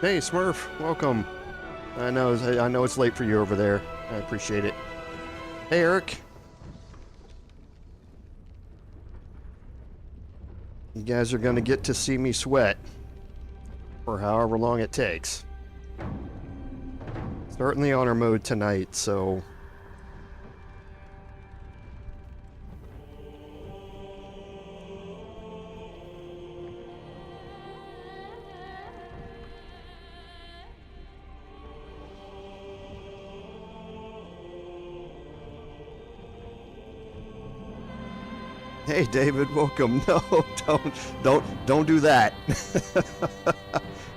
Hey Smurf, welcome. I know it's late for you over there. I appreciate it. Hey Eric. You guys are gonna get to see me sweat for however long it takes. Starting the honor mode tonight, so hey David, welcome. No, don't do that.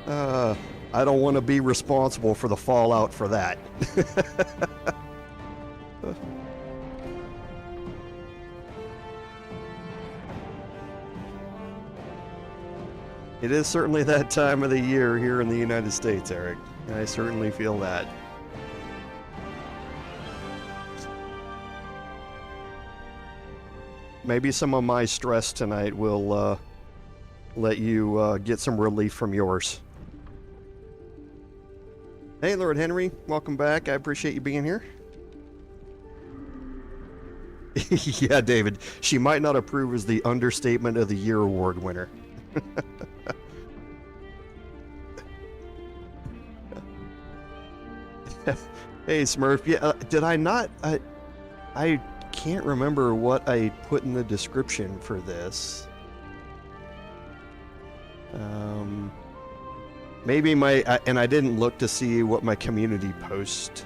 I don't want to be responsible for the fallout for that. It is certainly that time of the year here in the United States, Eric. I certainly feel that. Maybe some of my stress tonight will let you get some relief from yours. Hey, Lord Henry, welcome back. I appreciate you being here. Yeah, David, she might not approve as the Understatement of the Year award winner. Hey, Smurf. Yeah, did I not? I can't remember what I put in the description for this. Maybe and I didn't look to see what my community post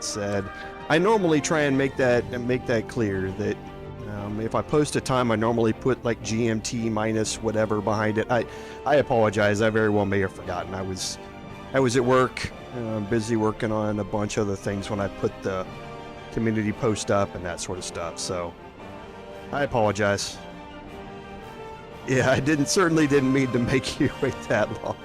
said. I normally try and make that clear that if I post a time, I normally put like GMT minus whatever behind it. I apologize. I very well may have forgotten. I was at work, busy working on a bunch of other things when I put the community post up and that sort of stuff. So I apologize. Yeah, I certainly didn't mean to make you wait that long.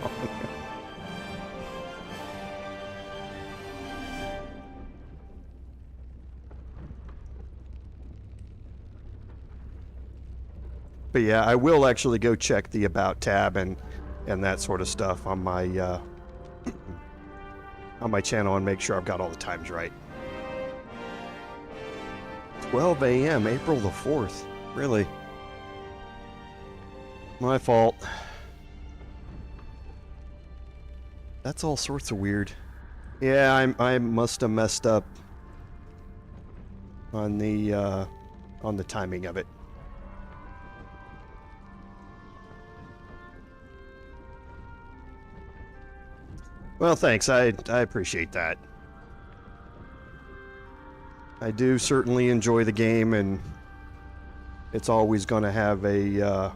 But yeah, I will actually go check the About tab and that sort of stuff on my on my channel and make sure I've got all the times right. 12 a.m. April the 4th. Really? My fault. That's all sorts of weird. Yeah, I must have messed up on the timing of it. Well, thanks. I appreciate that. I do certainly enjoy the game, and it's always going to have a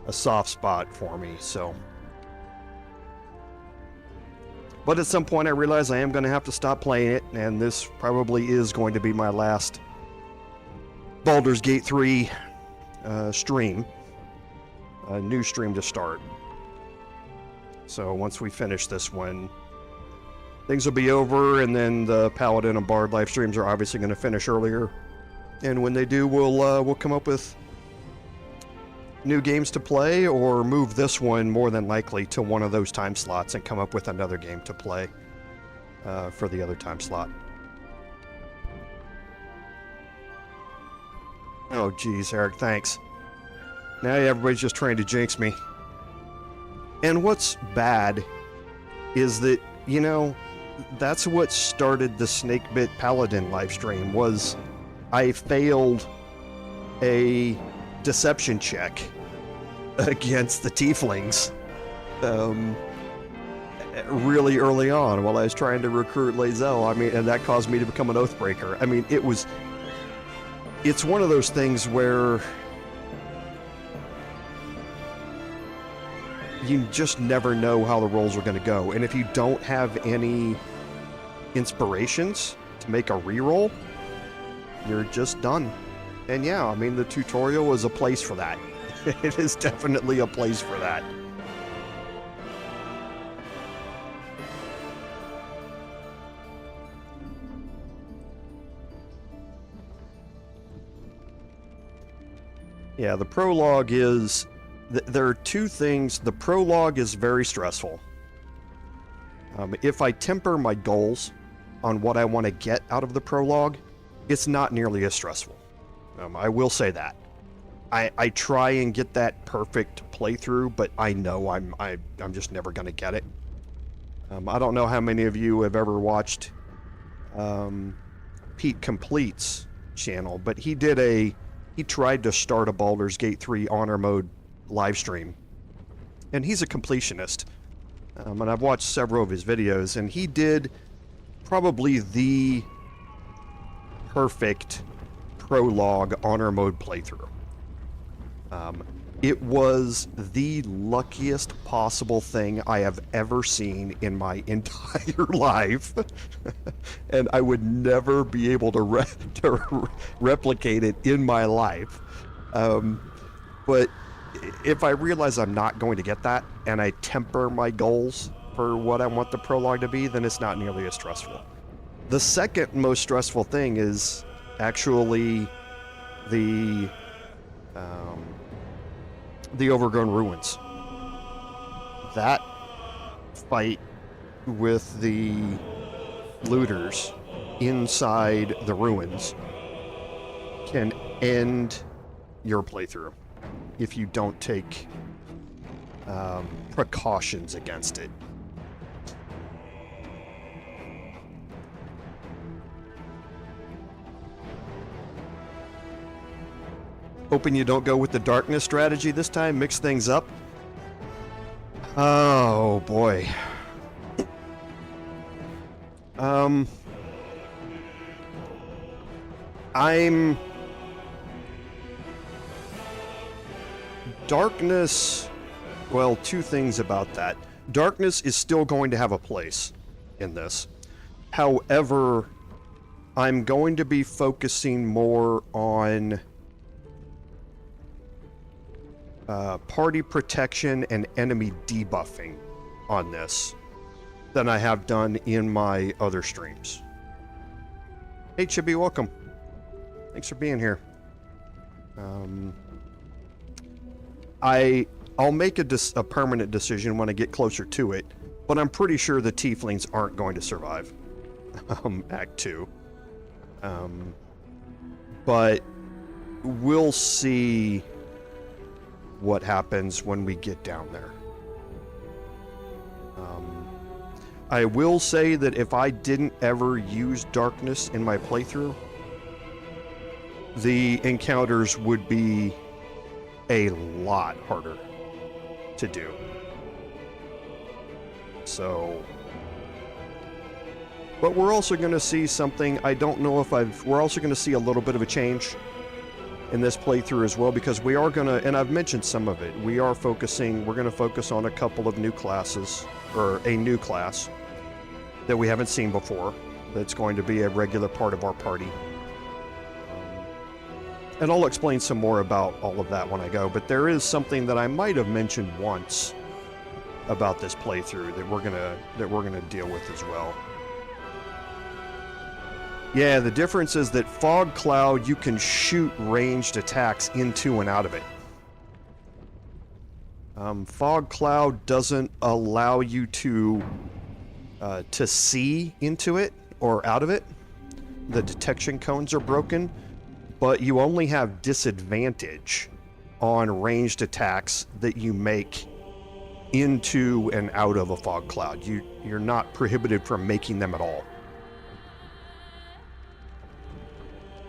soft spot for me, so. But at some point I realize I am going to have to stop playing it, and this probably is going to be my last Baldur's Gate 3 stream. A new stream to start. So once we finish this one, things will be over, and then the Paladin and Bard live streams are obviously going to finish earlier. And when they do, we'll come up with new games to play, or move this one more than likely to one of those time slots and come up with another game to play for the other time slot. Oh geez, Eric, thanks. Now everybody's just trying to jinx me. And what's bad is that, you know, that's what started the Snakebit Paladin livestream, was I failed a deception check against the Tieflings really early on while I was trying to recruit Lae'zel. I mean, and that caused me to become an Oathbreaker. I mean, it's one of those things where you just never know how the rolls are going to go. And if you don't have any inspirations to make a reroll, you're just done. And yeah, I mean, the tutorial is a place for that. It is definitely a place for that. Yeah, the prologue is There are two things. The prologue is very stressful. If I temper my goals on what I want to get out of the prologue, it's not nearly as stressful. I will say that. I try and get that perfect playthrough, but I know I'm just never going to get it. I don't know how many of you have ever watched Pete Complete's channel, but he tried to start a Baldur's Gate 3 honor mode live stream, and he's a completionist. And I've watched several of his videos, and he did probably the perfect prologue honor mode playthrough. It was the luckiest possible thing I have ever seen in my entire life, and I would never be able to replicate it in my life. But if I realize I'm not going to get that, and I temper my goals for what I want the prologue to be, then it's not nearly as stressful. The second most stressful thing is actually the Overgrown Ruins. That fight with the looters inside the ruins can end your playthrough if you don't take precautions against it. Hoping you don't go with the darkness strategy this time, mix things up. Oh boy. Darkness, well, two things about that. Darkness is still going to have a place in this. However, I'm going to be focusing more on party protection and enemy debuffing on this than I have done in my other streams. Hey Chibi, welcome. Thanks for being here. I'll make a permanent decision when I get closer to it, but I'm pretty sure the tieflings aren't going to survive Act 2. But we'll see what happens when we get down there. I will say that if I didn't ever use darkness in my playthrough, the encounters would be a lot harder to do. So, but we're also going to see something, I don't know if we're also going to see a little bit of a change in this playthrough as well, because we are going to, and I've mentioned some of it, we're going to focus on a couple of new classes, or a new class that we haven't seen before, that's going to be a regular part of our party. And I'll explain some more about all of that when I go, but there is something that I might have mentioned once about this playthrough that we're gonna deal with as well. Yeah, the difference is that Fog Cloud, you can shoot ranged attacks into and out of it. Fog Cloud doesn't allow you to see into it or out of it. The detection cones are broken, but you only have disadvantage on ranged attacks that you make into and out of a fog cloud. You're not prohibited from making them at all.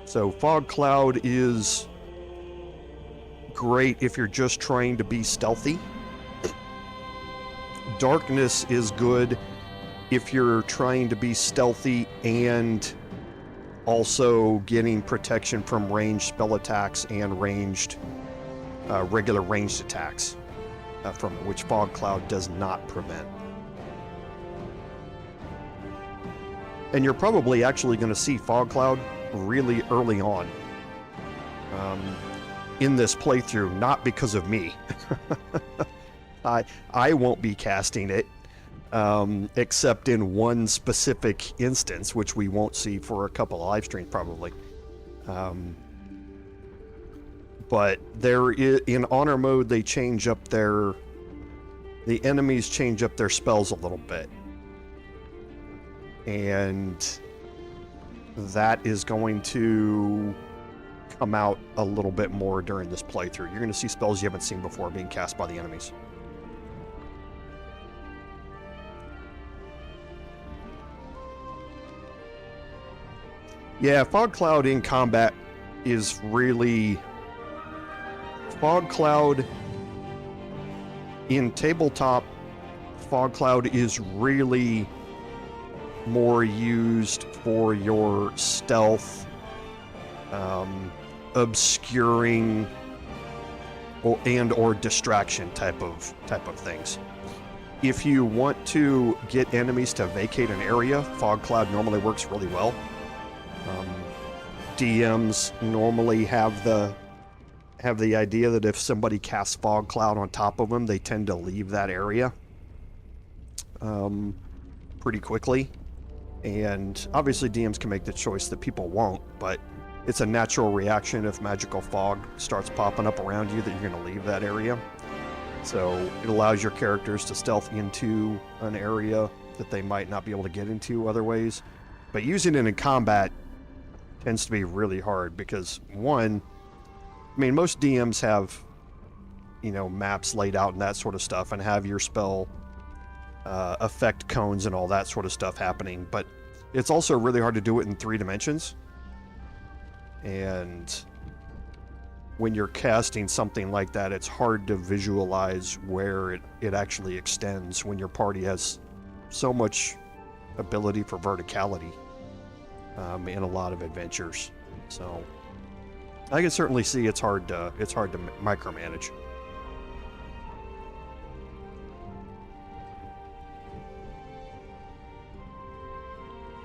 So fog cloud is great if you're just trying to be stealthy. Darkness is good if you're trying to be stealthy and also getting protection from ranged spell attacks and regular ranged attacks, from which Fog Cloud does not prevent. And you're probably actually going to see Fog Cloud really early on in this playthrough, not because of me. I won't be casting it, except in one specific instance, which we won't see for a couple of live streams probably. But there is, in honor mode, they change up the enemies change up their spells a little bit. And that is going to come out a little bit more during this playthrough. You're going to see spells you haven't seen before being cast by the enemies. Yeah, Fog Cloud in combat is really... Fog Cloud in tabletop, Fog Cloud is really more used for your stealth, obscuring, or distraction type of things. If you want to get enemies to vacate an area, Fog Cloud normally works really well. DMs normally have the idea that if somebody casts Fog Cloud on top of them, they tend to leave that area pretty quickly. And obviously DMs can make the choice that people won't, but it's a natural reaction if magical fog starts popping up around you that you're going to leave that area. So it allows your characters to stealth into an area that they might not be able to get into other ways. But using it in combat tends to be really hard because, one, I mean, most DMs have, you know, maps laid out and that sort of stuff, and have your spell effect cones and all that sort of stuff happening, but it's also really hard to do it in 3 dimensions. And when you're casting something like that, it's hard to visualize where it actually extends when your party has so much ability for verticality in a lot of adventures. So I can certainly see it's hard to micromanage.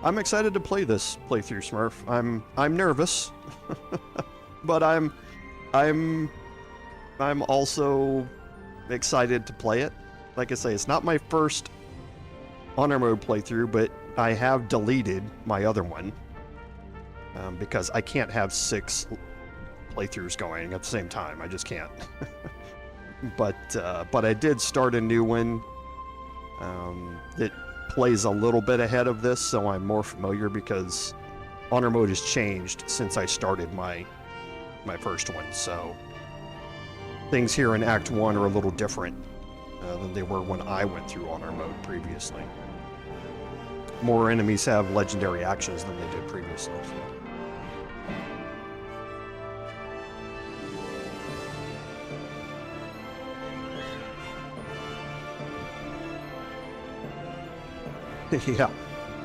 I'm excited to play this playthrough, Smurf. I'm nervous, but I'm also excited to play it. Like I say, it's not my first honor mode playthrough, but I have deleted my other one because I can't have 6 playthroughs going at the same time. I just can't. But I did start a new one that plays a little bit ahead of this, so I'm more familiar because honor mode has changed since I started my first one. So things here in Act 1 are a little different than they were when I went through honor mode previously. More enemies have legendary actions than they did previously. So.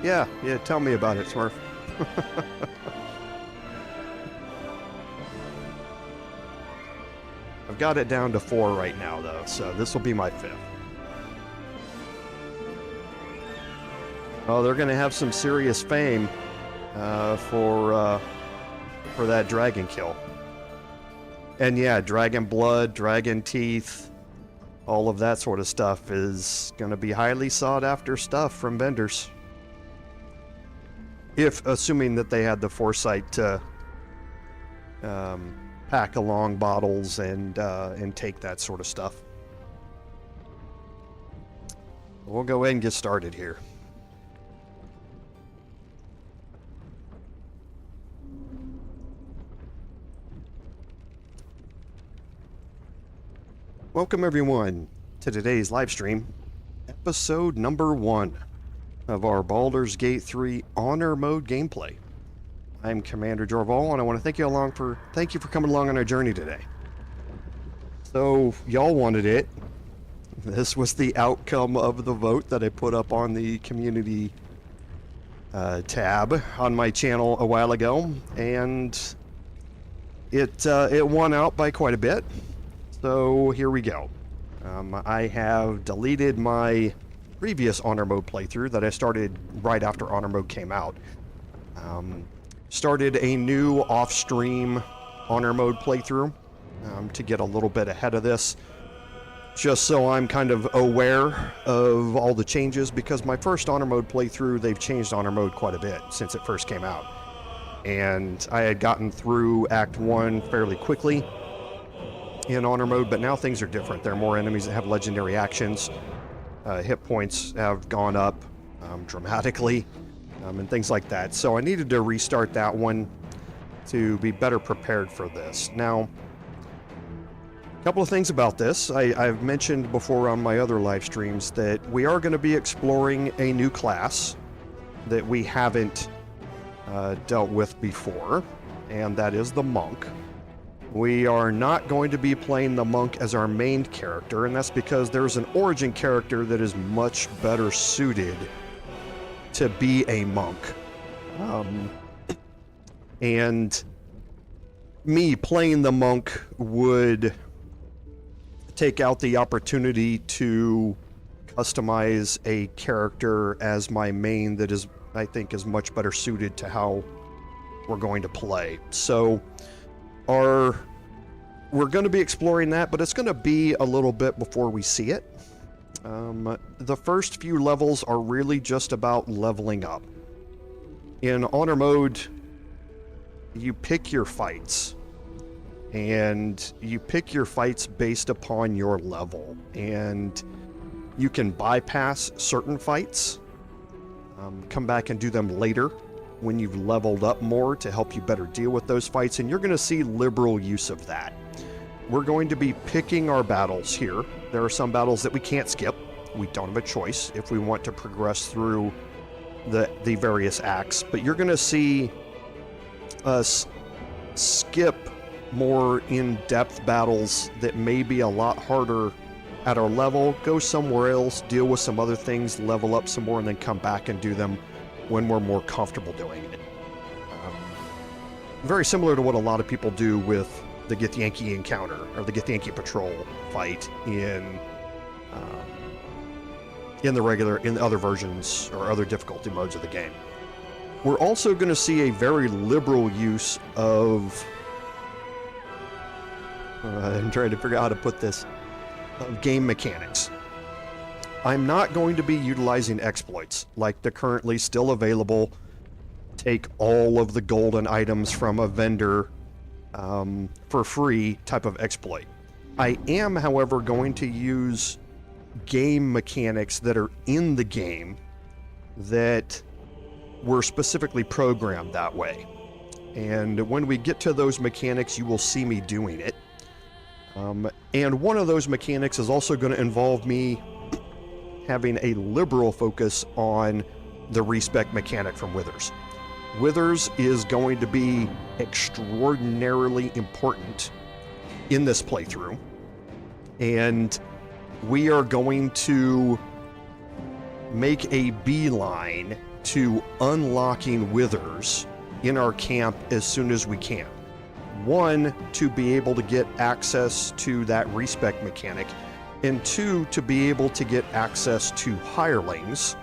Yeah, tell me about it, Smurf. I've got it down to 4 right now, though, so this will be my 5th. Oh, they're going to have some serious fame for that dragon kill. And yeah, dragon blood, dragon teeth, all of that sort of stuff is going to be highly sought after stuff from vendors. Assuming that they had the foresight to pack along bottles and take that sort of stuff. We'll go ahead and get started here. Welcome everyone to today's live stream, episode number 1 of our Baldur's Gate 3 Honor Mode gameplay. I'm Commander Jorval, and I want to thank you for coming along on our journey today. So y'all wanted it. This was the outcome of the vote that I put up on the community tab on my channel a while ago, and it won out by quite a bit. So here we go. I have deleted my previous honor mode playthrough that I started right after honor mode came out. Started a new off-stream honor mode playthrough to get a little bit ahead of this, just so I'm kind of aware of all the changes, because my first honor mode playthrough, they've changed honor mode quite a bit since it first came out. And I had gotten through Act 1 fairly quickly, in honor mode, but now things are different. There are more enemies that have legendary actions. Hit points have gone up dramatically, and things like that. So I needed to restart that one to be better prepared for this. Now, a couple of things about this. I've mentioned before on my other live streams that we are going to be exploring a new class that we haven't dealt with before, and that is the monk. We are not going to be playing the monk as our main character, and that's because there's an origin character that is much better suited to be a monk. And me playing the monk would take out the opportunity to customize a character as my main that is, I think, is much better suited to how we're going to play. So we're going to be exploring that, but it's going to be a little bit before we see it. The first few levels are really just about leveling up. In honor mode, you pick your fights, and you pick your fights based upon your level, and you can bypass certain fights, come back and do them later when you've leveled up more to help you better deal with those fights, and you're going to see liberal use of that. We're going to be picking our battles here. There are some battles that we can't skip. We don't have a choice if we want to progress through the various acts, but you're going to see us skip more in-depth battles that may be a lot harder at our level, go somewhere else, deal with some other things, level up some more, and then come back and do them when we're more comfortable doing it. Very similar to what a lot of people do with the Githyanki encounter, or the Githyanki patrol fight in the other versions or other difficulty modes of the game. We're also going to see a very liberal use of I'm trying to figure out how to put this, of game mechanics. I'm not going to be utilizing exploits like the currently still available take all of the golden items from a vendor for free type of exploit. I am, however, going to use game mechanics that are in the game that were specifically programmed that way. And when we get to those mechanics, you will see me doing it. And one of those mechanics is also going to involve me having a liberal focus on the respec mechanic from Withers. Withers is going to be extraordinarily important in this playthrough, and we are going to make a beeline to unlocking Withers in our camp as soon as we can. One, to be able to get access to that respec mechanic, and two, to be able to get access to hirelings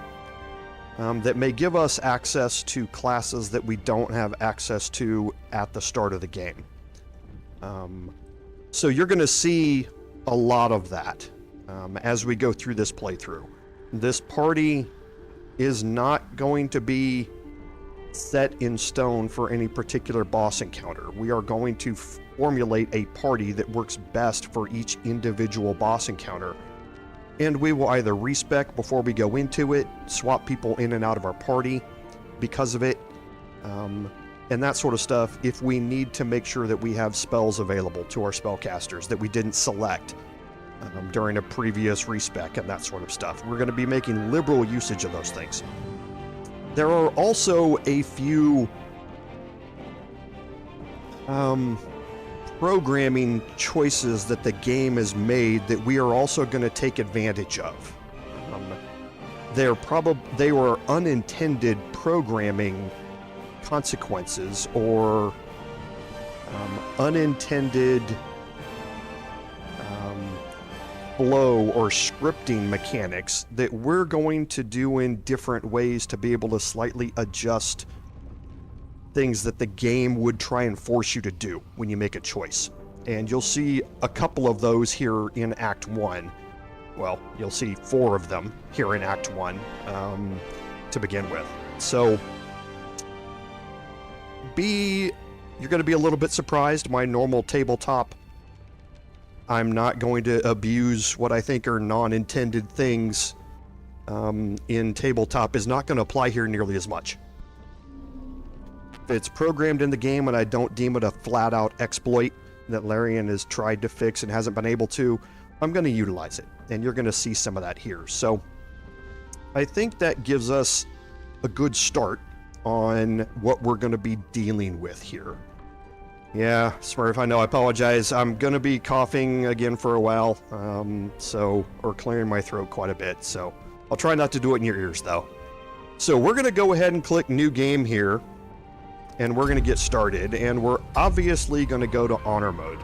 that may give us access to classes that we don't have access to at the start of the game. So you're going to see a lot of that as we go through this playthrough. This party is not going to be set in stone for any particular boss encounter. We are going to formulate a party that works best for each individual boss encounter, and we will either respec before we go into it, swap people in and out of our party because of it, and that sort of stuff if we need to make sure that we have spells available to our spellcasters that we didn't select during a previous respec and that sort of stuff. We're going to be making liberal usage of those things. There are also a few programming choices that the game has made that we are also going to take advantage of. They were unintended programming consequences or unintended flow or scripting mechanics that we're going to do in different ways to be able to slightly adjust things that the game would try and force you to do when you make a choice. And you'll see a couple of those here in Act 1. Well, you'll see 4 of them here in Act 1 to begin with. So you're going to be a little bit surprised. My normal tabletop I'm not going to abuse what I think are non-intended things in tabletop is not going to apply here nearly as much. If it's programmed in the game and I don't deem it a flat-out exploit that Larian has tried to fix and hasn't been able to, I'm going to utilize it, and you're going to see some of that here. So I think that gives us a good start on what we're going to be dealing with here. Yeah, Smurf, I know, I apologize. I'm going to be coughing again for a while, or clearing my throat quite a bit, so I'll try not to do it in your ears, though. So we're going to go ahead and click New Game here, and we're going to get started, and we're obviously going to go to Honor Mode.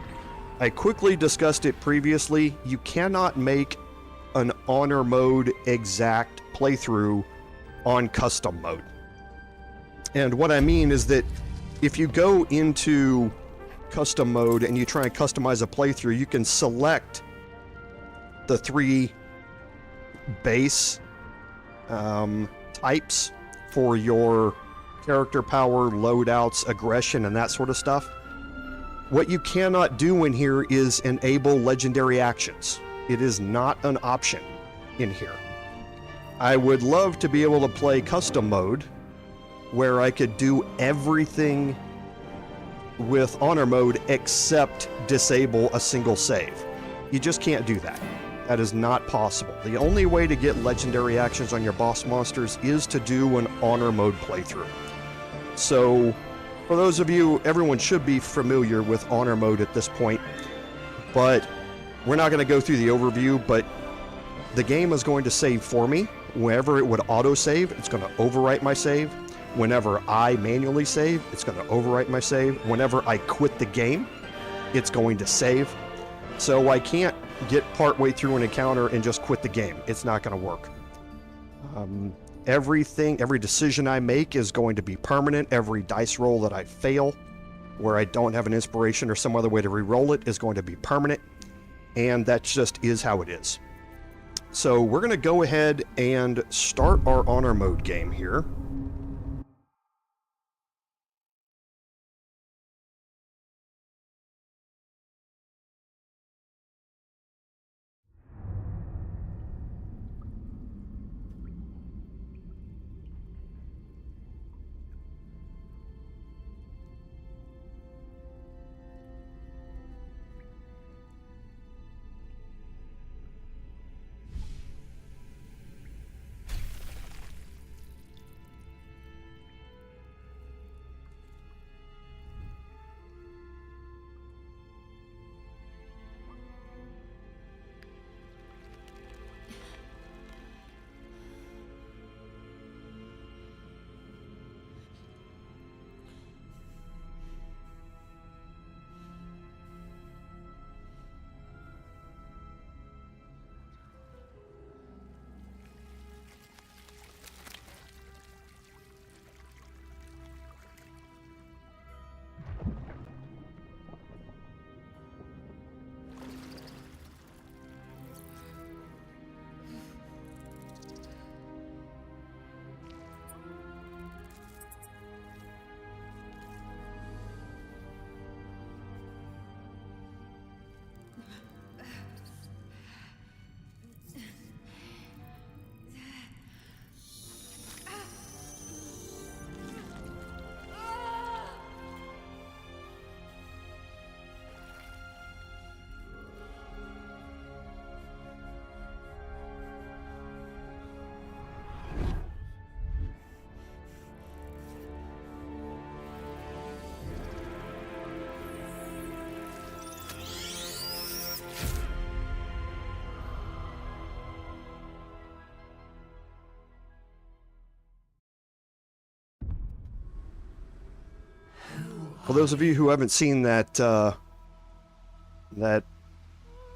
I quickly discussed it previously. You cannot make an Honor Mode exact playthrough on Custom Mode. And what I mean is that if you go into Custom Mode and you try and customize a playthrough, you can select the 3 base types for your character power, loadouts, aggression, and that sort of stuff. What you cannot do in here is enable legendary actions. It is not an option in here. I would love to be able to play Custom Mode where I could do everything with Honor Mode except disable a single save. You just can't do that. That is not possible. The only way to get legendary actions on your boss monsters is to do an Honor Mode playthrough. So, for those of you, everyone should be familiar with Honor Mode at this point, but we're not going to go through the overview, but the game is going to save for me. Whenever it would auto-save, it's going to overwrite my save. Whenever I manually save, it's going to overwrite my save. Whenever I quit the game, it's going to save. So I can't get partway through an encounter and just quit the game. It's not going to work. Every decision I make is going to be permanent. Every dice roll that I fail, where I don't have an inspiration or some other way to re-roll it, is going to be permanent. And that just is how it is. So we're going to go ahead and start our Honor Mode game here. For those of you who haven't seen that that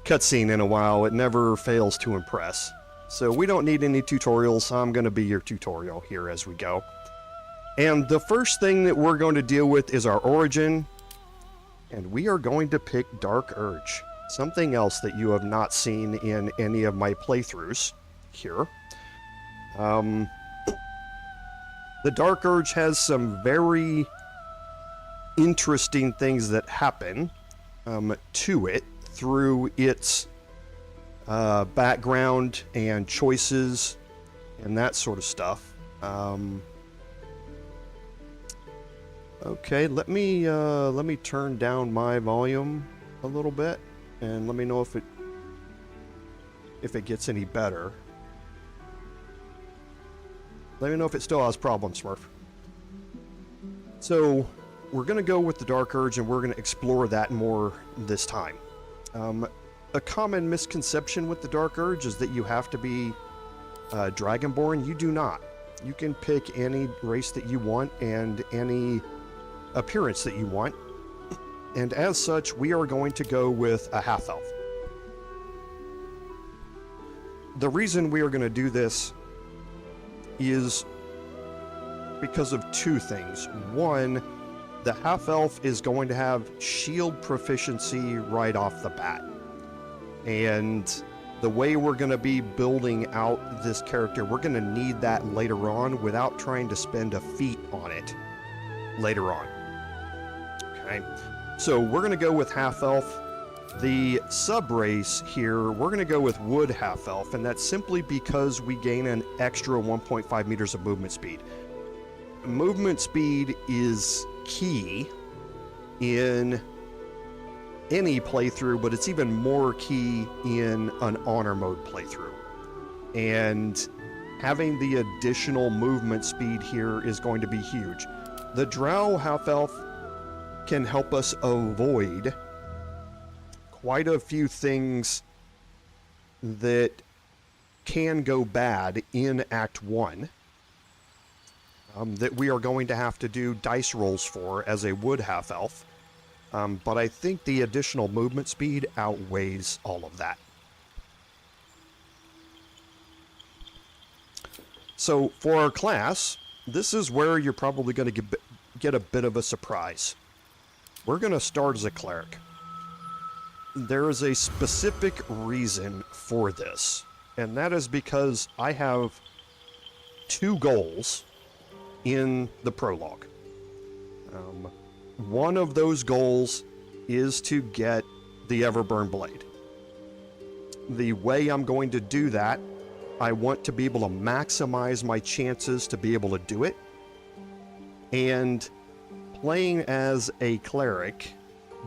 cutscene in a while, it never fails to impress. So we don't need any tutorials. I'm going to be your tutorial here as we go. And the first thing that we're going to deal with is our origin. And we are going to pick Dark Urge. Something else that you have not seen in any of my playthroughs here. The Dark Urge has some very interesting things that happen to it through its background and choices and that sort of stuff. Okay, let me turn down my volume a little bit, and let me know if it gets any better. Let me know if it still has problems, Smurf. So, we're going to go with the Dark Urge, and we're going to explore that more this time. A common misconception with the Dark Urge is that you have to be Dragonborn. You do not. You can pick any race that you want and any appearance that you want. And as such, we are going to go with a half-elf. The reason we are going to do this is because of two things. One, the half-elf is going to have shield proficiency right off the bat. And the way we're going to be building out this character, we're going to need that later on without trying to spend a feat on it later on. Okay, so we're going to go with half-elf. The sub-race here, we're going to go with wood half-elf, and that's simply because we gain an extra 1.5 meters of movement speed. Movement speed is key in any playthrough, but it's even more key in an honor mode playthrough. And having the additional movement speed here is going to be huge. The Drow half-elf can help us avoid quite a few things that can go bad in Act 1 that we are going to have to do dice rolls for as a wood half-elf. But I think the additional movement speed outweighs all of that. So for our class, this is where you're probably going to get a bit of a surprise. We're going to start as a cleric. There is a specific reason for this, and that is because I have two goals in the prologue. One of those goals is to get the Everburn blade. The way I'm going to do that, I want to be able to maximize my chances to be able to do it. And playing as a cleric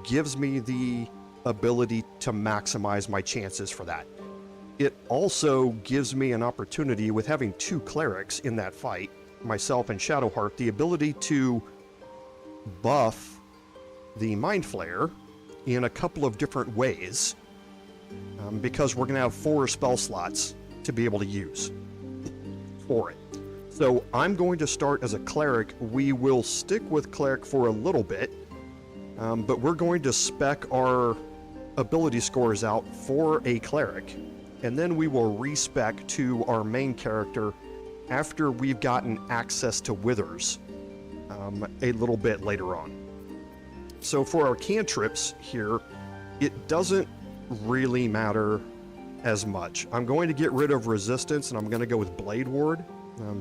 gives me the ability to maximize my chances for that. It also gives me an opportunity, with having two clerics in that fight, myself and Shadowheart, the ability to buff the Mindflayer in a couple of different ways, because we're going to have 4 spell slots to be able to use for it. So I'm going to start as a cleric. We will stick with cleric for a little bit, but we're going to spec our ability scores out for a cleric, and then we will respec to our main character after we've gotten access to withers a little bit later on. So for our cantrips here, it doesn't really matter as much. I'm going to get rid of resistance, and I'm going to go with Blade Ward,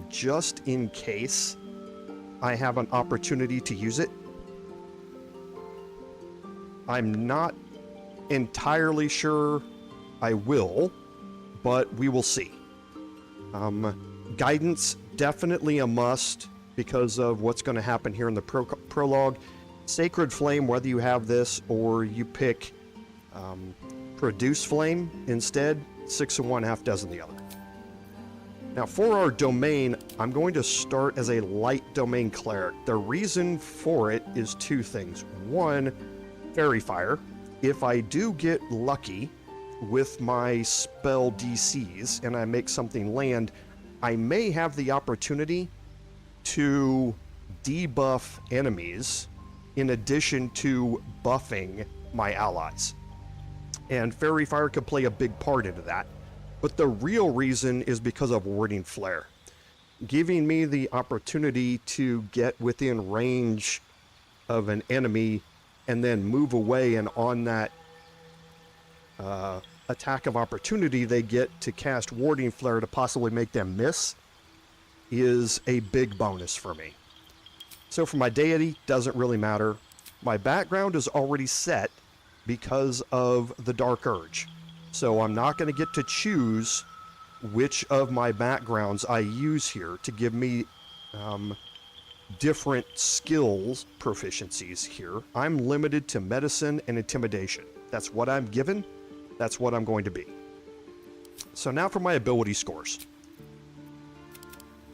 just in case I have an opportunity to use it. I'm not entirely sure I will, but we will see. Guidance, definitely a must because of what's going to happen here in the prologue. Sacred Flame, whether you have this or you pick Produce Flame instead, 6 of one, half dozen the other. Now for our domain, I'm going to start as a light domain cleric. The reason for it is two things. One, Fairy Fire. If I do get lucky with my spell DCs and I make something land, I may have the opportunity to debuff enemies in addition to buffing my allies. And Fairy Fire could play a big part into that. But the real reason is because of Warding Flare, giving me the opportunity to get within range of an enemy and then move away, and on that attack of opportunity they get to cast Warding Flare to possibly make them miss is a big bonus for me. So for my deity, doesn't really matter. My background is already set because of the Dark Urge. So I'm not going to get to choose which of my backgrounds I use here to give me different skills proficiencies here. I'm limited to medicine and intimidation. That's what I'm given. That's what I'm going to be. So now for my ability scores.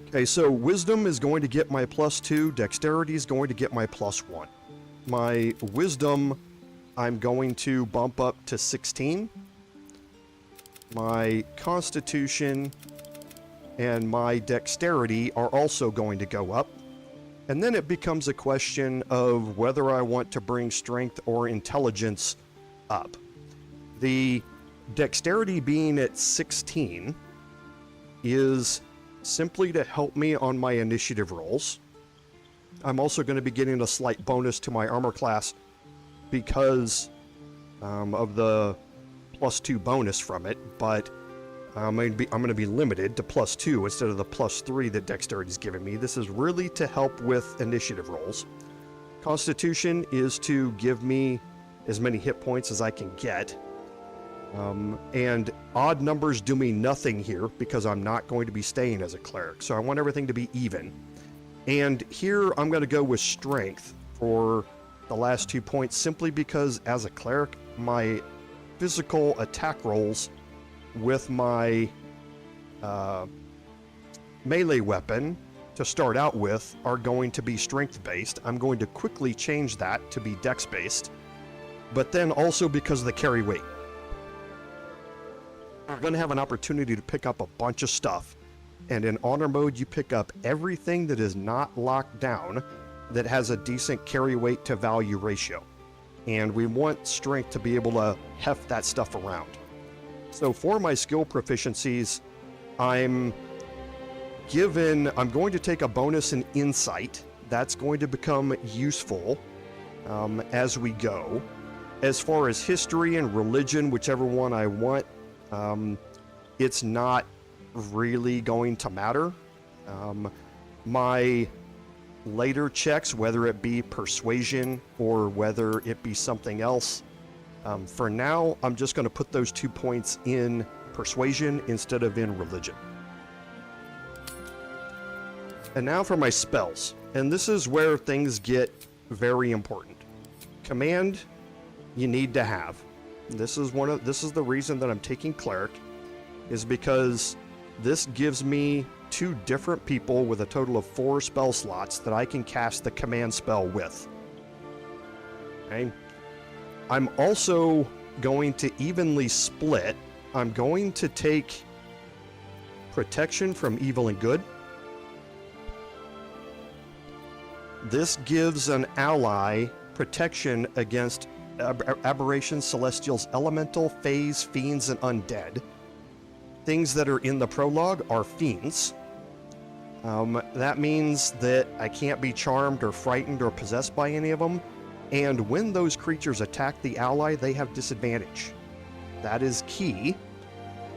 Okay, so wisdom is going to get my +2, dexterity is going to get my +1. My wisdom, I'm going to bump up to 16. My constitution and my dexterity are also going to go up. And then it becomes a question of whether I want to bring strength or intelligence up. The dexterity being at 16 is simply to help me on my initiative rolls. I'm also going to be getting a slight bonus to my armor class because of the +2 bonus from it, but I'm going to be limited to +2 instead of the +3 that dexterity is giving me. This is really to help with initiative rolls. Constitution is to give me as many hit points as I can get. And odd numbers do me nothing here because I'm not going to be staying as a cleric. So I want everything to be even. And here I'm going to go with strength for the last 2 points simply because as a cleric, my physical attack rolls with my melee weapon to start out with are going to be strength based. I'm going to quickly change that to be dex based, but then also because of the carry weight. I'm going to have an opportunity to pick up a bunch of stuff, and in honor mode you pick up everything that is not locked down that has a decent carry weight to value ratio, and we want strength to be able to heft that stuff around. So for my skill proficiencies, I'm going to take a bonus in insight. That's going to become useful as we go. As far as history and religion, whichever one I want, it's not really going to matter. My later checks, whether it be persuasion or whether it be something else, for now, I'm just going to put those 2 points in persuasion instead of in religion. And now for my spells. And this is where things get very important. Command, you need to have. This is the reason that I'm taking cleric, is because this gives me 2 different people with a total of 4 spell slots that I can cast the command spell with. Okay. I'm also going to evenly split. I'm going to take protection from evil and good. This gives an ally protection against aberrations, celestials, elemental, phase, fiends, and undead. Things that are in the prologue are fiends. That means that I can't be charmed or frightened or possessed by any of them. And when those creatures attack the ally, they have disadvantage. That is key.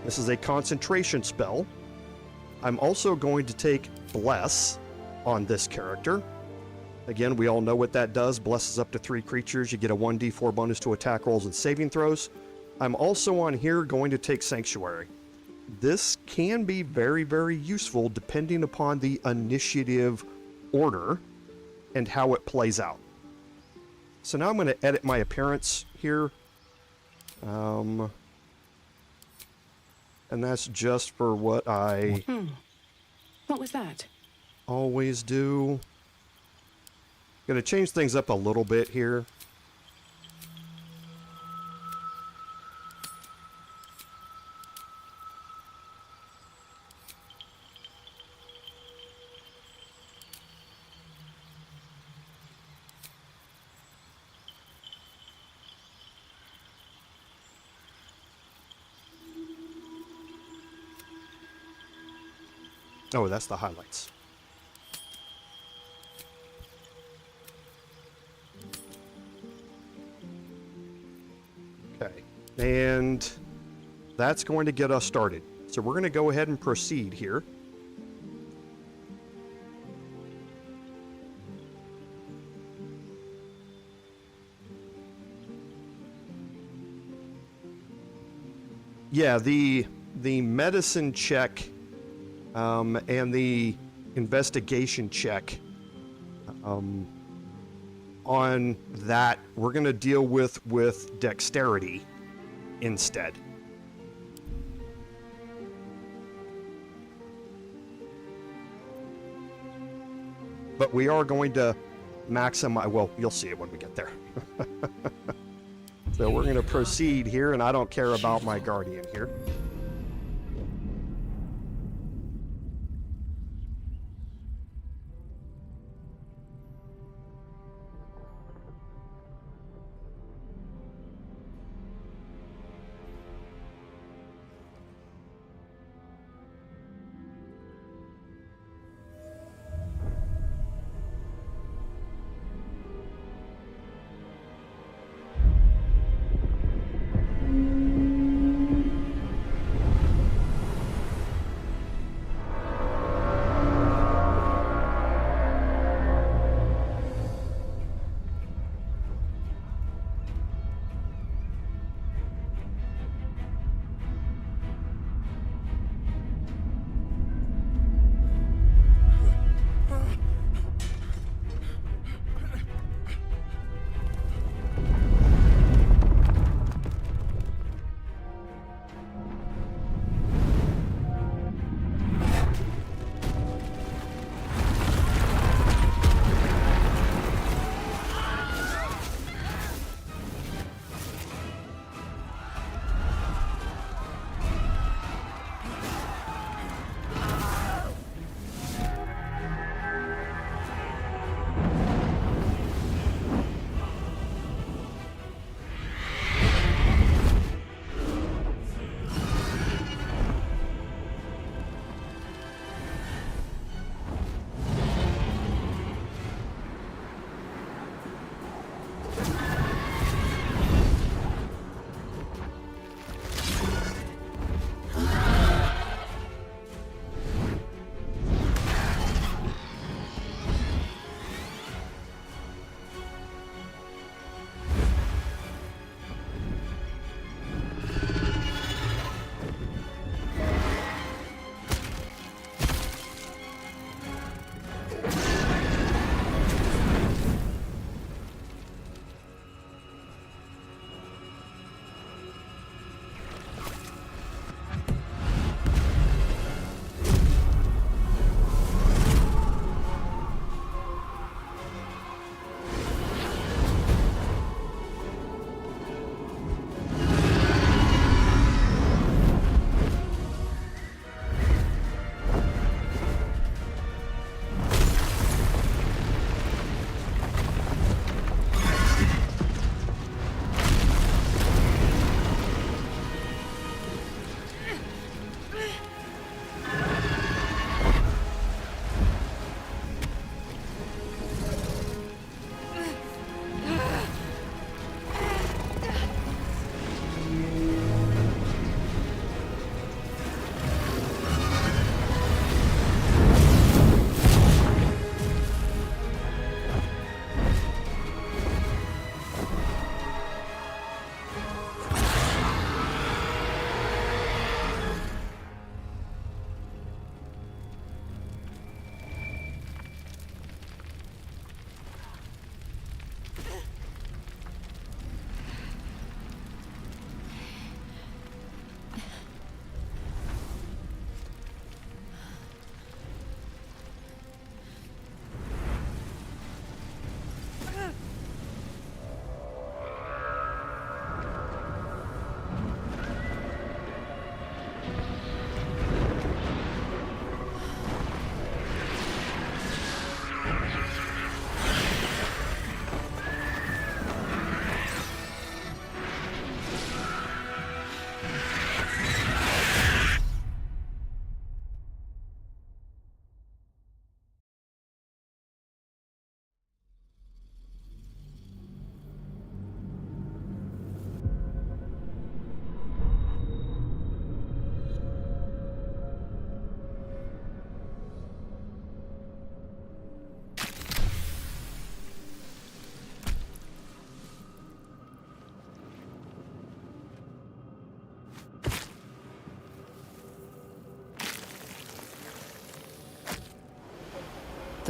This is a concentration spell. I'm also going to take Bless on this character. Again, we all know what that does. Blesses up to 3 creatures. You get a 1d4 bonus to attack rolls and saving throws. I'm also on here going to take Sanctuary. This can be very, very useful depending upon the initiative order and how it plays out. So now I'm going to edit my appearance here. And that's just for what I What was that? always do. Going to change things up a little bit here. Oh, that's the highlights. Okay, and that's going to get us started. So we're going to go ahead and proceed here. Yeah, the medicine check and the investigation check on that we're going to deal with dexterity instead. But we are going to maximize, well, you'll see it when we get there. So we're going to proceed here, and I don't care about my guardian here.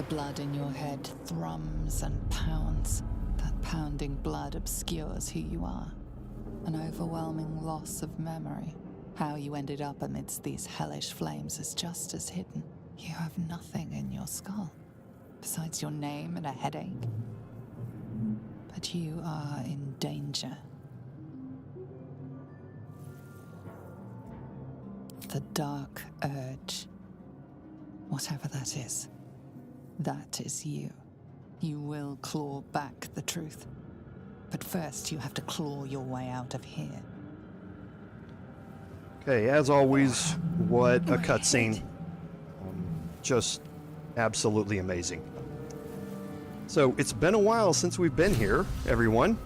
blood in your head thrums and pounds. That pounding blood obscures who you are. An overwhelming loss of memory. How you ended up amidst these hellish flames is just as hidden. You have nothing in your skull, besides your name and a headache. But you are in danger. The dark urge. Whatever that is you. You will claw back the truth. But first you have to claw your way out of here. Okay, as always, what a cutscene. Just absolutely amazing. So, it's been a while since we've been here, everyone.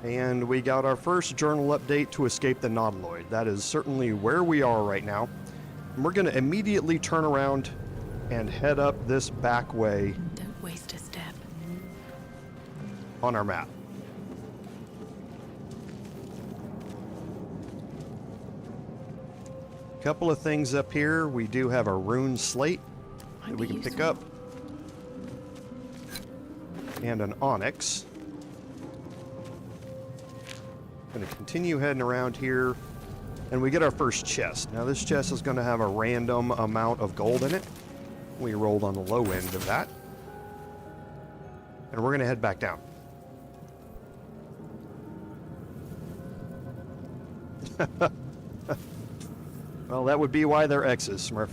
And we got our first journal update to escape the Nautiloid. That is certainly where we are right now. And we're going to immediately turn around and head up this back way. Don't waste a step. On our map. Couple of things up here. We do have a rune slate that we can pick up. And an onyx. Going to continue heading around here. And we get our first chest. Now this chest is going to have a random amount of gold in it. We rolled on the low end of that. And we're going to head back down. Well, that would be why they're X's, Smurf.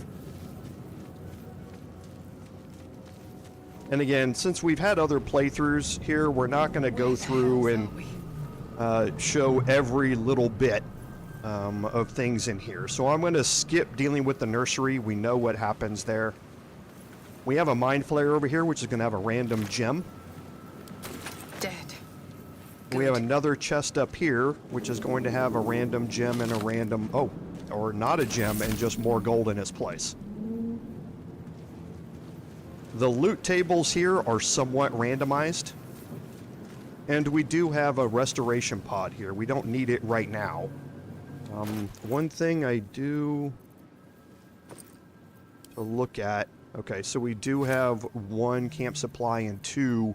And again, since we've had other playthroughs here, we're not going to go through and show every little bit of things in here. So I'm going to skip dealing with the nursery. We know what happens there. We have a Mindflayer over here, which is going to have a random gem. Dead. We have another chest up here, which is going to have a random gem and a random... Oh, or not a gem and just more gold in its place. The loot tables here are somewhat randomized. And we do have a restoration pod here. We don't need it right now. One thing I do to look at... Okay, so we do have 1 camp supply and 2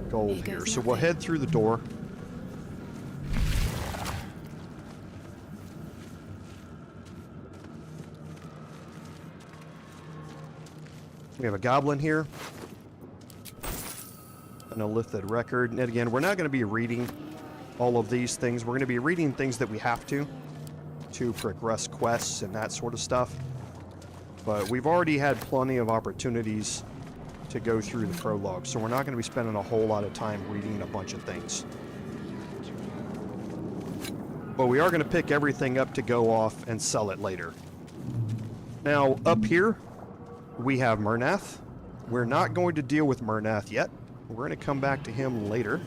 gold here. So we'll head through the door. We have a goblin here. An uplifted record. And again, we're not going to be reading all of these things. We're going to be reading things that we have to progress quests and that sort of stuff. But we've already had plenty of opportunities to go through the prologue, so we're not going to be spending a whole lot of time reading a bunch of things. But we are going to pick everything up to go off and sell it later. Now, up here, we have Murnath. We're not going to deal with Murnath yet. We're going to come back to him later.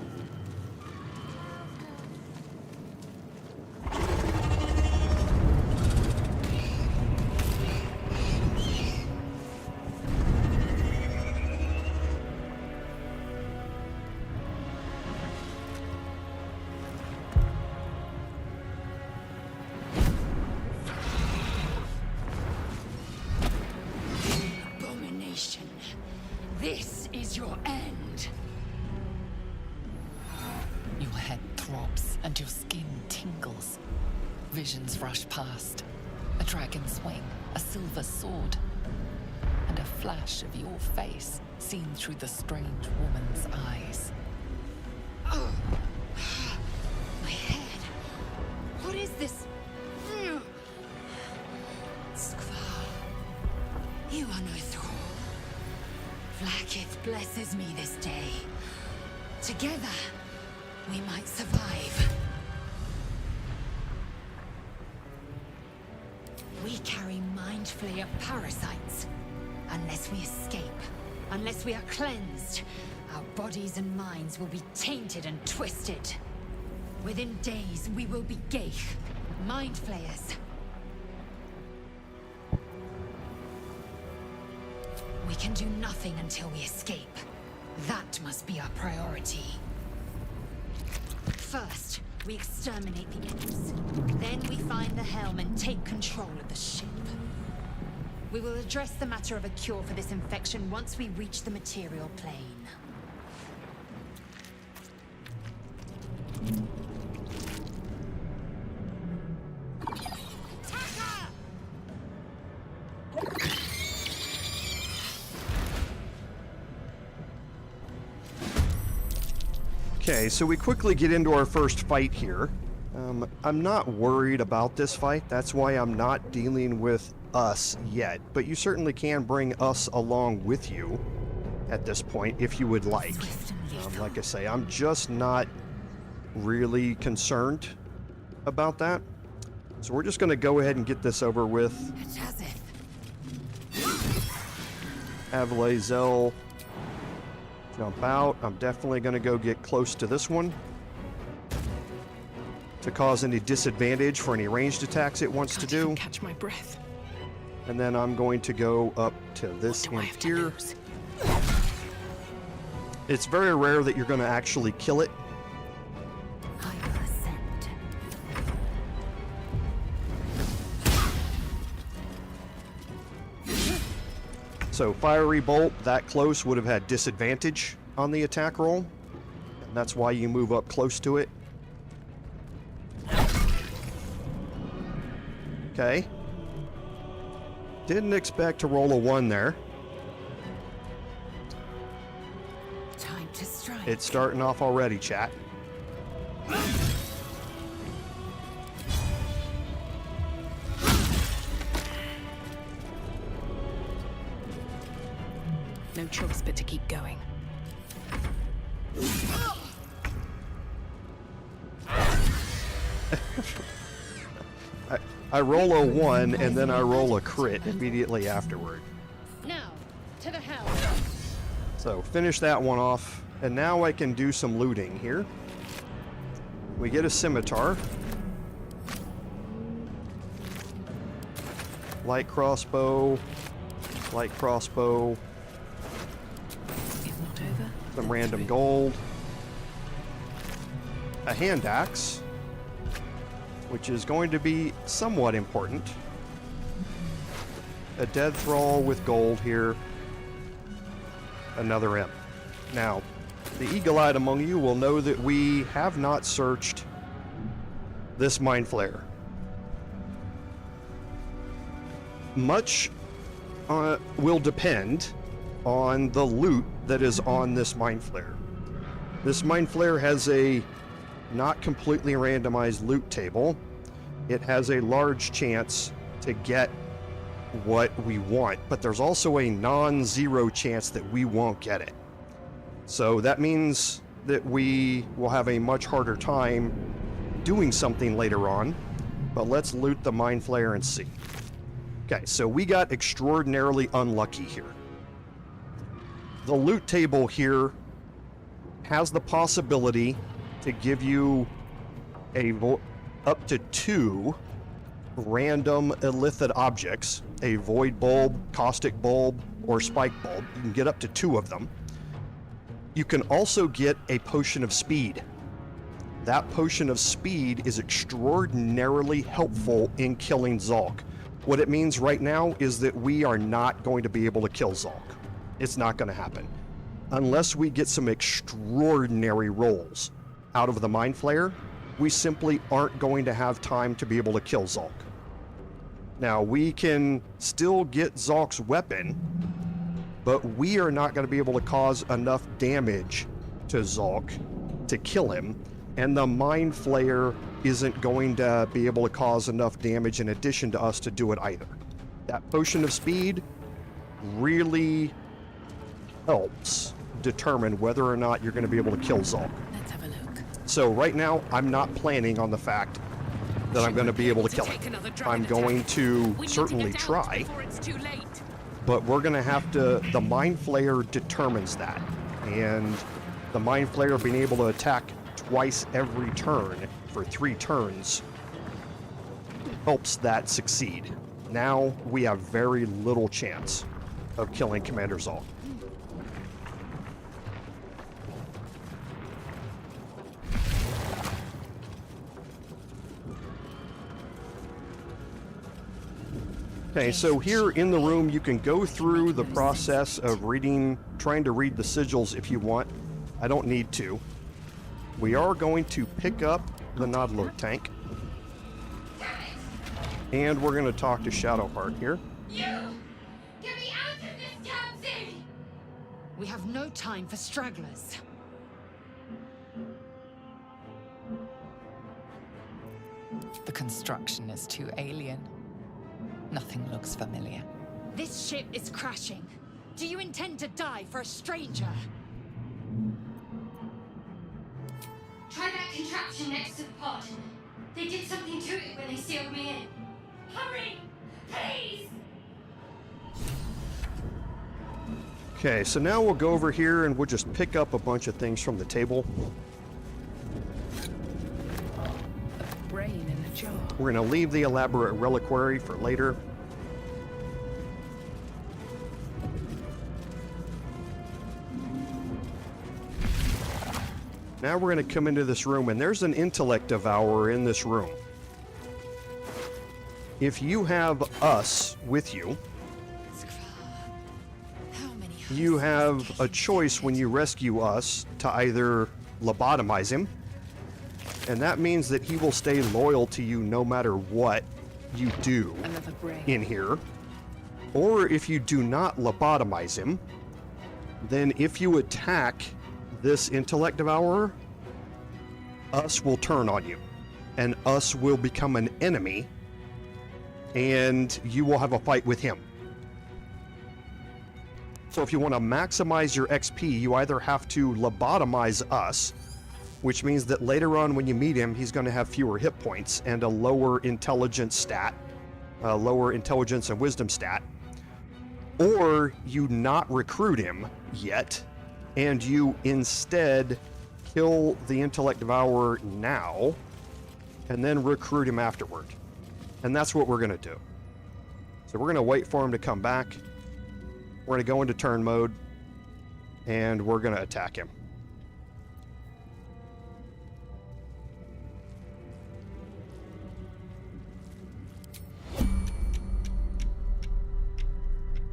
This is your end. Your head throbs and your skin tingles. Visions rush past. A dragon's wing, a silver sword, and a flash of your face seen through the strange woman's eyes. Oh, my head. What is this? Skvar, you are no thrall. Vlaakith blesses me this day. Together, we might survive. We carry Mindflayer parasites. Unless we escape, unless we are cleansed, our bodies and minds will be tainted and twisted. Within days, we will be Gale, Mindflayers. We can do nothing until we escape. That must be our priority. First, we exterminate the imps. Then we find the Helm and take control of the ship. We will address the matter of a cure for this infection once we reach the material plane. Okay, so we quickly get into our first fight here. I'm not worried about this fight. That's why I'm not dealing with us yet. But you certainly can bring us along with you at this point if you would like. Like I say, I'm just not really concerned about that. So we're just going to go ahead and get this over with. Have Lae'zel jump out. I'm definitely going to go get close to this one to cause any disadvantage for any ranged attacks it wants to do. Catch my breath. And then I'm going to go up to this end here. It's very rare that you're going to actually kill it. I will ascend. So Fiery Bolt that close would have had disadvantage on the attack roll. And that's why you move up close to it. Okay. Didn't expect to roll a 1 there. Time to strike. It's starting off already, chat. No choice but to keep going. I roll a 1 and then I roll a crit immediately afterward. Now, to the Helm. So finish that one off, and now I can do some looting here. We get a scimitar. Light crossbow. Light crossbow. It's not over. Some random gold. A hand axe, which is going to be somewhat important. A dead thrall with gold here. Another imp. Now, the eagle-eyed among you will know that we have not searched this Mindflayer. Much will depend on the loot that is on this Mindflayer. This Mindflayer has a not completely randomized loot table. It has a large chance to get what we want, but there's also a non-zero chance that we won't get it. So that means that we will have a much harder time doing something later on, but let's loot the Mindflayer and see. Okay, so we got extraordinarily unlucky here. The loot table here has the possibility to give you up to 2 random illithid objects, a void bulb, caustic bulb, or spike bulb. You can get up to 2 of them. You can also get a potion of speed. That potion of speed is extraordinarily helpful in killing Zhalk. What it means right now is that we are not going to be able to kill Zhalk. It's not going to happen. Unless we get some extraordinary rolls out of the Mindflayer, we simply aren't going to have time to be able to kill Zhalk. Now, we can still get Zhalk's weapon, but we are not going to be able to cause enough damage to Zhalk to kill him, and the Mindflayer isn't going to be able to cause enough damage in addition to us to do it either. That potion of speed really helps determine whether or not you're going to be able to kill Zhalk. Let's have a look. So right now, I'm not planning on the fact that I'm going to be able to kill him. I'm going to certainly try, but we're going to have to, the Mindflayer determines that. And the Mindflayer being able to attack twice every turn for 3 turns helps that succeed. Now we have very little chance of killing Commander Zhalk. Okay, so here in the room you can go through the process of trying to read the sigils if you want. I don't need to. We are going to pick up the Nautiloid tank. And we're going to talk to Shadowheart here. You! Get me out of this damn thing! We have no time for stragglers. The construction is too alien. Nothing looks familiar. This ship is crashing. Do you intend to die for a stranger? Try that contraption next to the pod. They did something to it when they sealed me in. Hurry! Please! Okay, so now we'll go over here and we'll just pick up a bunch of things from the table. Brain in a jar. We're going to leave the elaborate reliquary for later. Now we're going to come into this room, and there's an intellect devourer in this room. If you have us with you, you have a choice when you rescue us to either lobotomize him, and that means that he will stay loyal to you no matter what you do in here. Or if you do not lobotomize him, then if you attack this intellect devourer, us will turn on you, and us will become an enemy, and you will have a fight with him. So if you want to maximize your XP, you either have to lobotomize us, which means that later on when you meet him, he's going to have fewer hit points and a lower intelligence stat, lower intelligence and wisdom stat, or you not recruit him yet, and you instead kill the intellect devourer now, and then recruit him afterward. And that's what we're going to do. So we're going to wait for him to come back. We're going to go into turn mode, and we're going to attack him.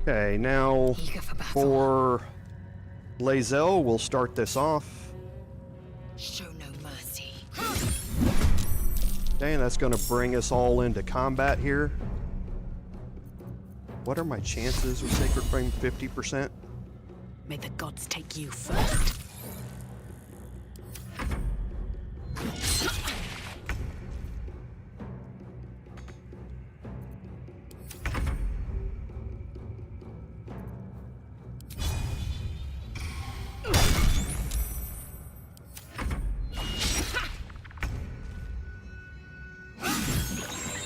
Okay, now for Lae'zel, we'll start this off. Show no mercy. Okay, and that's going to bring us all into combat here. What are my chances with Sacred Flame? 50%? May the gods take you first.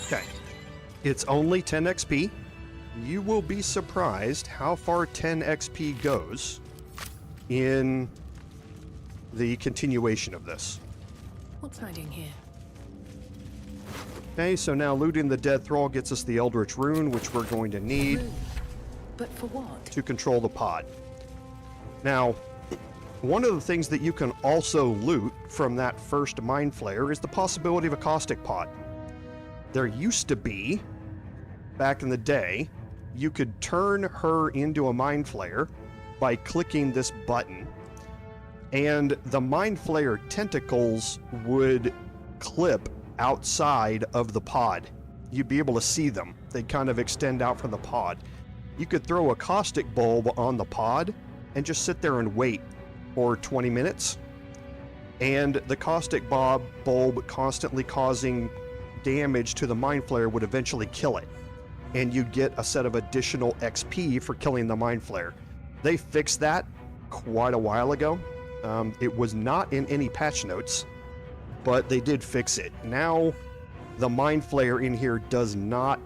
Okay, it's only 10 XP. You will be surprised how far 10 XP goes in the continuation of this. What's hiding here? Okay, so now looting the dead thrall gets us the Eldritch Rune, which we're going to need But for what? to control the pod. Now, one of the things that you can also loot from that first Mindflayer is the possibility of a caustic pod. There used to be, back in the day, you could turn her into a Mindflayer by clicking this button, and the Mindflayer tentacles would clip outside of the pod. You'd be able to see them. They'd kind of extend out from the pod. You could throw a caustic bulb on the pod and just sit there and wait for 20 minutes, and the caustic bulb constantly causing damage to the Mindflayer would eventually kill it, and you'd get a set of additional XP for killing the Mindflayer. They fixed that quite a while ago. It was not in any patch notes, but they did fix it. Now, the Mindflayer in here does not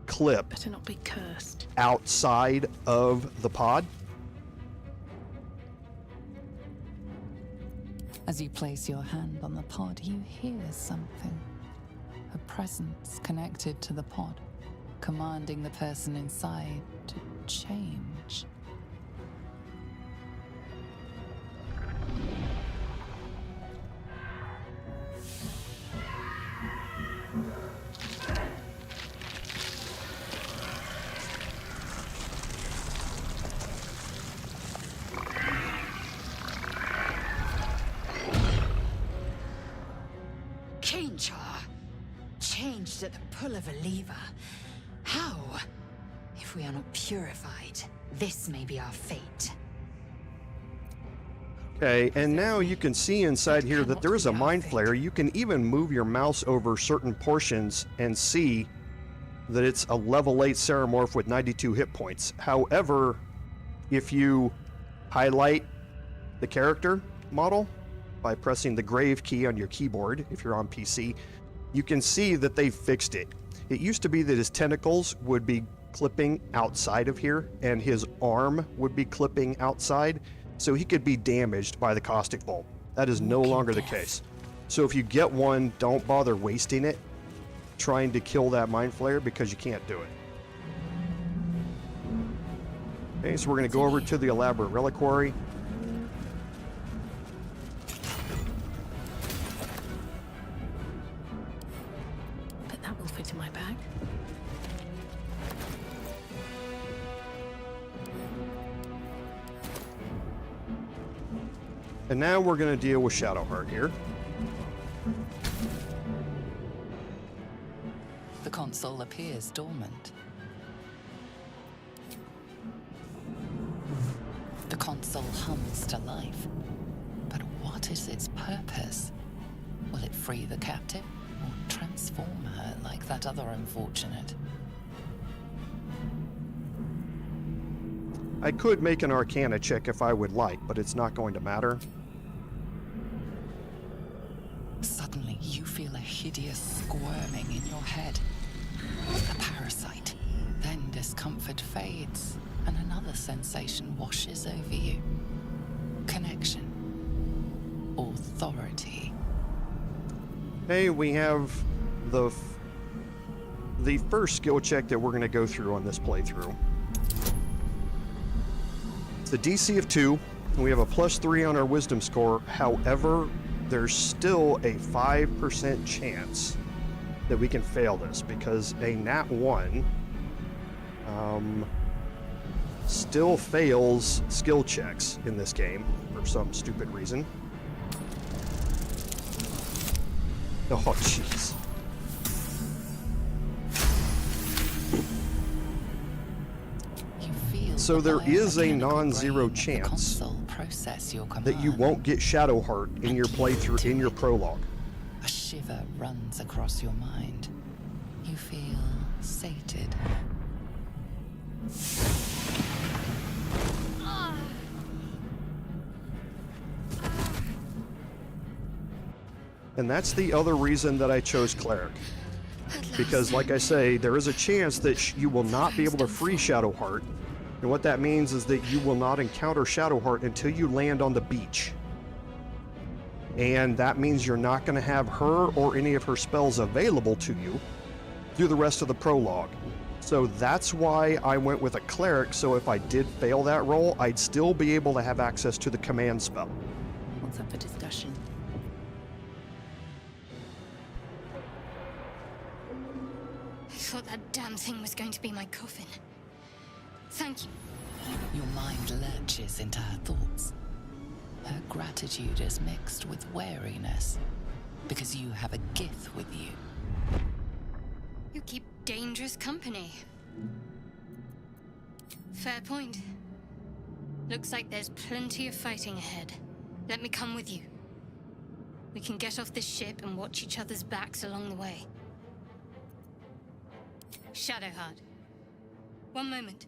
clip Better not be cursed. outside of the pod. As you place your hand on the pod, you hear something. A presence connected to the pod, commanding the person inside to change. Conchar, changed at the pull of a lever. How? If we are not purified, this may be our fate. Okay, and now you can see inside here that there is a Mindflayer. You can even move your mouse over certain portions and see that it's a level 8 Ceramorph with 92 hit points. However, if you highlight the character model by pressing the grave key on your keyboard, if you're on PC, you can see that they fixed it. It used to be that his tentacles would be clipping outside of here, and his arm would be clipping outside, so he could be damaged by the caustic bolt. That is no longer the case. So if you get one, don't bother wasting it trying to kill that Mindflayer, because you can't do it. Okay, so we're going to go over to the elaborate reliquary. But that will fit in my bag. And now we're going to deal with Shadowheart here. The console appears dormant. The console hums to life. But what is its purpose? Will it free the captive or transform her like that other unfortunate? I could make an Arcana check if I would like, but it's not going to matter. Suddenly, you feel a hideous squirming in your head. A parasite. Then discomfort fades, and another sensation washes over you. Connection. Authority. Hey, we have the first skill check that we're going to go through on this playthrough. It's a DC of 2, and we have a +3 on our wisdom score. However, there's still a 5% chance that we can fail this, because a nat 1 still fails skill checks in this game for some stupid reason. Oh, jeez. So there is a non-zero chance that you won't get Shadowheart in your playthrough, in your prologue. A shiver runs across your mind. You feel sated. And that's the other reason that I chose Cleric. Because, like I say, there is a chance that you will not be able to free Shadowheart. And what that means is that you will not encounter Shadowheart until you land on the beach. And that means you're not going to have her or any of her spells available to you through the rest of the prologue. So that's why I went with a Cleric, so if I did fail that roll, I'd still be able to have access to the command spell. What's up for discussion? I thought that damn thing was going to be my coffin. Thank you. Your mind lurches into her thoughts. Her gratitude is mixed with wariness, because you have a Gith with you. You keep dangerous company. Fair point. Looks like there's plenty of fighting ahead. Let me come with you. We can get off this ship and watch each other's backs along the way. Shadowheart. One moment.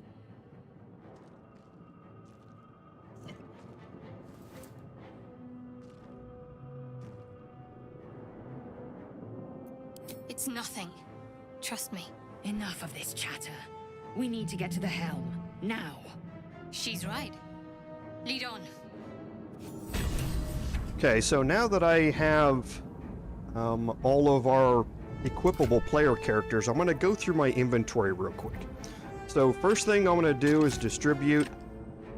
It's nothing. Trust me. Enough of this chatter. We need to get to the Helm. Now. She's right. Lead on. Okay, so now that I have all of our equipable player characters, I'm going to go through my inventory real quick. So first thing I'm going to do is distribute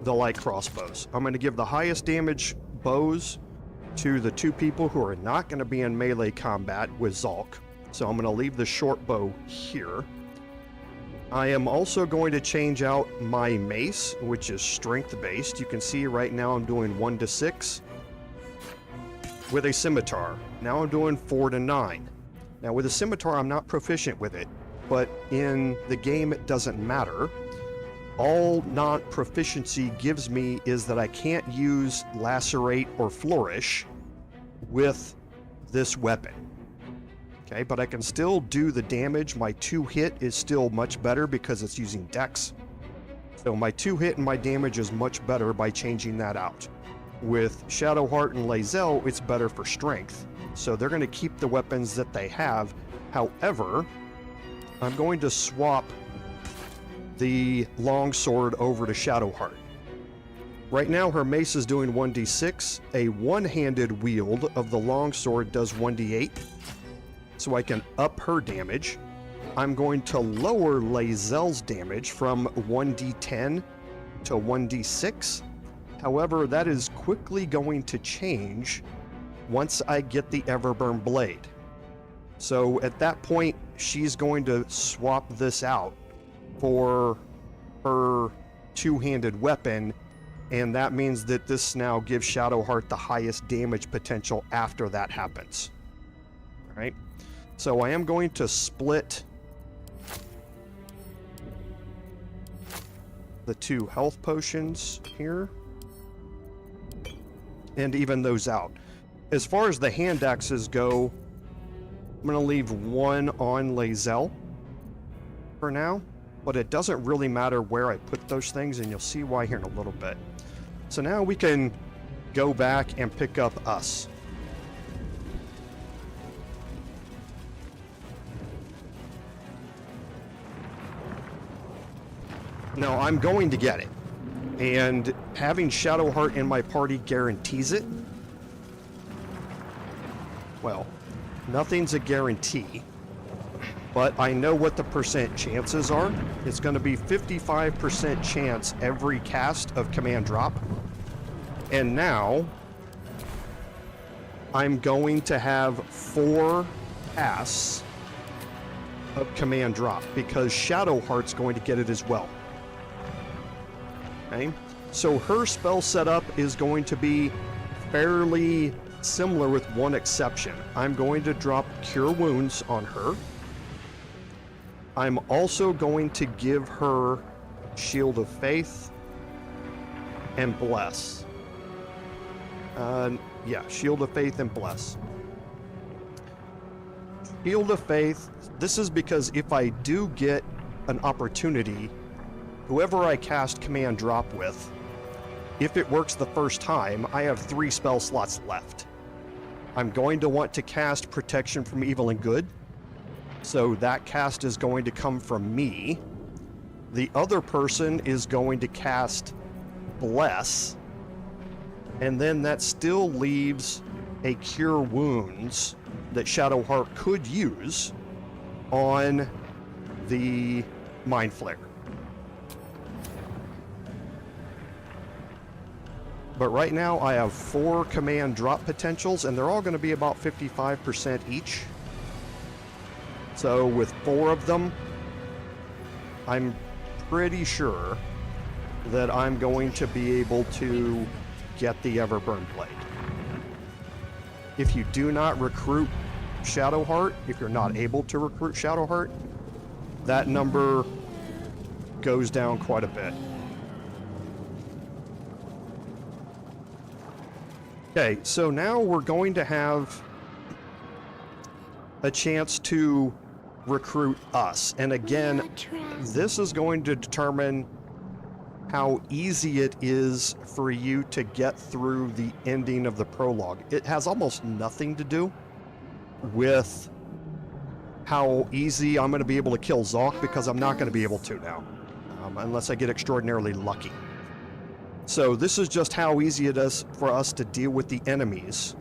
the light crossbows. I'm going to give the highest damage bows to the 2 people who are not going to be in melee combat with Zhalk. So I'm going to leave the short bow here. I am also going to change out my mace, which is strength based. You can see right now I'm doing 1 to 6 with a scimitar. Now I'm doing 4 to 9. Now with a scimitar, I'm not proficient with it, but in the game it doesn't matter. All non-proficiency gives me is that I can't use lacerate or flourish with this weapon. Okay, but I can still do the damage. My 2-hit is still much better because it's using dex. So my 2-hit and my damage is much better by changing that out. With Shadowheart and Lae'zel, it's better for strength. So they're going to keep the weapons that they have. However, I'm going to swap the longsword over to Shadowheart. Right now her mace is doing 1d6. A one-handed wield of the longsword does 1d8. So I can up her damage. I'm going to lower Lae'zel's damage from 1d10 to 1d6. However, that is quickly going to change once I get the Everburn blade. So at that point, she's going to swap this out for her two-handed weapon, and that means that this now gives Shadowheart the highest damage potential after that happens. All right, so I am going to split the 2 health potions here and even those out. As far as the hand axes go, I'm going to leave 1 on Lae'zel for now, but it doesn't really matter where I put those things, and you'll see why here in a little bit. So now we can go back and pick up us. Now I'm going to get it, and having Shadowheart in my party guarantees it. Well, nothing's a guarantee, but I know what the percent chances are. It's going to be 55% chance every cast of command drop. And now I'm going to have 4 casts of command drop because Shadowheart's going to get it as well. Okay, so her spell setup is going to be fairly similar with one exception. I'm going to drop Cure Wounds on her. I'm also going to give her Shield of Faith and Bless. Yeah, Shield of Faith and Bless. Shield of Faith, this is because if I do get an opportunity, whoever I cast Command Drop with, if it works the first time, I have 3 spell slots left. I'm going to want to cast Protection from Evil and Good, so that cast is going to come from me. The other person is going to cast Bless, and then that still leaves a Cure Wounds that Shadowheart could use on the Mindflayer. But right now I have 4 command drop potentials, and they're all going to be about 55% each. So with 4 of them, I'm pretty sure that I'm going to be able to get the Everburn blade. If you do not recruit Shadowheart, if you're not able to recruit Shadowheart, that number goes down quite a bit. Okay, so now we're going to have a chance to recruit us. And again, this is going to determine how easy it is for you to get through the ending of the prologue. It has almost nothing to do with how easy I'm going to be able to kill Zhalk, because I'm not going to be able to now, unless I get extraordinarily lucky. So this is just how easy it is for us to deal with the enemies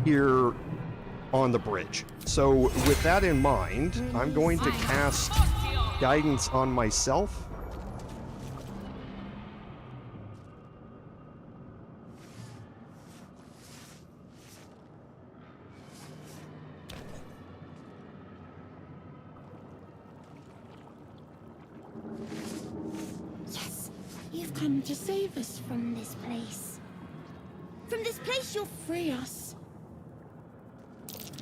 here on the bridge. So with that in mind, I'm going to cast Guidance on myself. Yes, you've come to save us from this place. From this place you'll free us.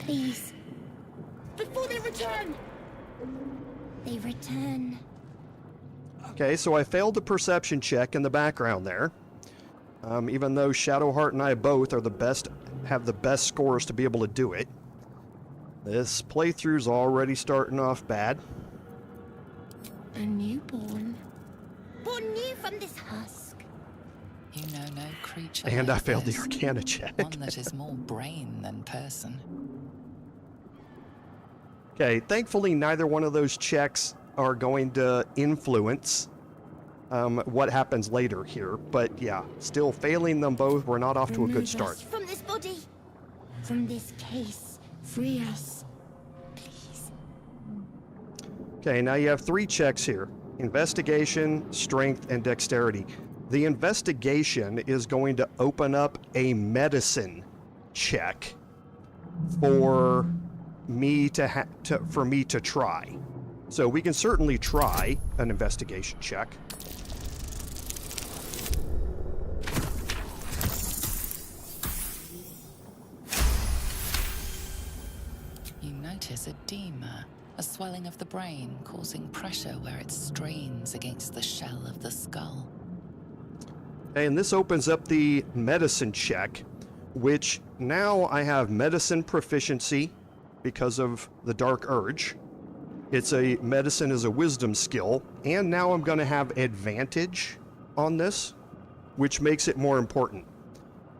Please. Before they return! They return. Okay, so I failed the perception check in the background there. Even though Shadowheart and I both are have the best scores to be able to do it. This playthrough's already starting off bad. A newborn. Born new from this husk. You know no creature. And like I failed this. the Arcana check. One that is more brain than person. Okay, thankfully neither one of those checks are going to influence what happens later here. But yeah, still failing them both, we're not off to a good Remove start. us from this body. From this case. Free us. Please. Okay, now you have 3 checks here. Investigation, strength, and dexterity. The investigation is going to open up a medicine check for me to try. So we can certainly try an investigation check. You notice edema, a swelling of the brain causing pressure where it strains against the shell of the skull. And this opens up the medicine check, which now I have medicine proficiency because of the Dark Urge. Medicine is a wisdom skill, and now I'm going to have advantage on this, which makes it more important.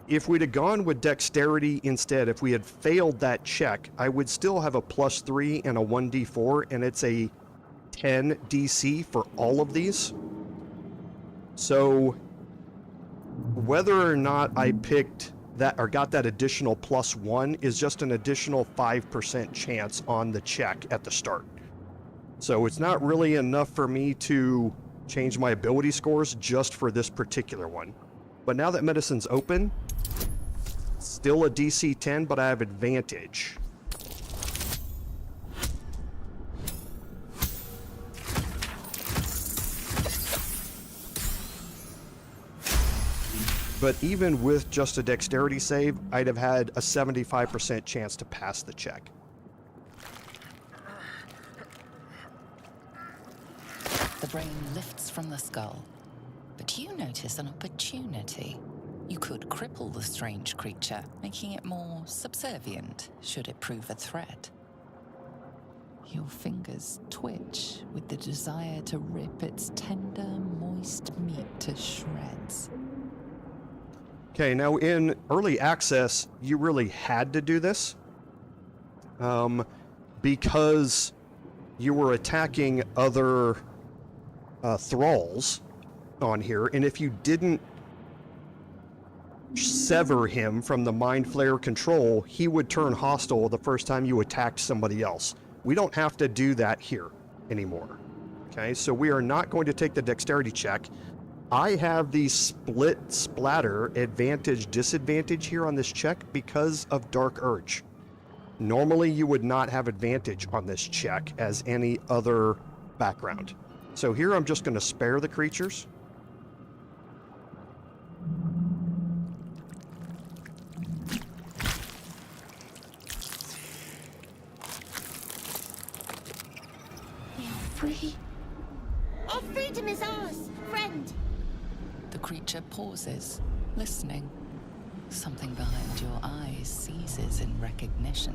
If we'd have gone with dexterity instead, if we had failed that check, I would still have a +3 and a 1d4, and it's a 10 DC for all of these. So whether or not I picked that or got that additional +1 is just an additional 5% chance on the check at the start. So it's not really enough for me to change my ability scores just for this particular one. But now that medicine's open, still a DC 10, but I have advantage. But even with just a dexterity save, I'd have had a 75% chance to pass the check. The brain lifts from the skull, but you notice an opportunity. You could cripple the strange creature, making it more subservient should it prove a threat. Your fingers twitch with the desire to rip its tender, moist meat to shreds. Okay, now in early access, you really had to do this because you were attacking other Thralls on here, and if you didn't sever him from the Mindflayer control, he would turn hostile the first time you attacked somebody else. We don't have to do that here anymore. Okay, so we are not going to take the dexterity check. I have the split splatter advantage disadvantage here on this check because of Dark Urge. Normally you would not have advantage on this check as any other background. So here I'm just going to spare the creatures. We are free. Our freedom is ours, friend. The creature pauses, listening. Something behind your eyes seizes in recognition.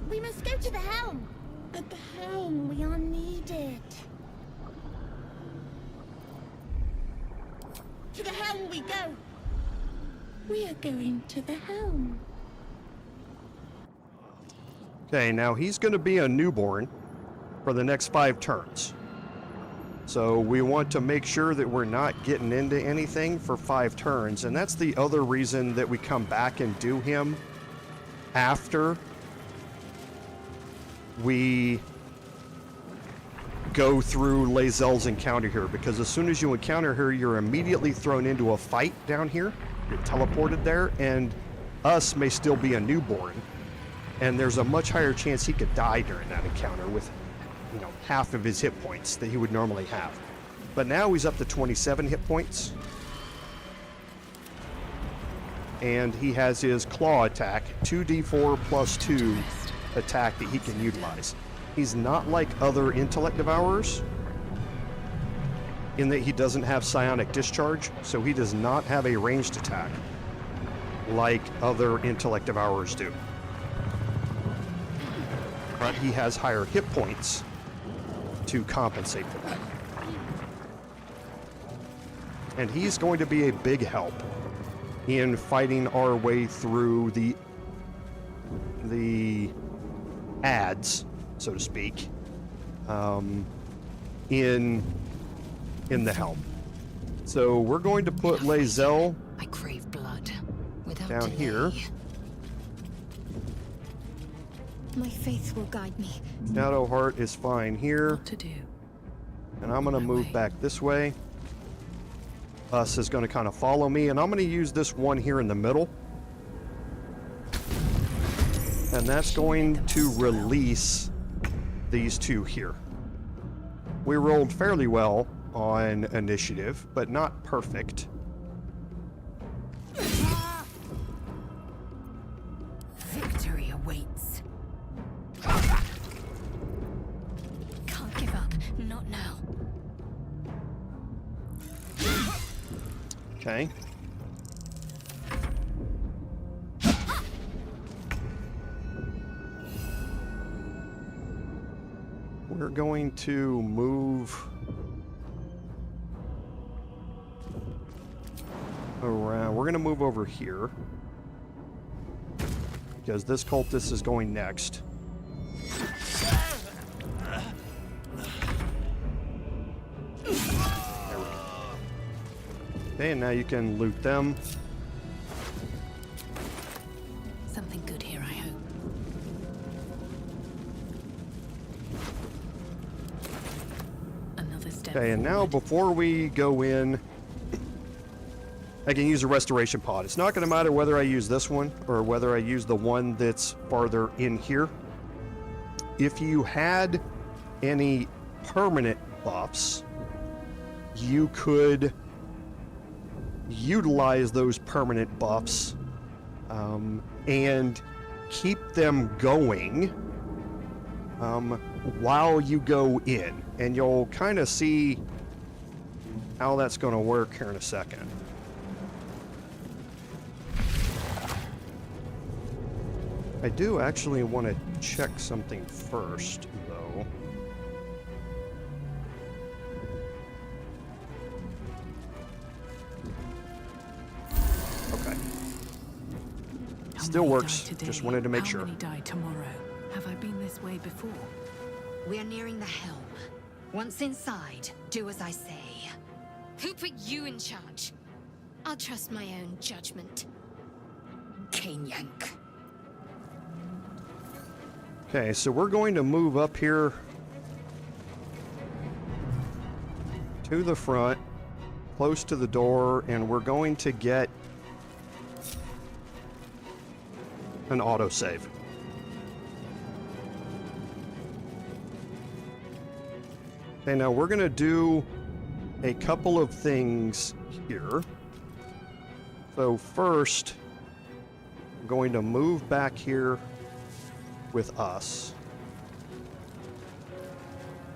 We must go to the Helm. At the Helm, we are needed. To the Helm we go. We are going to the Helm. Okay, now he's going to be a newborn for the next 5 turns. So we want to make sure that we're not getting into anything for 5 turns, and that's the other reason that we come back and do him after we go through Lae'zel's encounter here, because as soon as you encounter her, you're immediately thrown into a fight down here. You're teleported there, and us may still be a newborn, and there's a much higher chance he could die during that encounter with, you know, half of his hit points that he would normally have. But now he's up to 27 hit points. and he has his claw attack, 2d4 plus 2 attack that he can utilize. He's not like other intellect devourers in that he doesn't have psionic discharge, so he does not have a ranged attack like other intellect devourers do. But he has higher hit points to compensate for that. And he's going to be a big help in fighting our way through the ads, so to speak, in the Helm. So we're going to put Lae'zel I crave blood. Without down delay. here. My faith will guide me. Shadowheart is fine here. What to do? And I'm going to move back this way. Us is going to kind of follow me, and I'm going to use this one here in the middle. And that's going to release these two here. We rolled fairly well on initiative, but not perfect. Victory awaits. Can't give up. Not now. Okay. We're going to move around. We're going to move over here because this cultist is going next. There we go. Okay, and now you can loot them. Something good here, I hope. Another step. Okay, and now before we go in, I can use a restoration pod. It's not going to matter whether I use this one or whether I use the one that's farther in here. If you had any permanent buffs, you could utilize those permanent buffs and keep them going while you go in. And you'll kind of see how that's going to work here in a second. I do actually want to check something first, though. Okay. Still works. Just wanted to make sure. How many die tomorrow? Have I been this way before? We are nearing the Helm. Once inside, do as I say. Who put you in charge? I'll trust my own judgment. Cane yank. Okay, so we're going to move up here to the front, close to the door, and we're going to get an autosave. Okay, now we're going to do a couple of things here. So first, I'm going to move back here with us.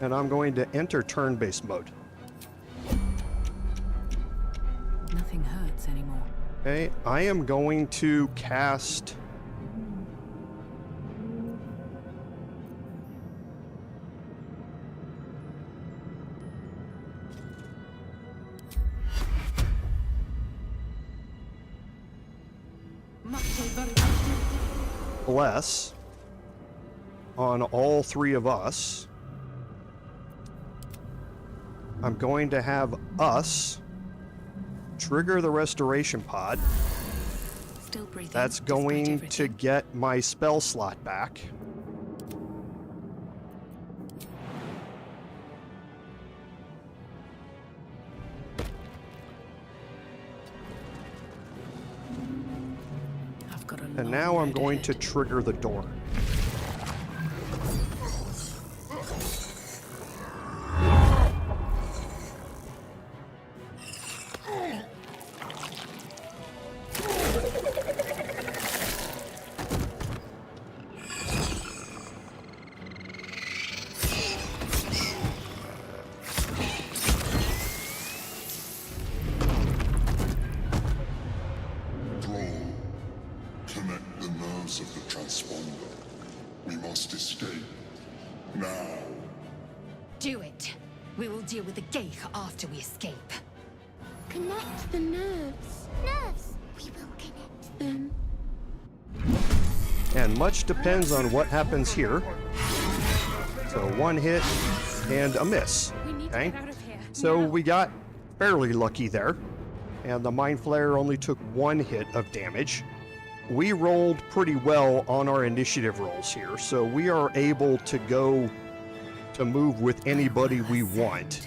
And I'm going to enter turn-based mode. Nothing hurts anymore. Okay, I am going to cast Bless on all three of us. I'm going to have us trigger the restoration pod. Still breathing. That's despite going to everything. get my spell slot back. I've got a And long now I'm road going ahead. to trigger the door. Connect the nerves of the transponder. We must escape. Now. Do it. We will deal with the Gale after we escape. Connect the nerves. Nerves! We will connect them. And much depends on what happens here. So one hit and a miss. Okay? So we got fairly lucky there. And the Mindflayer only took one hit of damage. We rolled pretty well on our initiative rolls here, so we are able to go to move with anybody we want,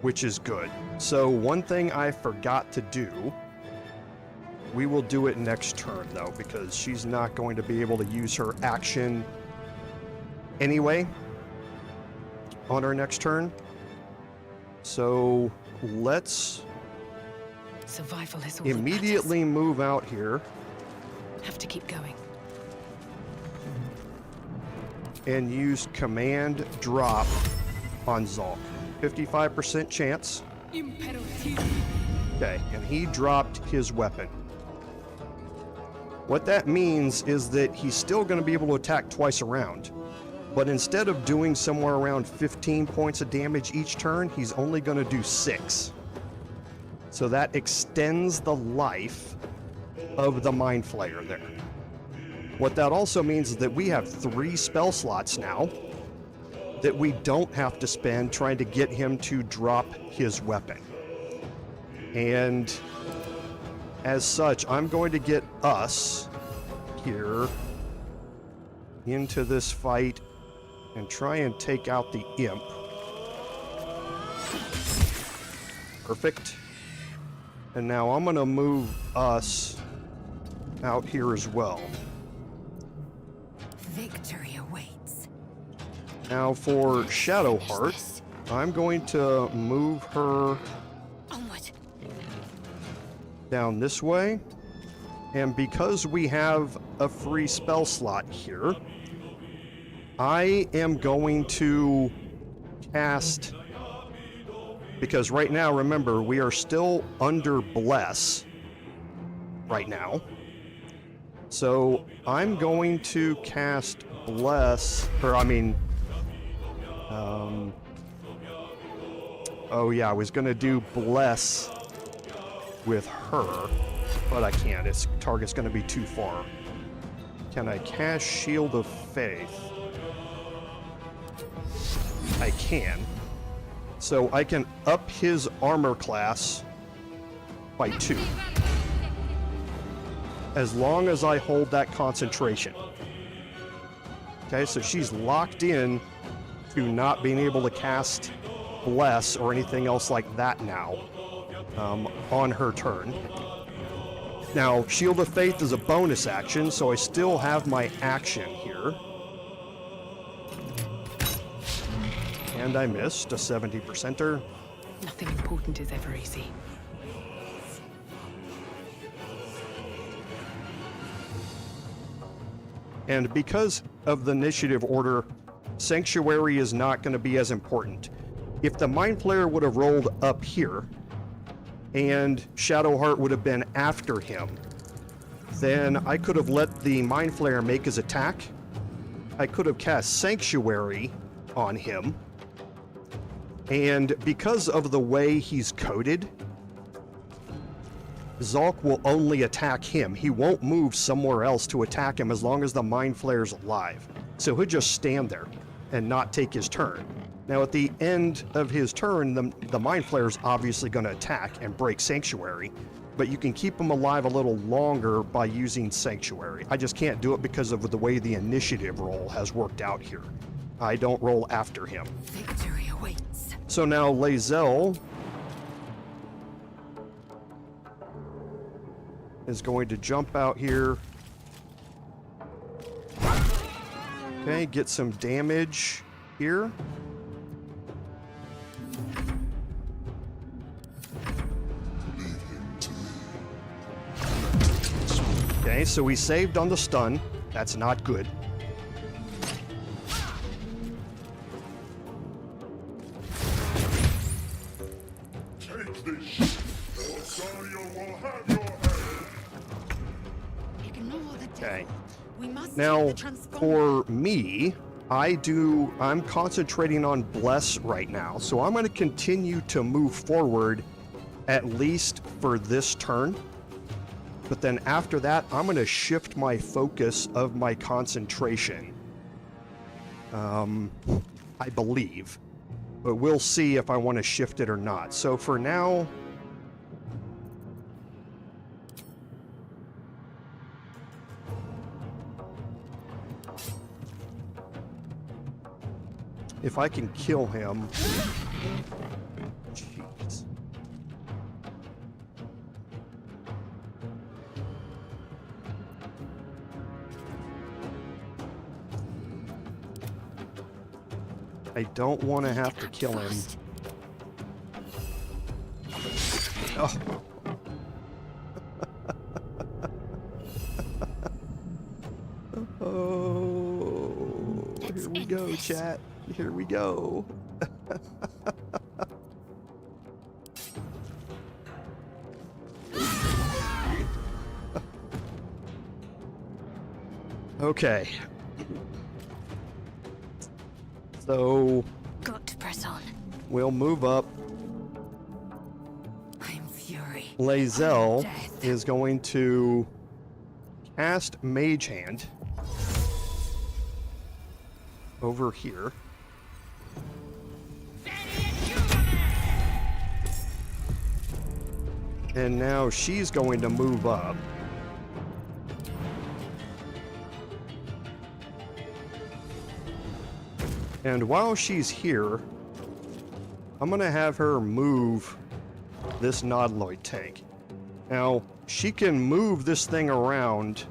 which is good. So one thing I forgot to do, we will do it next turn though, because she's not going to be able to use her action anyway on her next turn. So let's Survival is all that immediately move out here matters. Have to keep going. and use command drop on Zhalk. 55% chance. Okay, and he dropped his weapon. What that means is that he's still going to be able to attack twice around. But instead of doing somewhere around 15 points of damage each turn, he's only going to do 6. So that extends the life of the Mindflayer there. What that also means is that we have 3 spell slots now that we don't have to spend trying to get him to drop his weapon. And as such, I'm going to get us here into this fight and try and take out the imp. Perfect. And now I'm going to move us out here as well. Victory awaits. Now for Shadowheart, I'm going to move her Onward. down this way. And because we have a free spell slot here, I am going to cast, because right now, remember, we are still under Bless right now. So I'm going to cast Bless, or I mean, oh yeah, I was going to do Bless with her, but I can't. Its target's going to be too far. Can I cast Shield of Faith? I can. So I can up his armor class by 2. As long as I hold that concentration. Okay, so she's locked in to not being able to cast Bless or anything else like that now on her turn. Now, Shield of Faith is a bonus action, so I still have my action here. And I missed a 70%er. Nothing important is ever easy. And because of the initiative order, Sanctuary is not going to be as important. If the Mindflayer would have rolled up here, and Shadowheart would have been after him, then I could have let the Mindflayer make his attack. I could have cast Sanctuary on him. And because of the way he's coded, Zhalk will only attack him. He won't move somewhere else to attack him as long as the Mindflayer's alive. So he'll just stand there and not take his turn. Now at the end of his turn, the Mindflayer's obviously going to attack and break Sanctuary, but you can keep him alive a little longer by using Sanctuary. I just can't do it because of the way the initiative roll has worked out here. I don't roll after him. Victory awaits. So now Lae'zel is going to jump out here. Okay, get some damage here. Okay, so we saved on the stun. That's not good. Take this. Astarion will have Okay. We must Now, take the transponder. for me, I'm concentrating on Bless right now, so I'm going to continue to move forward at least for this turn. But then after that, I'm going to shift my focus of my concentration. I believe. But we'll see if I want to shift it or not. So for now... if I can kill him... Jeez. I don't want to have to kill him. Oh. Oh, here we go, chat. Here we go. Okay. So Got to press on. we'll move up. I'm fury. Lae'zel Death. is going to cast Mage Hand over here. And now she's going to move up. And while she's here, I'm going to have her move this Nautiloid tank. Now, she can move this thing around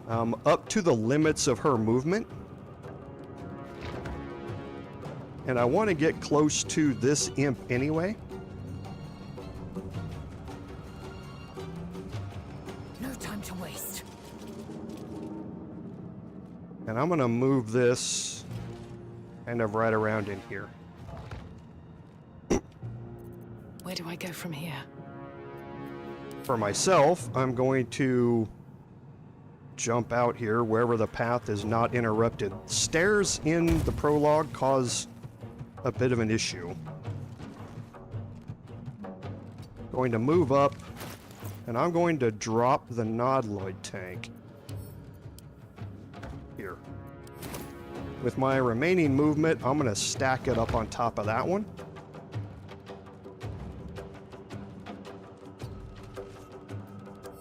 up to the limits of her movement. And I want to get close to this imp anyway. No time to waste. And I'm going to move this kind of right around in here. Where do I go from here? For myself, I'm going to jump out here wherever the path is not interrupted. Stairs in the prologue cause a bit of an issue. Going to move up, and I'm going to drop the Nautiloid tank here. With my remaining movement, I'm going to stack it up on top of that one.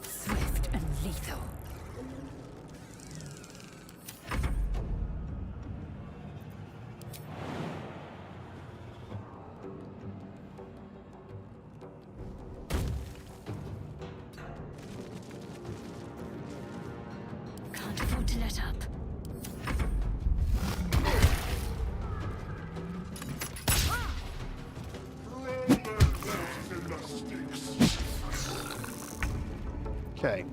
Swift and lethal. Can't afford to let up. Okay.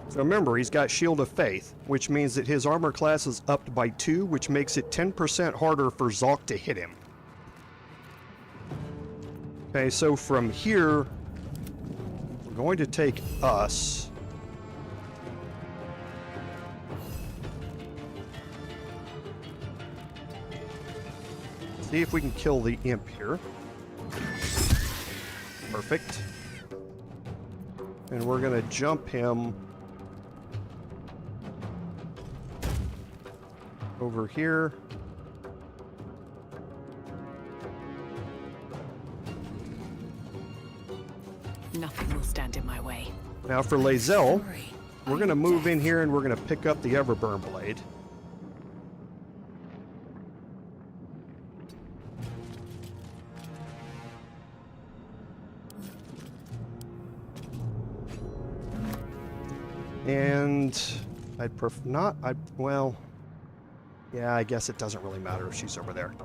So remember, he's got Shield of Faith, which means that his armor class is upped by 2, which makes it 10% harder for Zhalk to hit him. Okay, so from here, we're going to take us. See if we can kill the imp here. Perfect. And we're going to jump him over here. Nothing will stand in my way. Now for Lae'zel, we're going to move in here and we're going to pick up the Everburn blade. And I'd well, yeah, I guess it doesn't really matter if she's over there.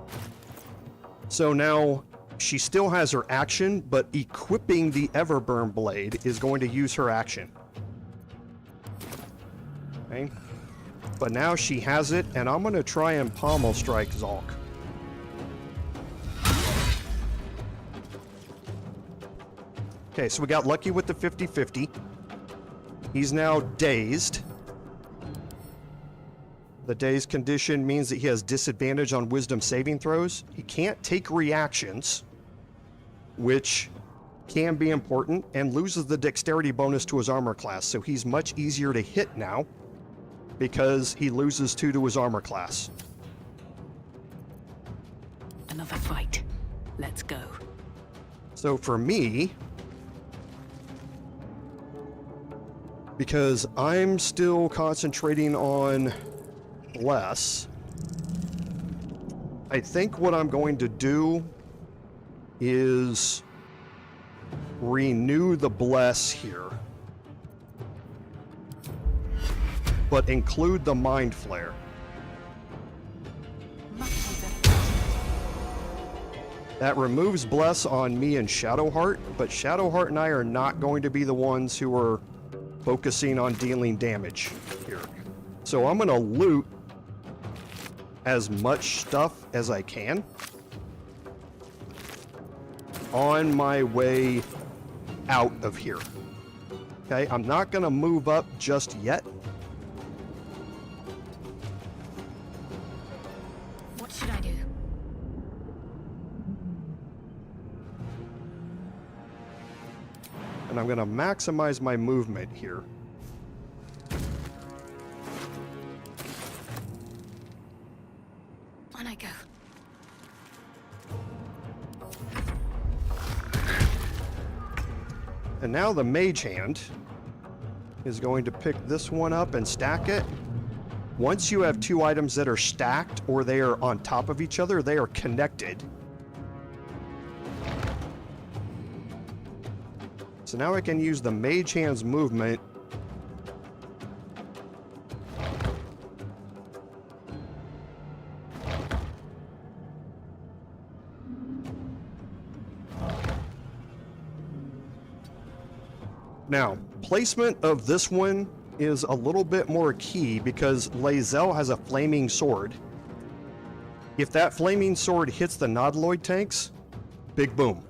So now she still has her action, but equipping the Everburn blade is going to use her action. Okay. But now she has it, and I'm going to try and pommel strike Zhalk. Okay, so we got lucky with the 50-50. He's now dazed. The dazed condition means that he has disadvantage on wisdom saving throws. He can't take reactions, which can be important, and loses the dexterity bonus to his armor class. So he's much easier to hit now because he loses 2 to his armor class. Another fight. Let's go. So for me, because I'm still concentrating on less, I think what I'm going to do is renew the bless here, but include the Mindflayer. That removes bless on me and Shadowheart, but Shadowheart and I are not going to be the ones who are focusing on dealing damage here. So I'm going to loot as much stuff as I can on my way out of here. Okay, I'm not going to move up just yet. What should I do? And I'm going to maximize my movement here. On I go. And now the mage hand is going to pick this one up and stack it. Once you have 2 items that are stacked or they are on top of each other, they are connected. So now I can use the mage hand's movement Now, placement of this one is a little bit more key because Lae'zel has a flaming sword. If that flaming sword hits the Nautiloid tanks, big boom.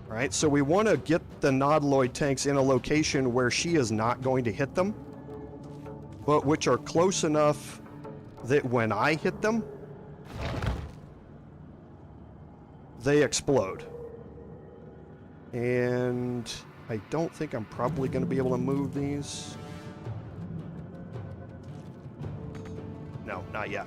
Right? So we want to get the Nautiloid tanks in a location where she is not going to hit them, but which are close enough that when I hit them, they explode. And I don't think I'm probably going to be able to move these. No, not yet.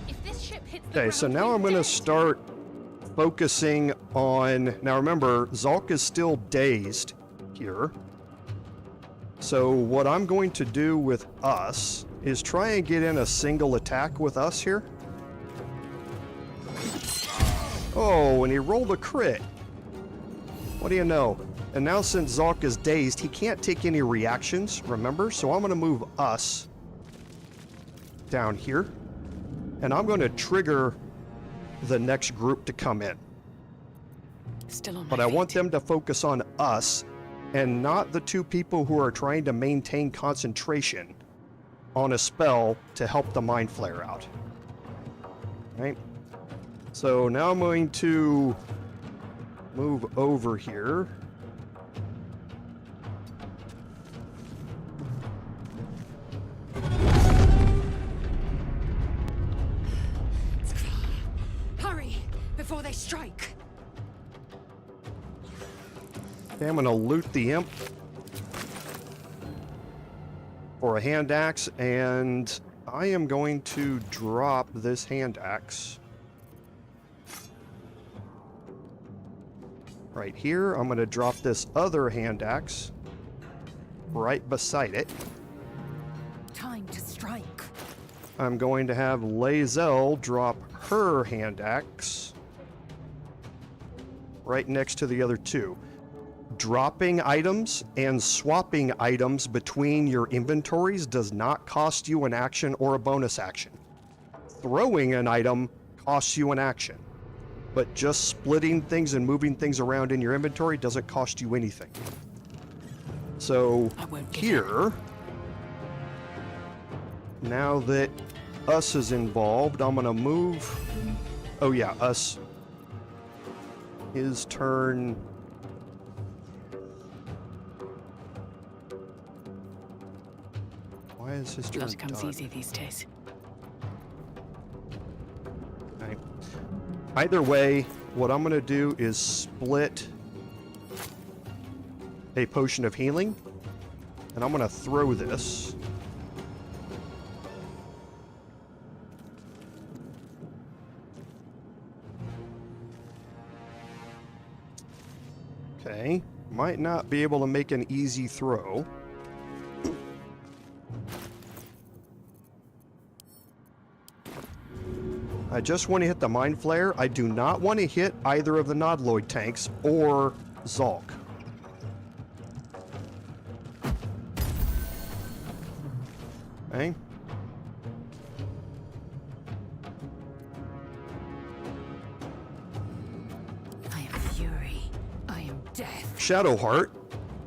If this ship hits the Okay, ground, so now we're I'm going to dead. start focusing on... Now remember, Zhalk is still dazed here. So what I'm going to do with us is try and get in a single attack with us here. Oh, and he rolled a crit. What do you know? And now since Zhalk is dazed, he can't take any reactions, remember? So I'm going to move us down here. And I'm going to trigger the next group to come in. Still on my But I want feet. them to focus on us and not the 2 people who are trying to maintain concentration on a spell to help the Mindflayer out. Right? So now I'm going to move over here. Hurry, before they strike. Okay, I'm going to loot the imp for a hand axe, and I am going to drop this hand axe right here. I'm going to drop this other hand axe right beside it. Time to strike. I'm going to have Lae'zel drop her hand axe right next to the other 2. Dropping items and swapping items between your inventories does not cost you an action or a bonus action. Throwing an item costs you an action, but just splitting things and moving things around in your inventory doesn't cost you anything. So I won't give here, now that us is involved, I'm gonna move. Oh yeah, us. His turn. is his turn Blood comes done? easy these days. Okay. Either way, what I'm going to do is split a potion of healing, and I'm going to throw this. Okay, might not be able to make an easy throw. I just want to hit the Mindflayer. I do not want to hit either of the Nautiloid tanks or Zhalk. Okay. I am fury. I am death. Shadowheart.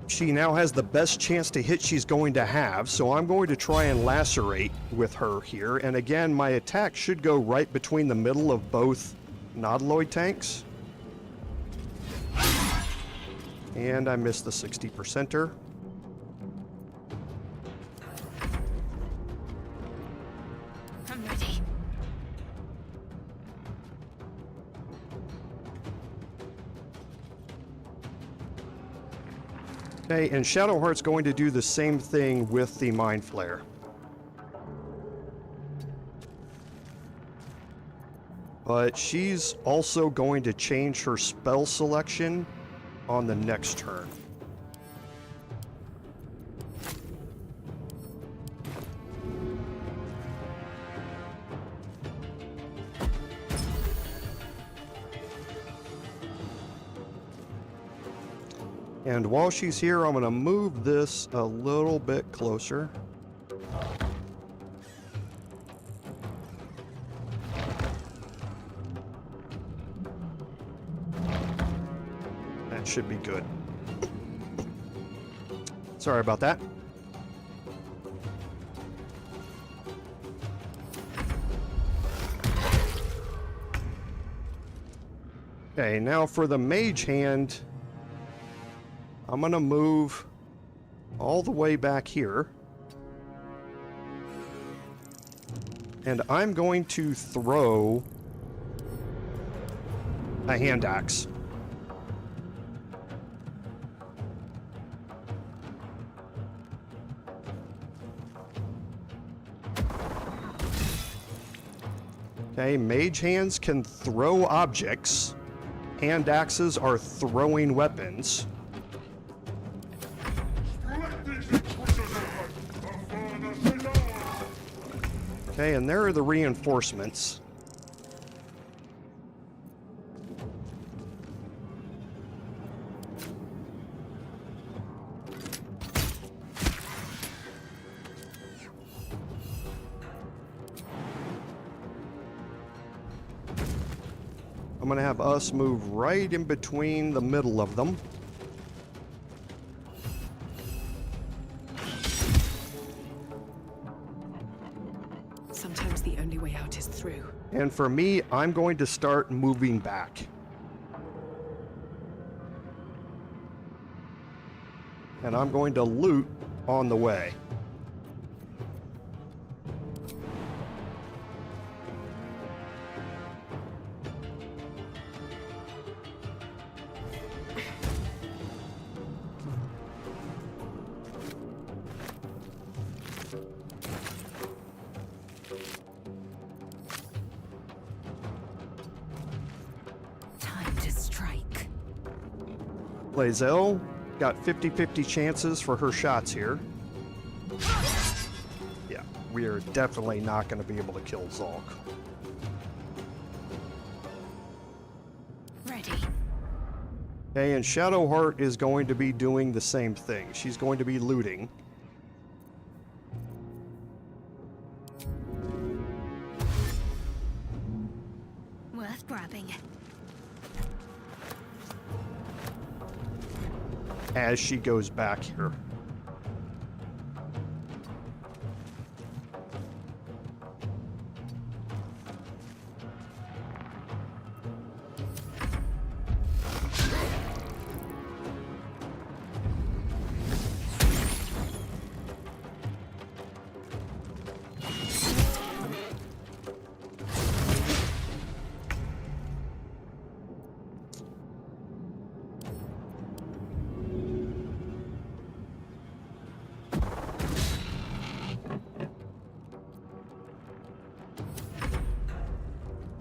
She now has the best chance to hit she's going to have, so I'm going to try and lacerate with her here. And again, my attack should go right between the middle of both Nautiloid tanks. And I missed the 60%er. I'm ready. Okay, and Shadowheart's going to do the same thing with the Mindflayer. But she's also going to change her spell selection on the next turn. And while she's here, I'm going to move this a little bit closer. That should be good. Sorry about that. Okay, now for the mage hand, I'm going to move all the way back here. And I'm going to throw a hand axe. Okay, mage hands can throw objects. Hand axes are throwing weapons. Okay, and there are the reinforcements. I'm going to have us move right in between the middle of them. Sometimes the only way out is through. And for me, I'm going to start moving back. And I'm going to loot on the way. Lae'zel got 50-50 chances for her shots here. Yeah, we are definitely not going to be able to kill Zhalk. Ready. Okay, and Shadowheart is going to be doing the same thing. She's going to be looting. Worth grabbing. As she goes back here.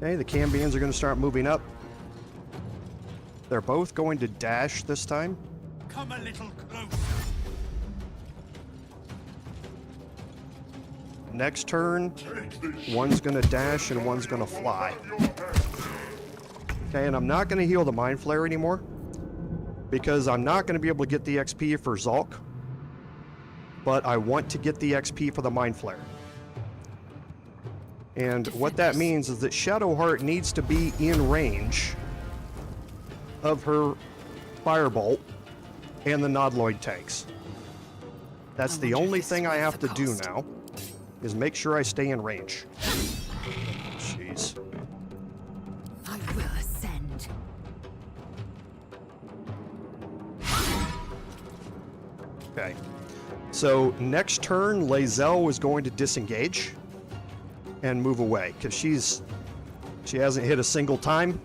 Okay, the Cambions are going to start moving up. They're both going to dash this time. Come a little closer. Next turn, one's going to dash and one's going to fly. Okay, and I'm not going to heal the Mindflayer anymore because I'm not going to be able to get the XP for Zhalk, but I want to get the XP for the Mindflayer. And what that means is that Shadowheart needs to be in range of her Firebolt and the Nautiloid tanks. That's the only thing I have to do now, is make sure I stay in range. Jeez. I will ascend. Okay. So next turn, Lae'zel is going to disengage and move away because she hasn't hit a single time.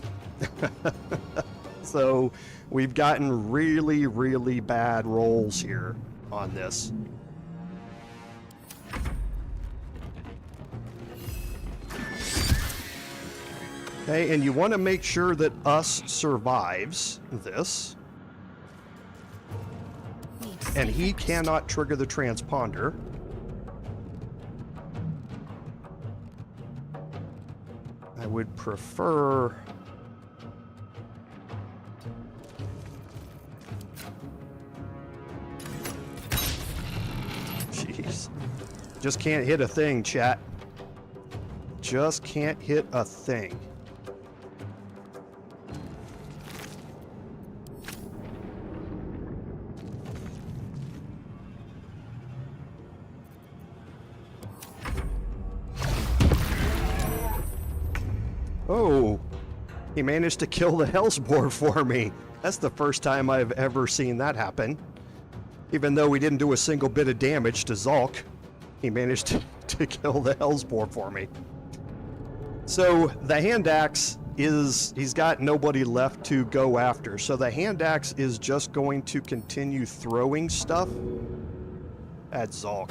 So we've gotten really, really bad rolls here on this. Okay, and you want to make sure that us survives this. And he cannot trigger the transponder. I would prefer... Jeez. Just can't hit a thing, chat. Just can't hit a thing. Oh, he managed to kill the Hellsboar for me. That's the first time I've ever seen that happen. Even though we didn't do a single bit of damage to Zhalk, he managed to kill the Hellsboar for me. So the hand axe is, he's got nobody left to go after. So the hand axe is just going to continue throwing stuff at Zhalk.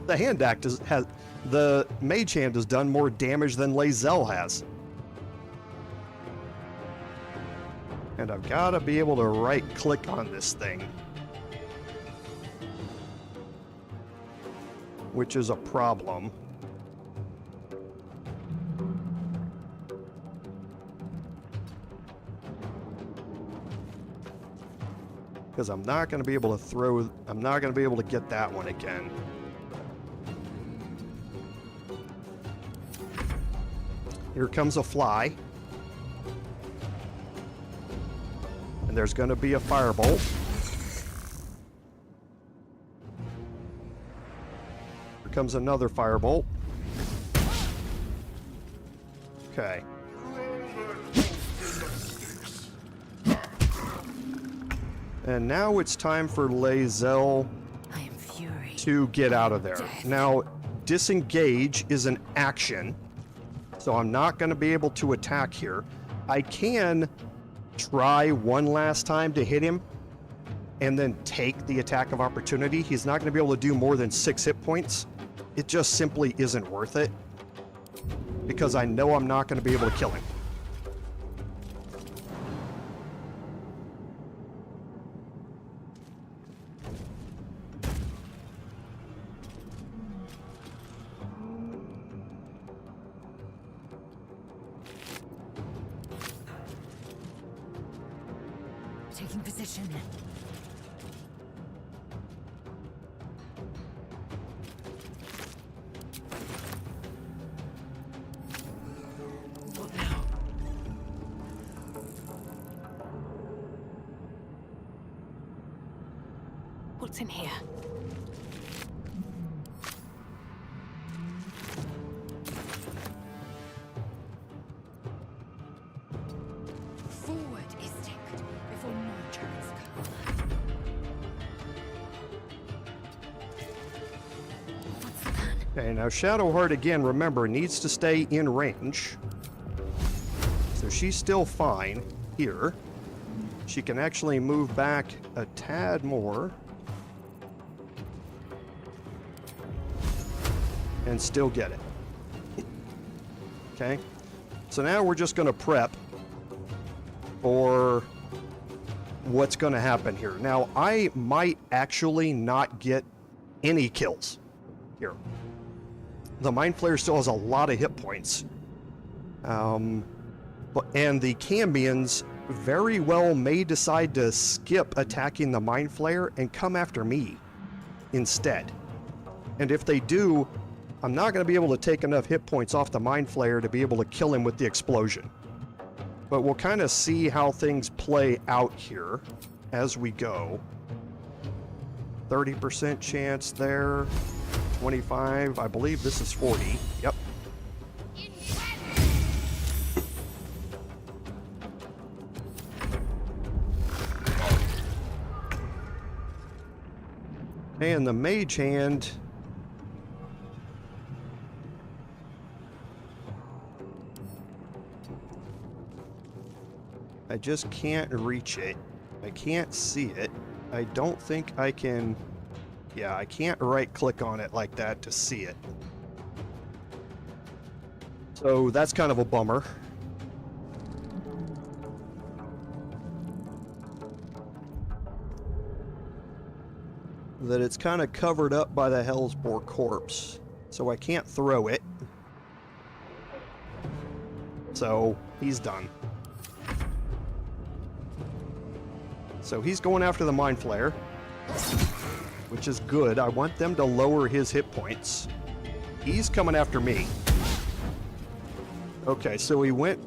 The hand axe has... The Mage Hand has done more damage than Lae'zel has. And I've got to be able to right-click on this thing. Which is a problem. Because I'm not going to be able to throw... I'm not going to be able to get that one again. Here comes a fly. And there's going to be a firebolt. Here comes another firebolt. Okay. And now it's time for Lae'zel to get out of there. Now, disengage is an action. So I'm not going to be able to attack here. I can try one last time to hit him and then take the attack of opportunity. He's not going to be able to do more than 6 hit points. It just simply isn't worth it because I know I'm not going to be able to kill him. Taking position. What now? What's in here? Forward, Istik, before more Germans come. What's the plan? Okay, now Shadowheart, again, remember, needs to stay in range. So she's still fine here. She can actually move back a tad more. And still get it. Okay. So now we're just going to prep for what's going to happen here. Now, I might actually not get any kills here. The Mindflayer still has a lot of hit points. And the Cambions very well may decide to skip attacking the Mindflayer and come after me instead. And if they do, I'm not going to be able to take enough hit points off the Mindflayer to be able to kill him with the explosion. But we'll kind of see how things play out here as we go. 30% chance there. 25. I believe this is 40. Yep. And the mage hand. I just can't reach it. I can't see it. I don't think I can... Yeah, I can't right-click on it like that to see it. So that's kind of a bummer. That it's kind of covered up by the Hellsboar corpse. So I can't throw it. So he's done. So he's going after the Mindflayer, which is good. I want them to lower his hit points. He's coming after me. Okay, so he went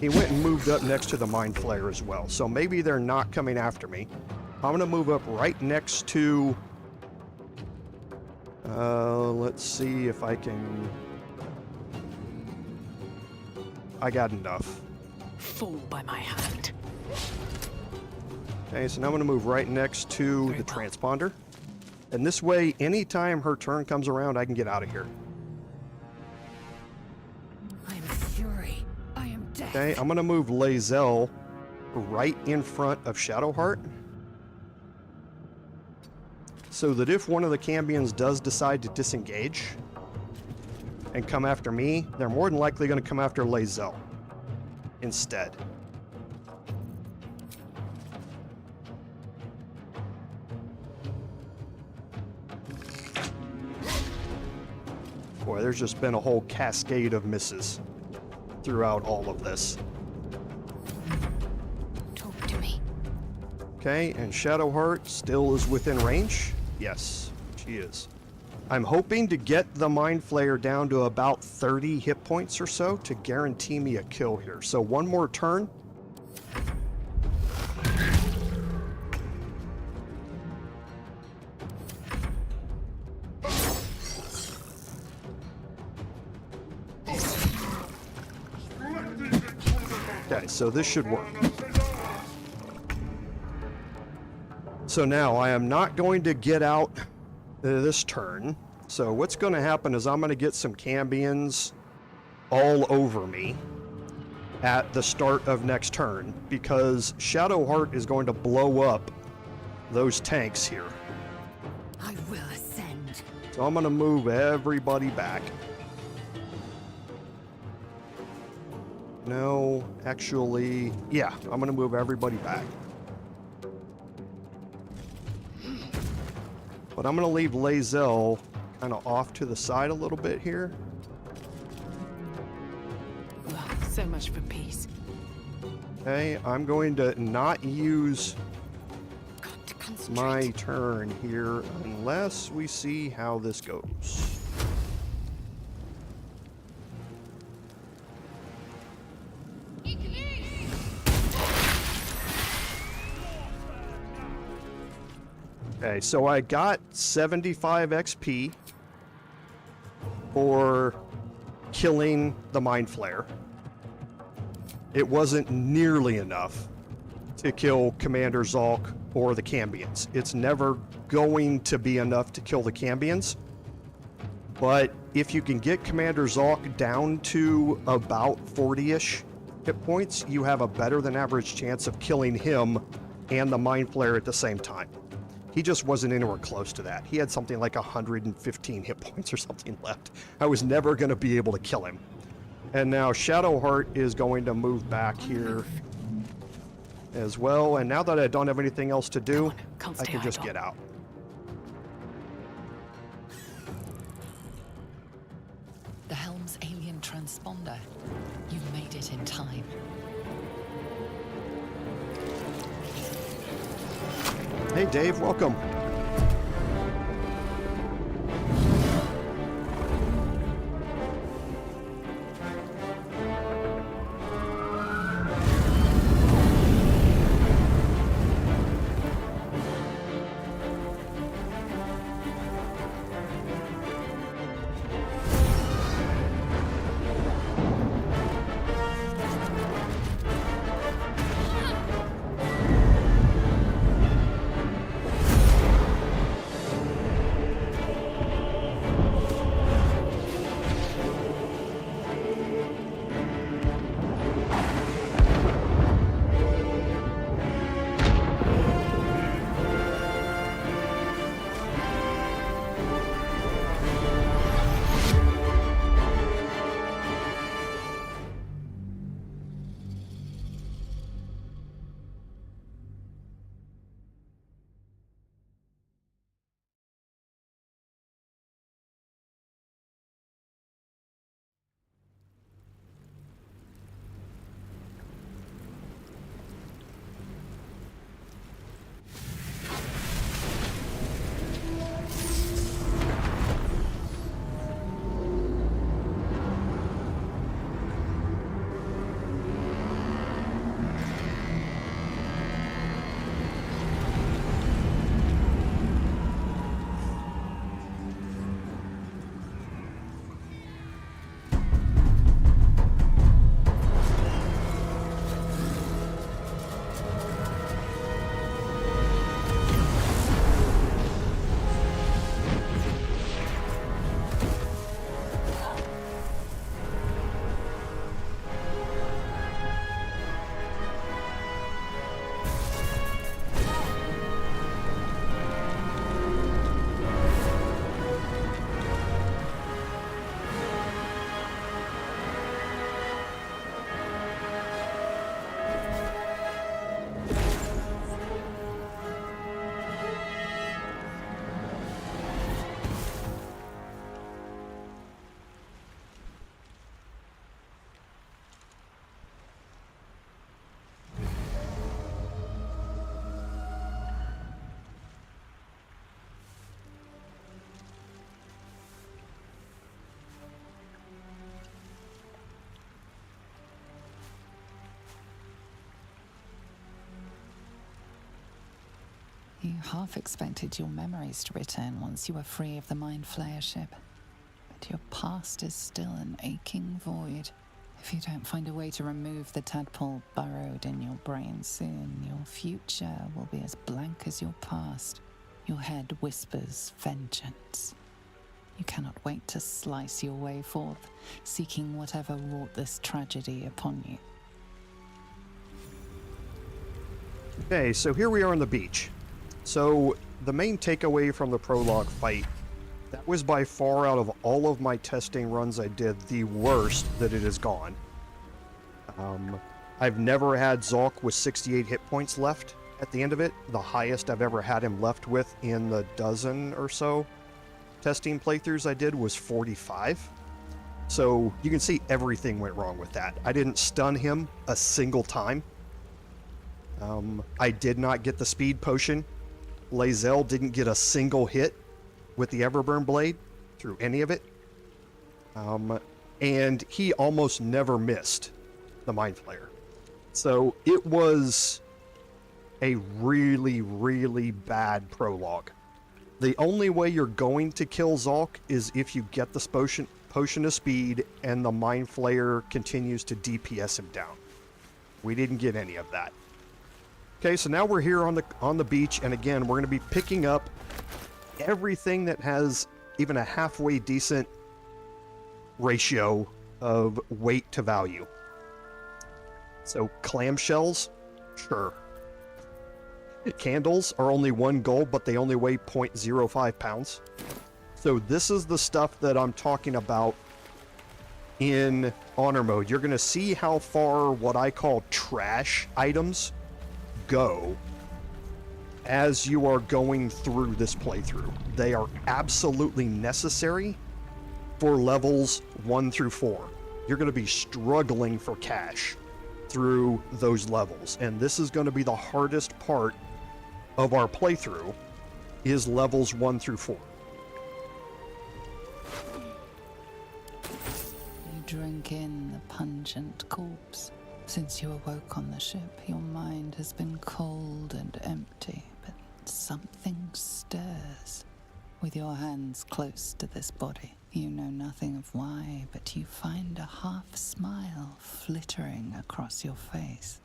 and moved up next to the Mindflayer as well. So maybe they're not coming after me. I'm gonna move up right next to... let's see if I can... I got enough. Fall by my hand. Okay, so now I'm going to move right next to the transponder. And this way, anytime her turn comes around, I can get out of here. I am fury. I am death. Okay, I'm going to move Lae'zel right in front of Shadowheart. So that if one of the Cambions does decide to disengage and come after me, they're more than likely going to come after Lae'zel instead. Boy, there's just been a whole cascade of misses throughout all of this. Talk to me. Okay, and Shadowheart still is within range? Yes, she is. I'm hoping to get the Mindflayer down to about 30 hit points or so to guarantee me a kill here. So one more turn. Okay, so this should work. So now I am not going to get out this turn. So what's going to happen is I'm going to get some Cambions all over me at the start of next turn because Shadowheart is going to blow up those tanks here. I will ascend. So I'm going to move everybody back. No, actually, yeah, I'm going to move everybody back. But I'm going to leave Lae'zel kind of off to the side a little bit here. Well, so much for peace. Okay, I'm going to not use Got to concentrate. my turn here unless we see how this goes. Okay, so I got 75 XP for killing the Mindflayer. It wasn't nearly enough to kill Commander Zhalk or the Cambions. It's never going to be enough to kill the Cambions. But if you can get Commander Zhalk down to about 40-ish hit points, you have a better than average chance of killing him and the Mindflayer at the same time. He just wasn't anywhere close to that. He had something like 115 hit points or something left. I was never going to be able to kill him. And now Shadowheart is going to move back here as well. And now that I don't have anything else to do, I can just get out. The Helm's alien transponder. You've made it in time. Hey Dave, welcome. You half expected your memories to return once you were free of the Mindflayer ship. But your past is still an aching void. If you don't find a way to remove the tadpole burrowed in your brain soon, your future will be as blank as your past. Your head whispers vengeance. You cannot wait to slice your way forth, seeking whatever wrought this tragedy upon you. Okay, so here we are on the beach. So the main takeaway from the prologue fight, that was by far out of all of my testing runs I did the worst that it has gone. I've never had Zhalk with 68 hit points left at the end of it. The highest I've ever had him left with in the dozen or so testing playthroughs I did was 45. So you can see everything went wrong with that. I didn't stun him a single time. I did not get the speed potion. Lae'zel didn't get a single hit with the Everburn blade through any of it. And he almost never missed the Mindflayer. So it was a really, really bad prologue. The only way you're going to kill Zhalk is if you get the potion of speed and the Mindflayer continues to DPS him down. We didn't get any of that. Okay, so now we're here on the beach, and again, we're going to be picking up everything that has even a halfway decent ratio of weight to value. So clamshells, sure. Candles are only 1 gold, but they only weigh 0.05 pounds. So this is the stuff that I'm talking about in honor mode. You're going to see how far what I call trash items go as you are going through this playthrough. They are absolutely necessary for levels 1 through 4. You're going to be struggling for cash through those levels, and this is going to be the hardest part of our playthrough, is levels 1 through 4. You drink in the pungent corpse. Since you awoke on the ship, your mind has been cold and empty, but something stirs. With your hands close to this body, you know nothing of why, but you find a half smile flittering across your face.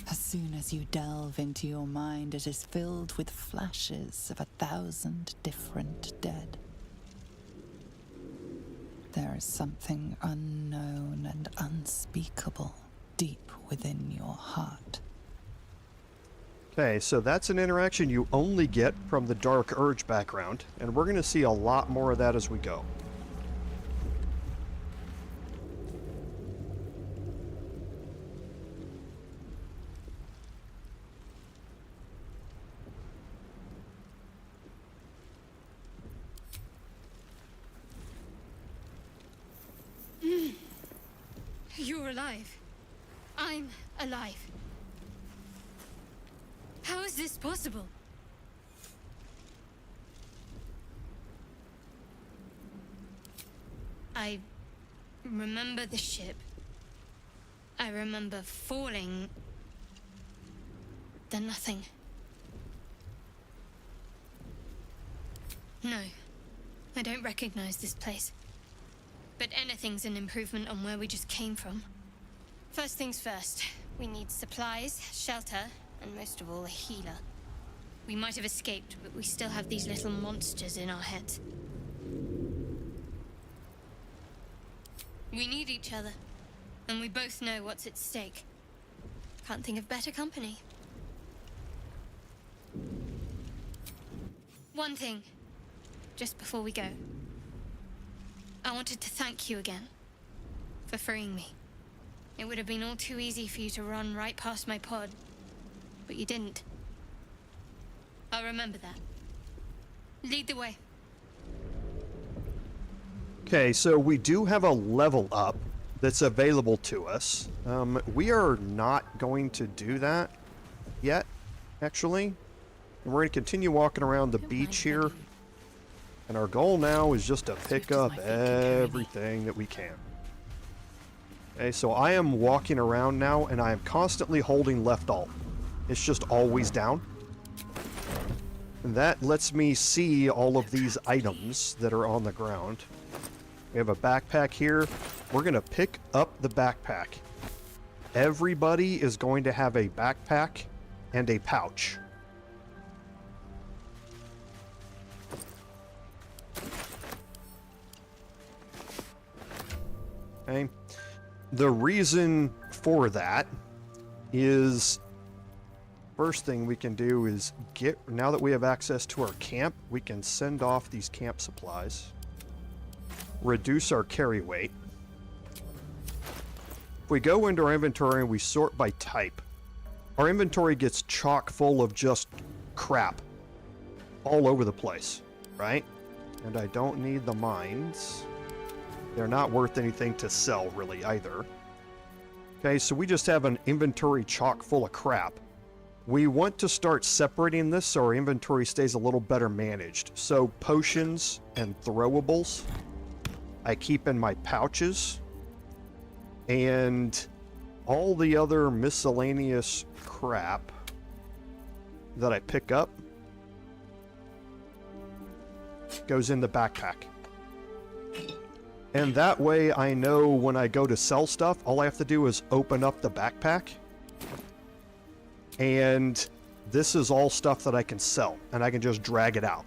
As soon as you delve into your mind, it is filled with flashes of 1,000 different dead. There is something unknown and unspeakable deep within your heart. Okay, so that's an interaction you only get from the Dark Urge background, and we're going to see a lot more of that as we go. You're alive. I'm alive. How is this possible? I remember the ship. I remember falling. Then nothing. No, I don't recognize this place. But anything's an improvement on where we just came from. First things first, we need supplies, shelter, and most of all, a healer. We might have escaped, but we still have these little monsters in our heads. We need each other, and we both know what's at stake. Can't think of better company. One thing, just before we go. I wanted to thank you again for freeing me. It would have been all too easy for you to run right past my pod, but you didn't. I'll remember that. Lead the way. Okay, so we do have a level up that's available to us. We are not going to do that yet, actually. And we're going to continue walking around the beach here. And our goal now is just to pick up everything that we can. Okay, so I am walking around now, and I am constantly holding left alt. It's just always down. And that lets me see all of these items that are on the ground. We have a backpack here. We're going to pick up the backpack. Everybody is going to have a backpack and a pouch. Okay. The reason for that is, first thing we can do is now that we have access to our camp, we can send off these camp supplies, reduce our carry weight. If we go into our inventory and we sort by type, our inventory gets chock full of just crap all over the place, right? And I don't need the mines. They're not worth anything to sell, really, either. Okay, so we just have an inventory chock full of crap. We want to start separating this so our inventory stays a little better managed. So potions and throwables, I keep in my pouches. And all the other miscellaneous crap that I pick up goes in the backpack. And that way I know when I go to sell stuff, all I have to do is open up the backpack. And this is all stuff that I can sell, and I can just drag it out.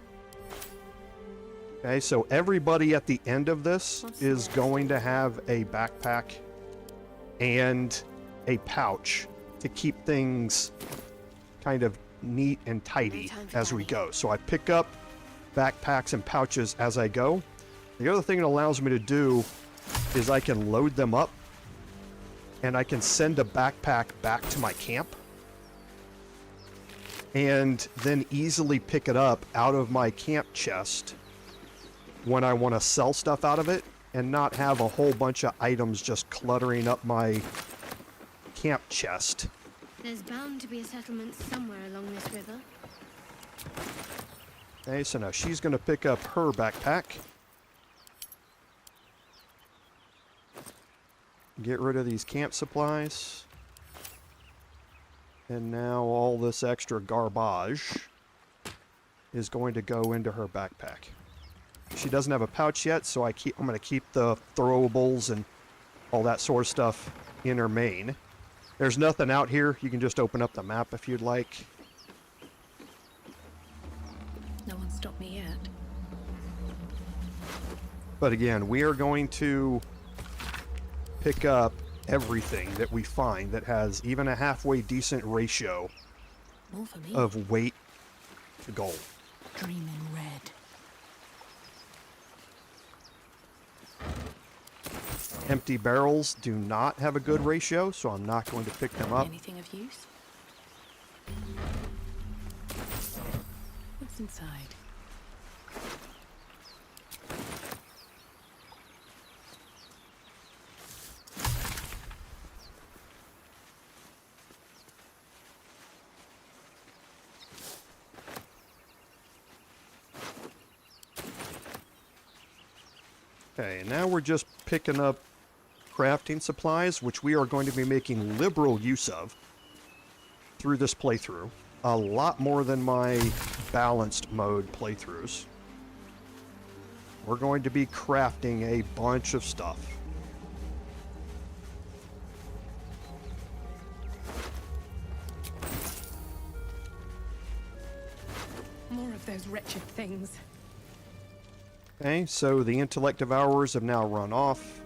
Okay, so everybody at the end of this is going to have a backpack and a pouch to keep things kind of neat and tidy as we go. So I pick up backpacks and pouches as I go. The other thing it allows me to do is I can load them up, and I can send a backpack back to my camp, and then easily pick it up out of my camp chest when I want to sell stuff out of it, and not have a whole bunch of items just cluttering up my camp chest. There's bound to be a settlement somewhere along this river. Okay, so now she's going to pick up her backpack. Get rid of these camp supplies. And now all this extra garbage is going to go into her backpack. She doesn't have a pouch yet, so I'm going to keep the throwables and all that sort of stuff in her main. There's nothing out here. You can just open up the map if you'd like. No one stopped me yet. But again, we are going to pick up everything that we find that has even a halfway decent ratio More for me. of weight to gold. Dreaming red. Empty barrels do not have a good ratio, so I'm not going to pick them up. Anything of use? What's inside? Okay, now we're just picking up crafting supplies, which we are going to be making liberal use of through this playthrough. A lot more than my balanced mode playthroughs. We're going to be crafting a bunch of stuff. More of those wretched things. Okay, so the intellect devourers have now run off.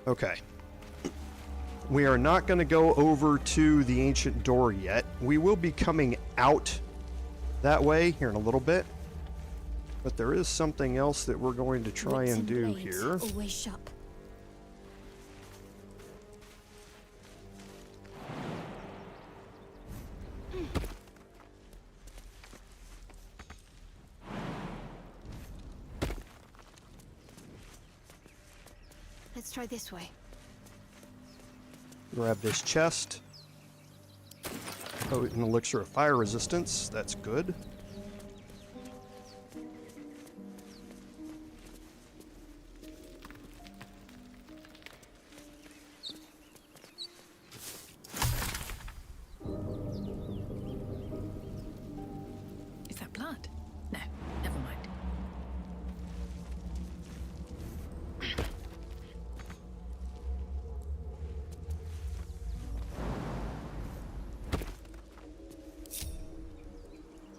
Okay. We are not going to go over to the ancient door yet. We will be coming out that way here in a little bit. But there is something else that we're going to try and do here. Always sharp. Let's try this way. Grab this chest. Potent elixir of fire resistance. That's good. Is that blood? No, never mind.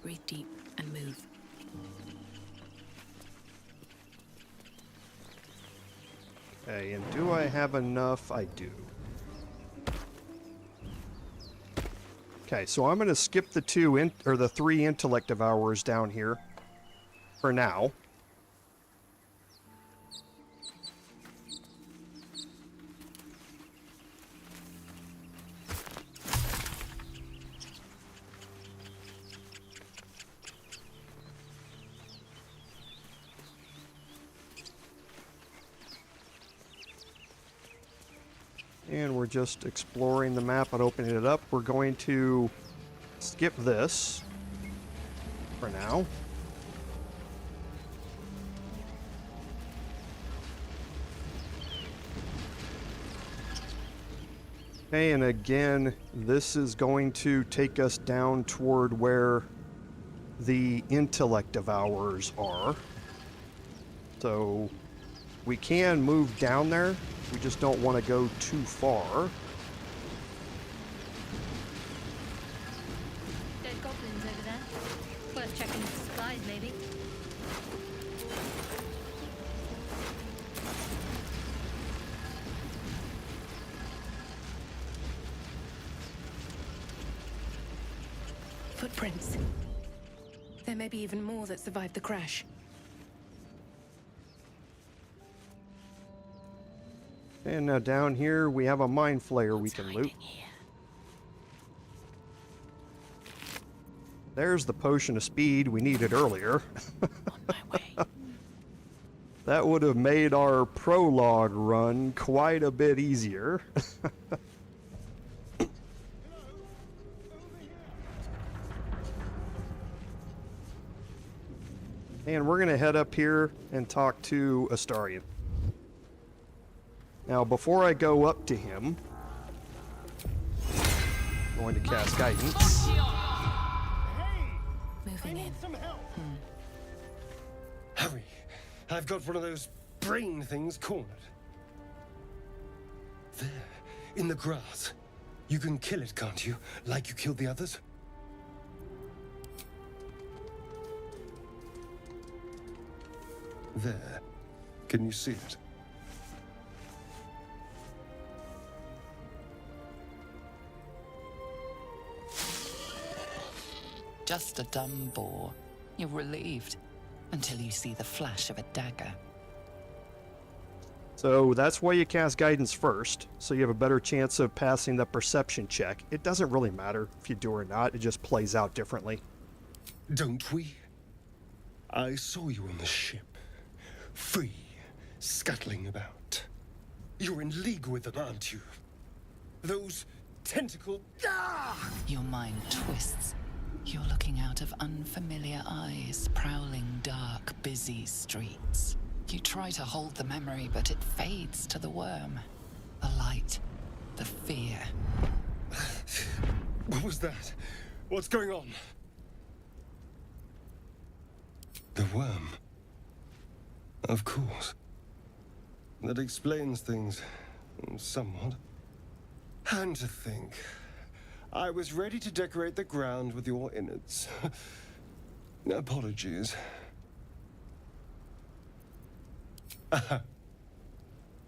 Breathe deep and move. Okay, and do I have enough? I do. Okay, so I'm going to skip the the 3 intellect devourers down here for now. And we're just exploring the map and opening it up. We're going to skip this for now. Okay, and again, this is going to take us down toward where the intellect devourers are. So we can move down there. We just don't want to go too far. Dead goblins over there. Worth checking the supplies, maybe. Footprints. There may be even more that survived the crash. And now down here we have a Mindflayer we can loot. There's the potion of speed we needed earlier. On my way. That would have made our prologue run quite a bit easier. And we're going to head up here and talk to Astarion. Now, before I go up to him, I'm going to cast Guidance. Moving in. Hurry! I've got one of those brain things cornered. There, in the grass. You can kill it, can't you? Like you killed the others? There. Can you see it? Just a dumb boar. You're relieved until you see the flash of a dagger. So that's why you cast Guidance first, so you have a better chance of passing the perception check. It doesn't really matter if you do or not, it just plays out differently. Don't we? I saw you on the ship. Free, scuttling about. You're in league with them, aren't you? Those tentacle... Ah! Your mind twists. You're looking out of unfamiliar eyes, prowling dark, busy streets. You try to hold the memory, but it fades to the worm. The light, the fear. What was that? What's going on? The worm. Of course. That explains things, somewhat. And to think, I was ready to decorate the ground with your innards. Apologies.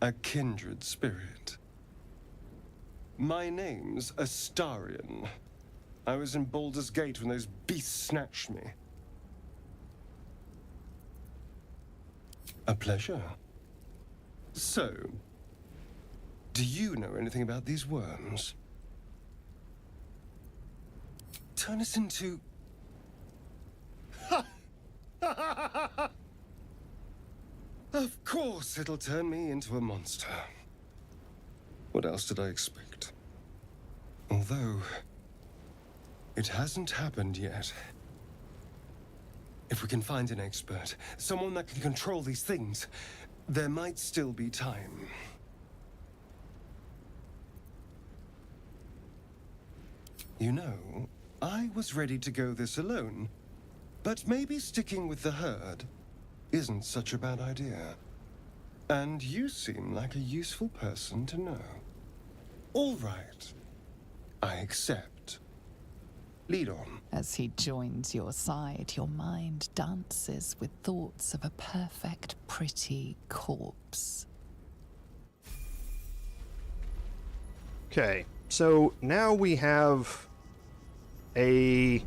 A kindred spirit. My name's Astarion. I was in Baldur's Gate when those beasts snatched me. A pleasure. So, do you know anything about these worms? Turn us into... Of course it'll turn me into a monster. What else did I expect? Although, it hasn't happened yet. If we can find an expert, someone that can control these things, there might still be time. You know, I was ready to go this alone, but maybe sticking with the herd isn't such a bad idea. And you seem like a useful person to know. All right, I accept. Lead on. As he joins your side, your mind dances with thoughts of a perfect, pretty corpse. Okay, so now we have a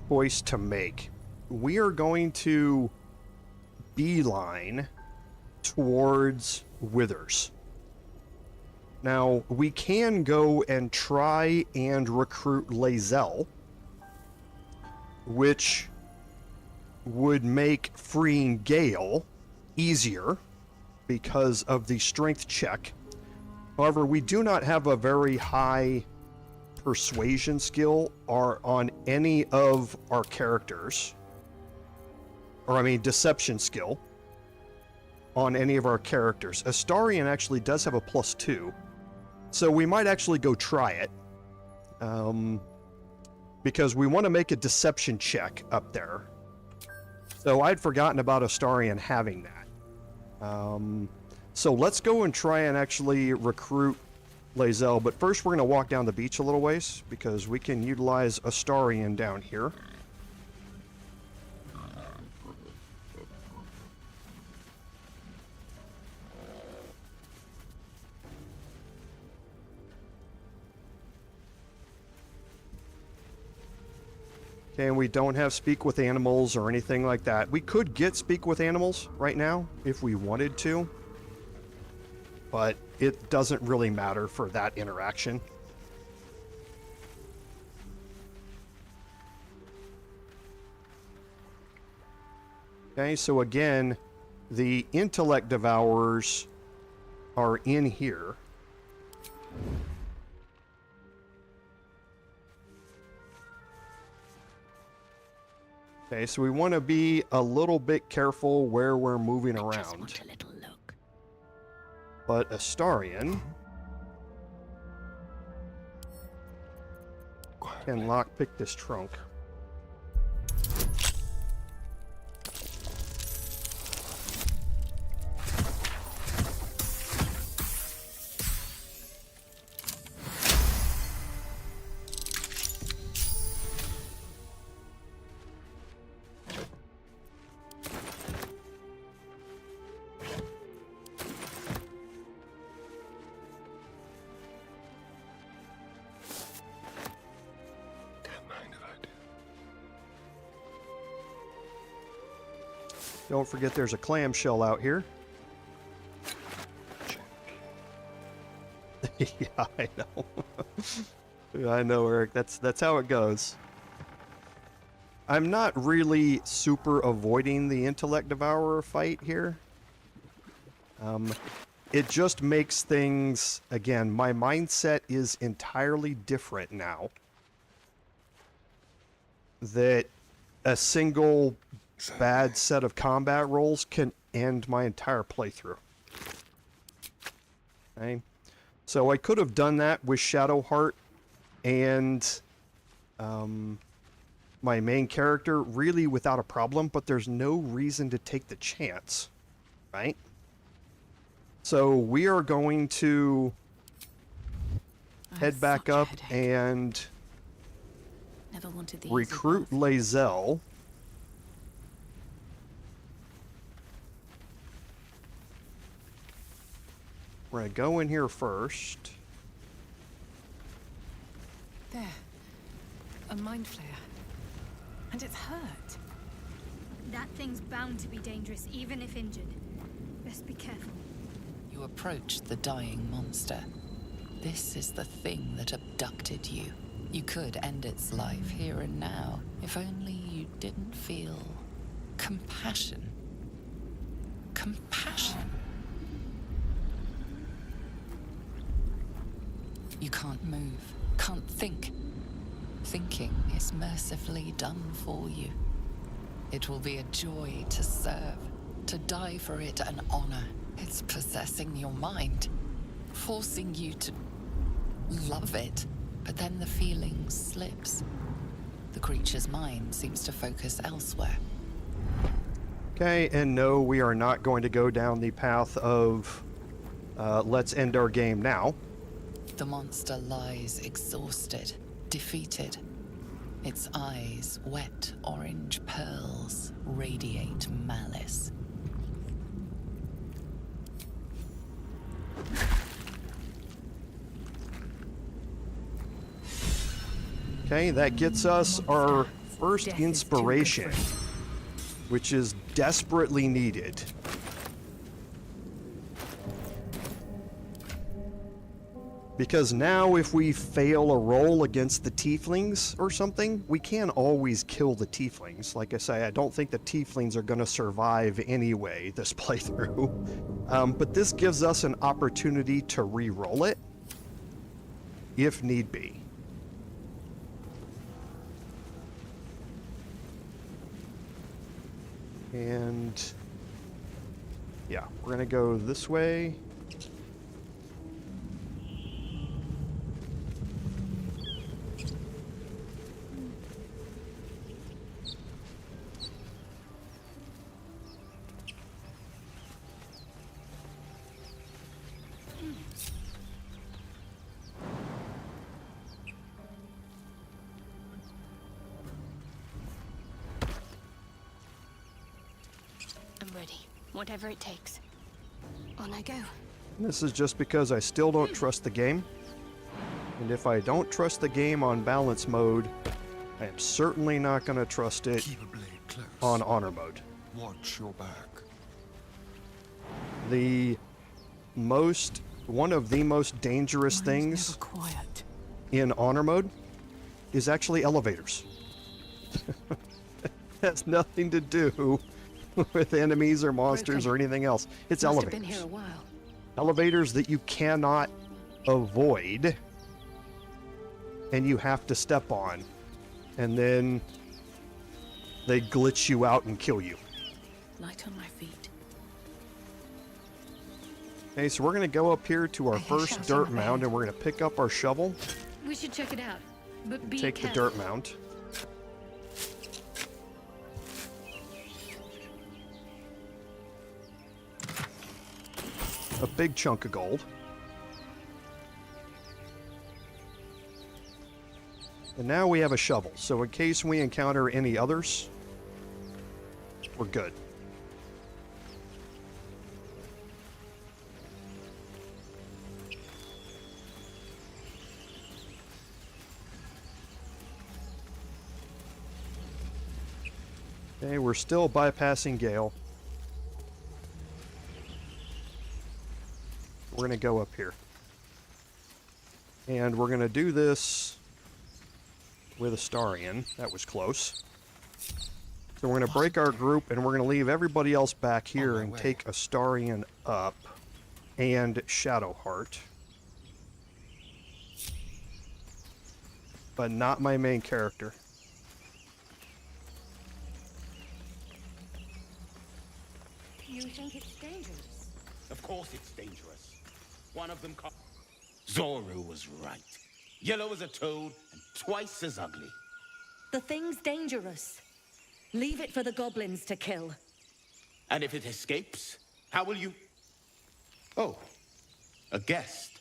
choice to make. We are going to beeline towards Withers. Now, we can go and try and recruit Lae'zel, which would make freeing Gale easier because of the strength check. However, we do not have a very high persuasion skill on any of our characters. Or, I mean, deception skill on any of our characters. Astarion actually does have a +2. So we might actually go try it. Because we want to make a deception check up there. So I'd forgotten about Astarion having that. So let's go and try and actually recruit Lae'zel, but first we're going to walk down the beach a little ways, because we can utilize Astarion down here. Okay, and we don't have Speak with Animals or anything like that. We could get Speak with Animals right now if we wanted to, but it doesn't really matter for that interaction. Okay, so again, the Intellect Devourers are in here. Okay, so we want to be a little bit careful where we're moving around. Just want a little look. But Astarion can lockpick this trunk. Don't forget there's a clamshell out here. Yeah, I know. I know, Eric. That's how it goes. I'm not really super avoiding the Intellect Devourer fight here. It just makes things, again, my mindset is entirely different now. That a single bad set of combat rolls can end my entire playthrough. Okay, so I could have done that with Shadowheart and my main character really without a problem, but there's no reason to take the chance, right? So we are going to head back up and Never wanted the recruit Lae'zel. We're going to go in here first. There. A Mindflayer. And it's hurt. That thing's bound to be dangerous, even if injured. Best be careful. You approach the dying monster. This is the thing that abducted you. You could end its life here and now, if only you didn't feel compassion. Compassion. You can't move, can't think. Thinking is mercifully done for you. It will be a joy to serve, to die for it an honor. It's possessing your mind, forcing you to love it, but then the feeling slips. The creature's mind seems to focus elsewhere. Okay, and no, we are not going to go down the path of let's end our game now. The monster lies exhausted, defeated. Its eyes, wet orange pearls, radiate malice. Okay, that gets us our first inspiration, which is desperately needed. Because now if we fail a roll against the tieflings or something, we can always kill the tieflings. Like I say, I don't think the tieflings are going to survive anyway this playthrough. But this gives us an opportunity to re-roll it, if need be. And yeah, we're going to go this way. ready, whatever it takes. On I go. This is just because I still don't trust the game. And if I don't trust the game on balance mode, I am certainly not going to trust it Keep a blade close. on honor mode. Watch your back. One of the most dangerous things in honor mode is actually elevators. Has nothing to do with enemies or monsters or anything else. It's Must elevators. have been here a while. Elevators that you cannot avoid and you have to step on, and then they glitch you out and kill you. Light on my feet. Okay, so we're going to go up here to our first dirt mound, and we're going to pick up our shovel, We should check it out, but be take the careful. dirt mound. A big chunk of gold. And now we have a shovel, so in case we encounter any others, we're good. Okay, we're still bypassing Gale. We're going to go up here. And we're going to do this with Astarion. That was close. So we're going to break our group, and we're going to leave everybody else back here and take Astarion up and Shadowheart. But not my main character. You think it's dangerous? Of course it's dangerous. One of them Zoru was right. Yellow as a toad and twice as ugly. The thing's dangerous. Leave it for the goblins to kill. And if it escapes, how will you... Oh, a guest.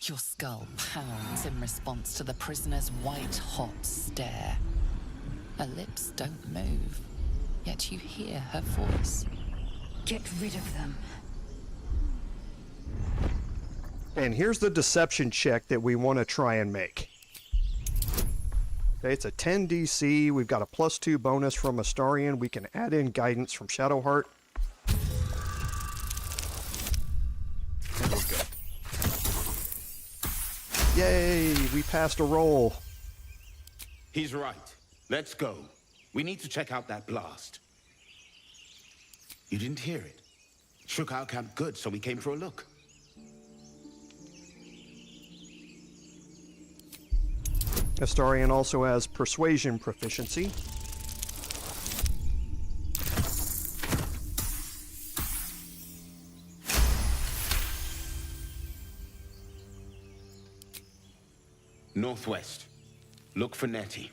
Your skull pounds in response to the prisoner's white-hot stare. Her lips don't move, yet you hear her voice. Get rid of them. And here's the deception check that we want to try and make. Okay, it's a 10 DC. We've got a +2 bonus from Astarion. We can add in guidance from Shadowheart. And we're good. Yay! We passed a roll. He's right. Let's go. We need to check out that blast. You didn't hear it. Shook our camp good, so we came for a look. Astarion also has persuasion proficiency. Northwest. Look for Nettie.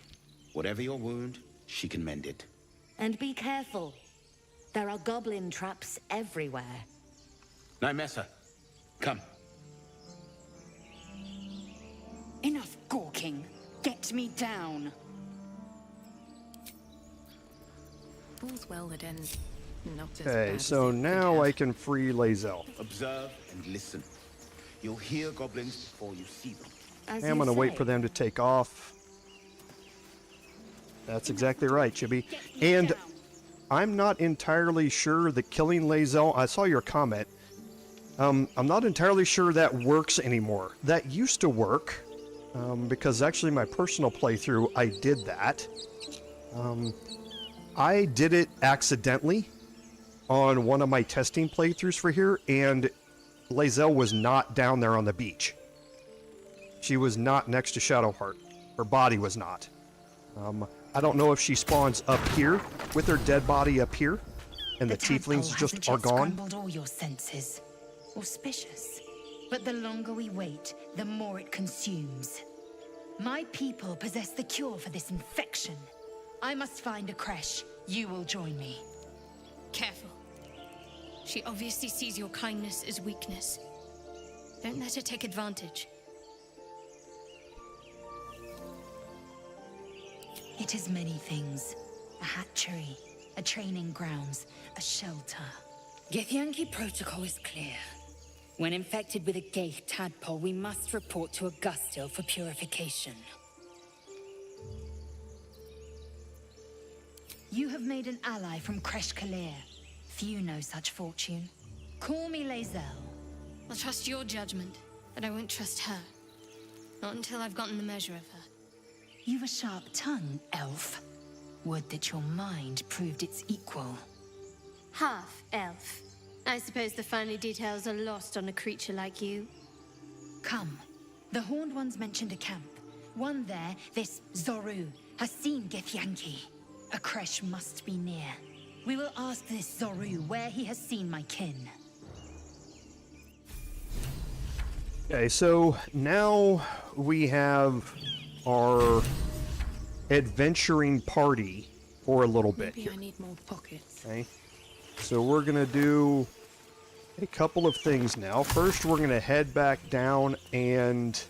Whatever your wound, she can mend it. And be careful. There are goblin traps everywhere. Nymessa, come. Enough gawking. Get me down. All's well that ends not as Okay, bad so as it could now have. I can free Lae'zel. Observe and listen. You'll hear goblins before you see them. As I'm you going to wait say. for them to take off. That's exactly right, Chibi. And I'm not entirely sure that killing Lae'zel, I saw your comment. I'm not entirely sure that works anymore. That used to work, because actually my personal playthrough, I did that. I did it accidentally on one of my testing playthroughs for here, and Lae'zel was not down there on the beach. She was not next to Shadowheart. Her body was not. I don't know if she spawns up here with her dead body up here, and the tieflings just are gone. Scrambled all your senses. Auspicious. But the longer we wait, the more it consumes. My people possess the cure for this infection. I must find a creche. You will join me. Careful. She obviously sees your kindness as weakness. Don't let her take advantage. It is many things. A hatchery, a training grounds, a shelter. Githyanki protocol is clear. When infected with a Ghaik tadpole, we must report to Augustil for purification. You have made an ally from Kresh Kalir. Few know such fortune. Call me Lae'zel. I'll trust your judgment, but I won't trust her. Not until I've gotten the measure of her. You've a sharp tongue, elf. Would that your mind proved its equal. Half elf. I suppose the finer details are lost on a creature like you. Come. The Horned Ones mentioned a camp. One there, this Zoru, has seen Githyanki. A Kresh must be near. We will ask this Zoru where he has seen my kin. Okay, so now we have our adventuring party for a little bit Maybe here. I need more pockets. Okay, so we're gonna do a couple of things now. First, we're gonna head back down and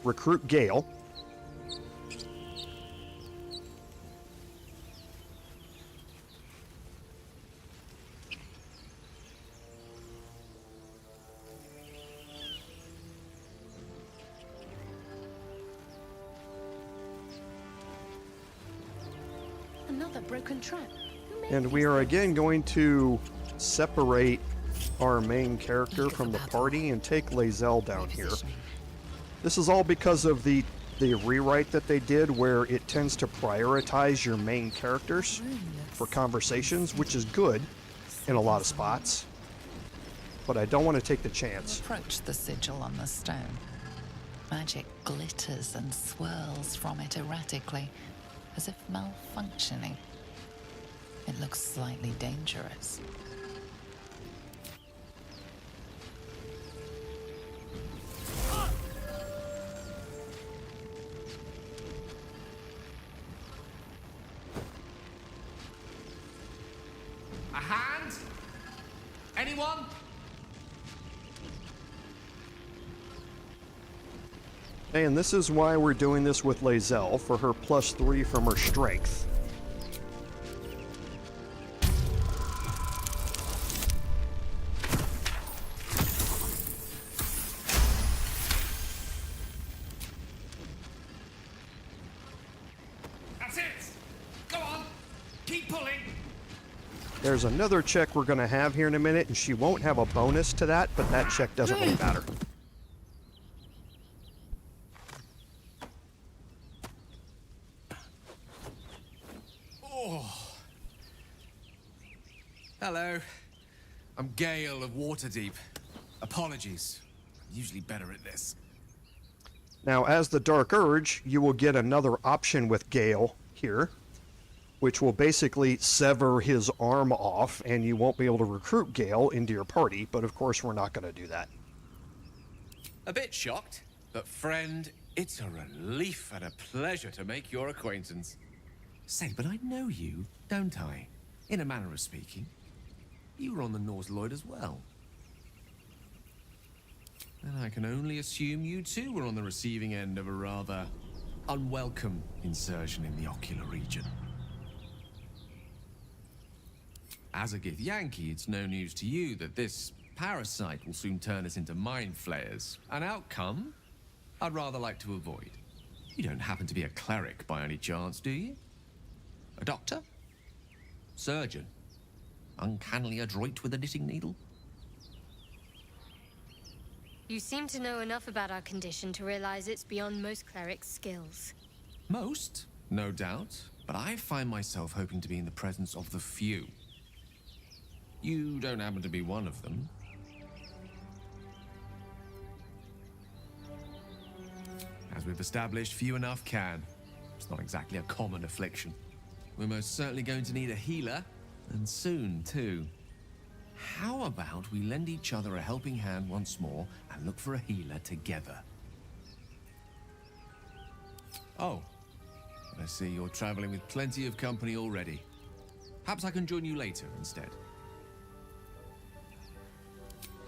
recruit Gale. Another broken trap. Who made And we these are things? again going to separate our main character from the party and take Lae'zel down here. This is all because of the rewrite that they did where it tends to prioritize your main characters for conversations, which is good in a lot of spots. But I don't want to take the chance. Approach the sigil on the stone. Magic glitters and swirls from it erratically, as if malfunctioning. It looks slightly dangerous. A hand? Anyone? And this is why we're doing this with Lae'zel, for her +3 from her strength. That's it! Go on! Keep pulling! There's another check we're going to have here in a minute, and she won't have a bonus to that, but that check doesn't really matter. Hello. I'm Gale of Waterdeep. Apologies. I'm usually better at this. Now, as the Dark Urge, you will get another option with Gale here, which will basically sever his arm off, and you won't be able to recruit Gale into your party, but of course we're not going to do that. A bit shocked, but friend, it's a relief and a pleasure to make your acquaintance. Say, but I know you, don't I? In a manner of speaking. You were on the Nautiloid as well. And I can only assume you too were on the receiving end of a rather unwelcome insertion in the ocular region. As a Githyanki, it's no news to you that this parasite will soon turn us into Mindflayers. An outcome I'd rather like to avoid. You don't happen to be a cleric by any chance, do you? A doctor? Surgeon? Uncannily adroit with a knitting needle? You seem to know enough about our condition to realize it's beyond most clerics' skills. Most, no doubt, but I find myself hoping to be in the presence of the few. You don't happen to be one of them. As we've established, few enough can. It's not exactly a common affliction. We're most certainly going to need a healer, and soon, too. How about we lend each other a helping hand once more and look for a healer together? Oh, I see you're traveling with plenty of company already. Perhaps I can join you later instead.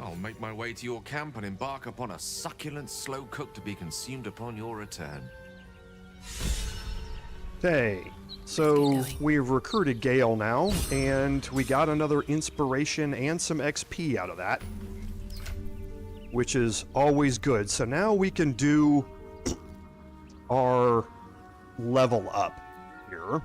I'll make my way to your camp and embark upon a succulent slow cook to be consumed upon your return. Okay, so we've recruited Gale now, and we got another inspiration and some XP out of that, which is always good. So now we can do our level up here.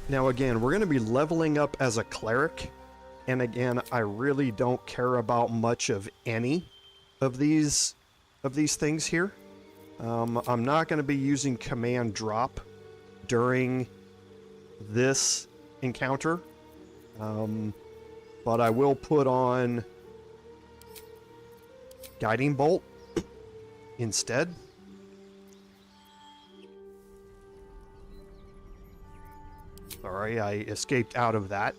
Now again, we're going to be leveling up as a cleric, and again, I really don't care about much of any of these things here. I'm not going to be using command drop during this encounter, but I will put on guiding bolt instead. Sorry, I escaped out of that.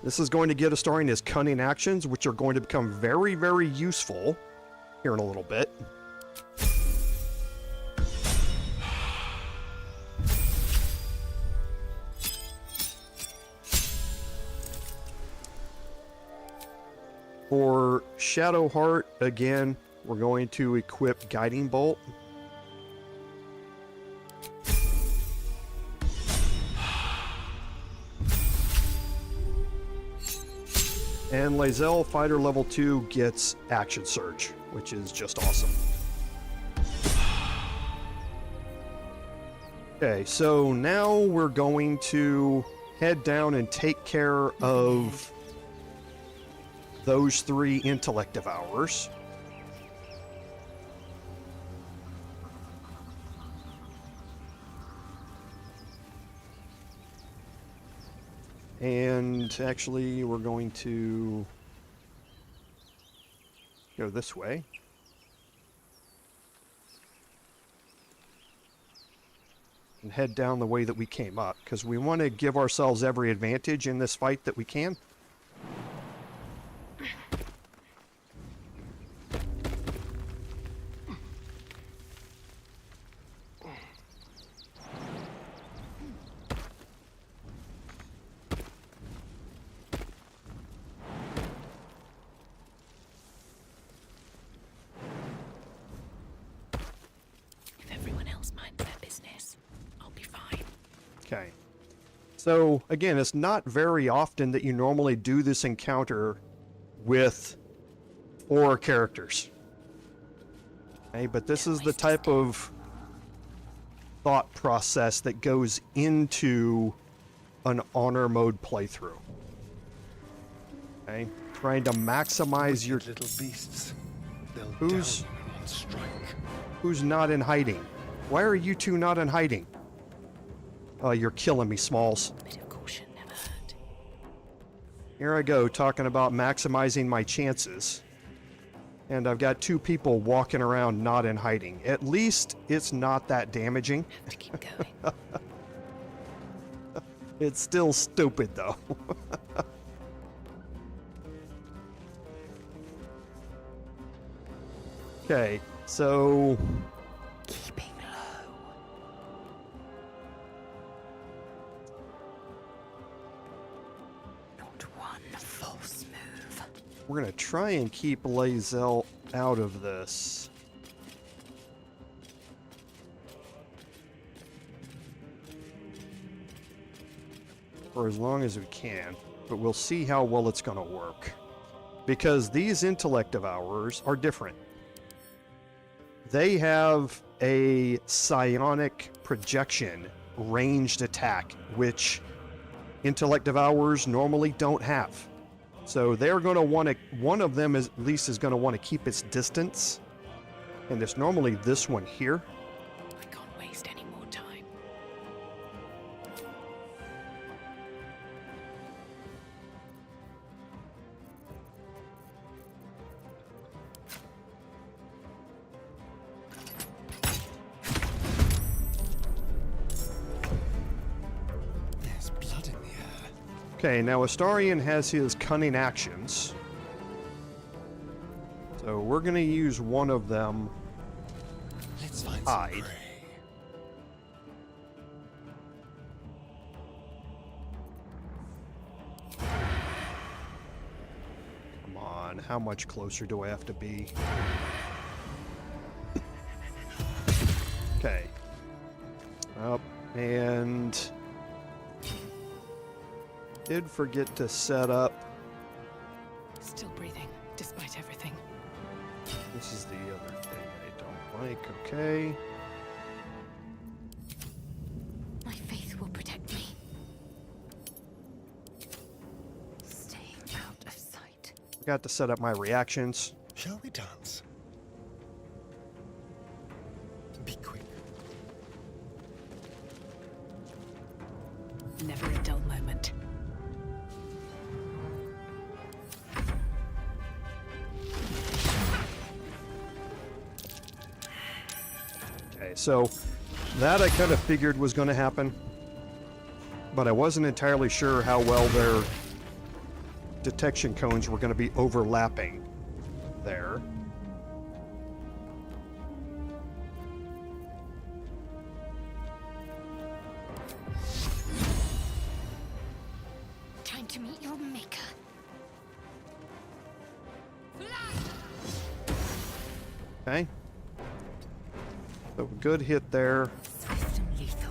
This is going to get Astarion his cunning actions, which are going to become very, very useful here in a little bit. For Shadowheart, again, we're going to equip Guiding Bolt. And Lae'zel, Fighter Level 2, gets Action Surge, which is just awesome. Okay, so now we're going to head down and take care of those 3 intellect devourers. And actually, we're going to go this way. And head down the way that we came up, because we want to give ourselves every advantage in this fight that we can. Okay, so again, it's not very often that you normally do this encounter with 4 characters. Okay, but this is the type of thought process that goes into an honor mode playthrough. Okay, trying to maximize your little beasts. Who's not in hiding? Why are you 2 not in hiding? Oh, you're killing me, Smalls. A bit of caution never hurt. Here I go, talking about maximizing my chances. And I've got 2 people walking around not in hiding. At least it's not that damaging. Have to keep going. It's still stupid, though. Okay, so... Keeping low. Not one false move. We're going to try and keep Lae'zel out of this. For as long as we can. But we'll see how well it's going to work. Because these intellect devourers are different. They have a psionic projection ranged attack, which intellect devourers normally don't have. So they're going to want to, one of them at least is going to want to keep its distance. And it's normally this one here. I can't waste any more time. There's blood in the air. Okay, now Astarion has his cunning actions. So So we're gonna use one of them. Let's find hide. some prey. Come on, how much closer do I have to be? Okay. Up, and did forget to set up. Still breathing, despite everything. This is the other thing I don't like. Okay. My faith will protect me. Staying out of sight. Got to set up my reactions. Shall we dance? Be quick. Never a dull moment. Okay, so that I kind of figured was going to happen, but I wasn't entirely sure how well their detection cones were going to be overlapping there. Time to meet your maker. Okay. So good hit there. Swift and lethal.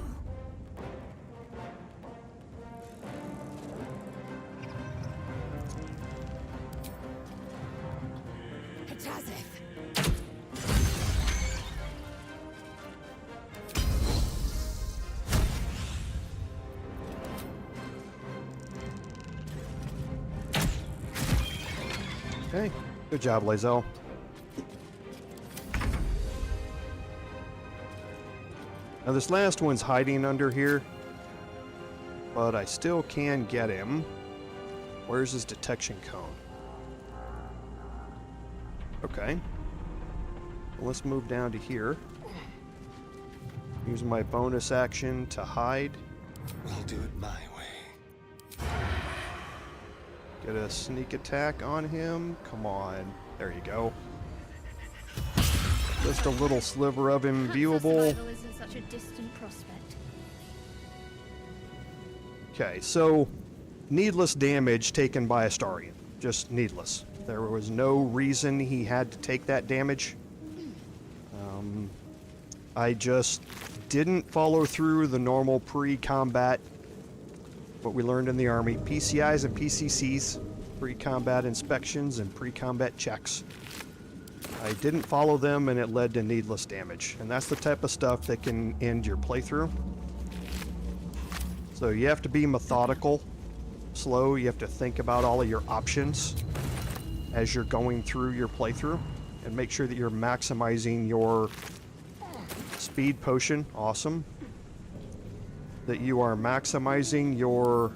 It's as if. Okay. Good job, Lae'zel. Now this last one's hiding under here, but I still can get him. Where's his detection cone? Okay. Well, let's move down to here. Use my bonus action to hide. We'll do it my way. Get a sneak attack on him. Come on. There you go. Just a little sliver of him viewable. Survival isn't such a distant prospect. Okay, so needless damage taken by Astarion. Just needless. There was no reason he had to take that damage. I just didn't follow through the normal pre-combat, what we learned in the army, PCIs and PCCs, pre-combat inspections and pre-combat checks. I didn't follow them and it led to needless damage. And that's the type of stuff that can end your playthrough. So you have to be methodical, slow, you have to think about all of your options as you're going through your playthrough and make sure that you're maximizing your speed potion, awesome. That you are maximizing your,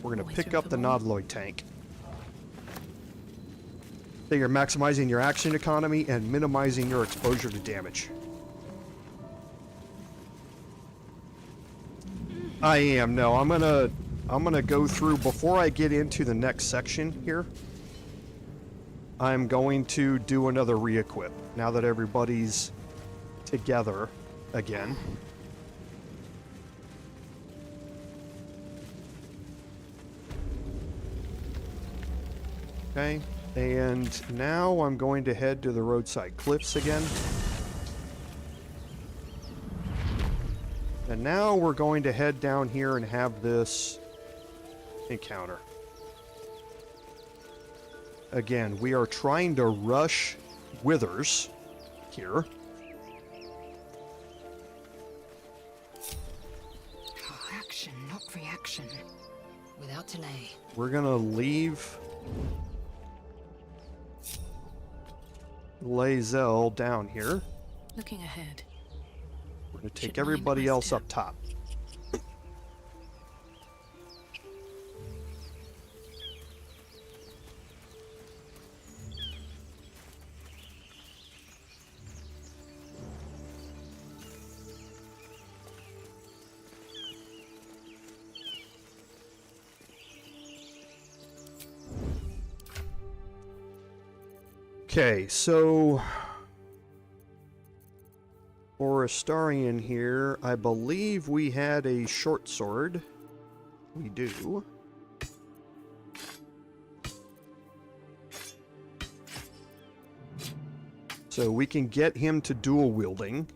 we're gonna pick up the Nautiloid tank. That you're maximizing your action economy and minimizing your exposure to damage. I am, no, I'm gonna go through, before I get into the next section here, I'm going to do another re-equip, now that everybody's together again. Okay, and now I'm going to head to the roadside cliffs again. And now we're going to head down here and have this encounter. Again, we are trying to rush withers here. Action, not reaction. Without delay. We're gonna leave Lae'zel down here. Looking ahead. We're gonna take everybody else up top. Okay, so for Astarion here, I believe we had a short sword. We do. So we can get him to dual wielding.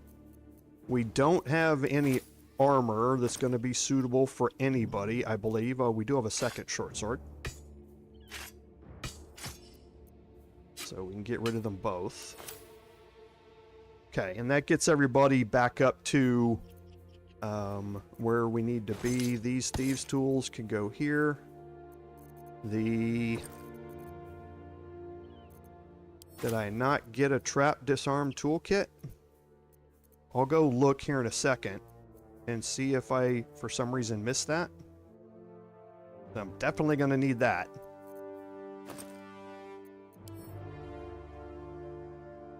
We don't have any armor that's going to be suitable for anybody, I believe. We do have a second short sword. So we can get rid of them both. Okay, and that gets everybody back up to where we need to be. These thieves' tools can go here. Did I not get a trap disarm toolkit? I'll go look here in a second and see if I, for some reason, missed that. I'm definitely going to need that.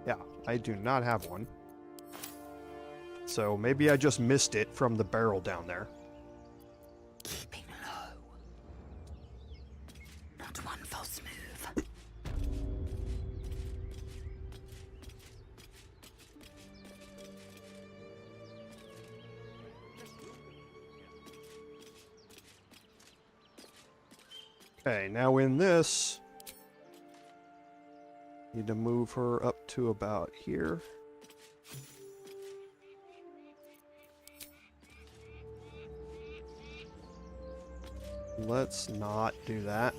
Yeah, I do not have one. So maybe I just missed it from the barrel down there. Keeping low. Not one false move. Okay, now in this, need to move her up to about here. Let's not do that.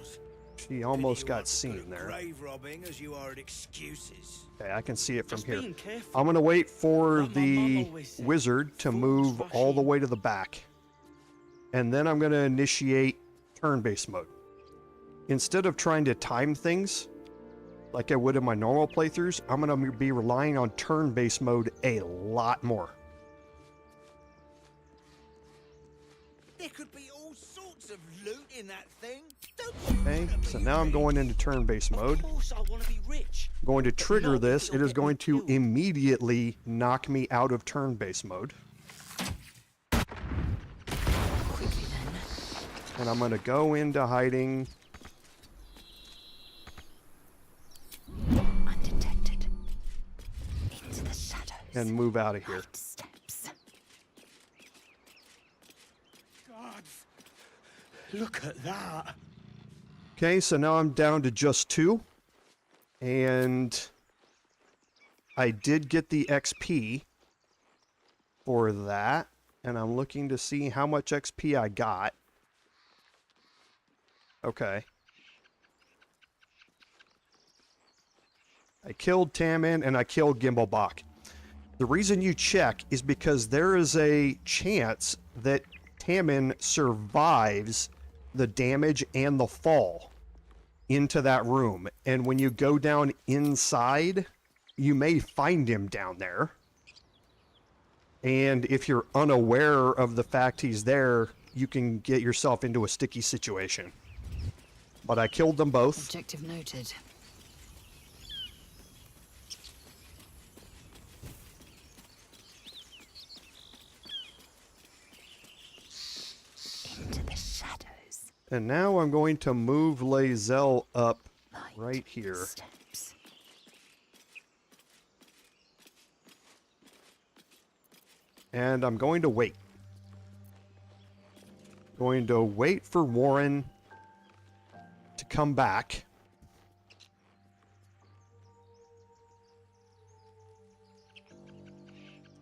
She almost got seen there. Grave robbing as you are at excuses. Okay, I can see it from here. I'm going to wait for the wizard to move all the way to the back. And then I'm going to initiate turn-based mode. Instead of trying to time things, like I would in my normal playthroughs, I'm going to be relying on turn-based mode a lot more. There could be all sorts of loot in that thing. Okay, so now I'm going into turn-based mode. Of course I want to be rich. I'm going to trigger this. It is going to immediately knock me out of turn-based mode. And I'm going to go into hiding. Undetected. Into the shadows. And move out of here. Steps. God, look at that. Okay, so now I'm down to just 2. And I did get the XP for that. And I'm looking to see how much XP I got. Okay. I killed Tammin and I killed Gimblebach. The reason you check is because there is a chance that Tammin survives the damage and the fall into that room. And when you go down inside, you may find him down there. And if you're unaware of the fact he's there, you can get yourself into a sticky situation. But I killed them both. Objective noted. Into the shadows. And now I'm going to move Lae'zel up right here. Steps. And I'm going to wait. Going to wait for Warren to come back.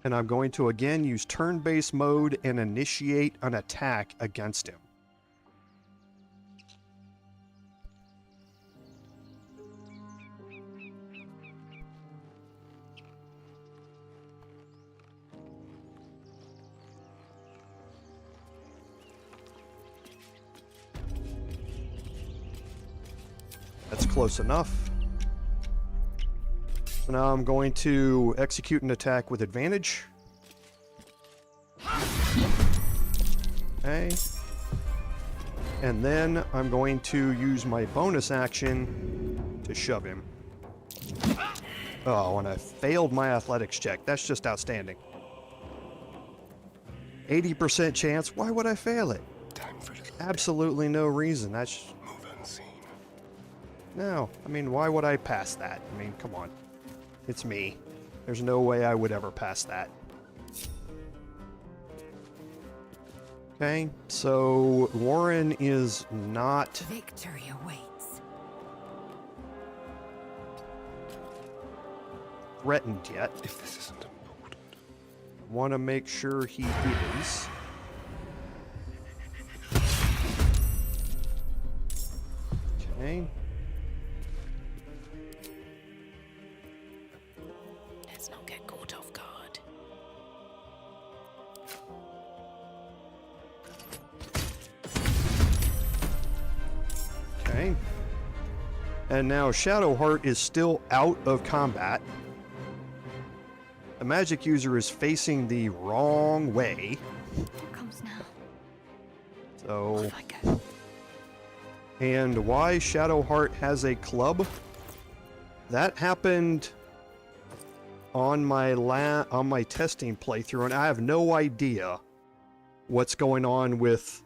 And I'm going to again use turn-based mode and initiate an attack against him. That's close enough. So now I'm going to execute an attack with advantage. Okay. And then I'm going to use my bonus action to shove him. Oh, and I failed my athletics check. That's just outstanding. 80% chance. Why would I fail it? Absolutely no reason. That's... No, I mean, why would I pass that? I mean, come on. It's me. There's no way I would ever pass that. Okay, so Warren is not Victory awaits. threatened yet. If this isn't important. Want to make sure he is. Okay. Let's not get caught off guard. Okay. And now Shadowheart is still out of combat. The magic user is facing the wrong way. What comes now? So, Off I go. and why Shadowheart has a club? That happened on my testing playthrough, and I have no idea what's going on with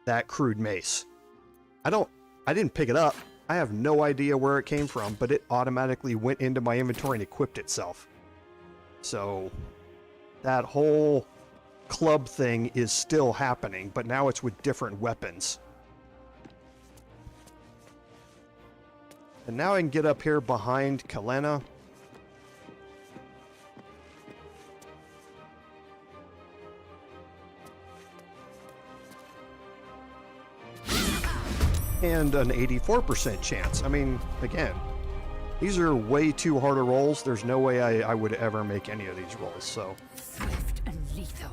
that crude mace. I didn't pick it up. I have no idea where it came from, but it automatically went into my inventory and equipped itself. So that whole club thing is still happening, but now it's with different weapons. And now I can get up here behind Kalena. And an 84% chance. I mean, again, these are way too harder rolls. There's no way I would ever make any of these rolls, so. Swift and lethal.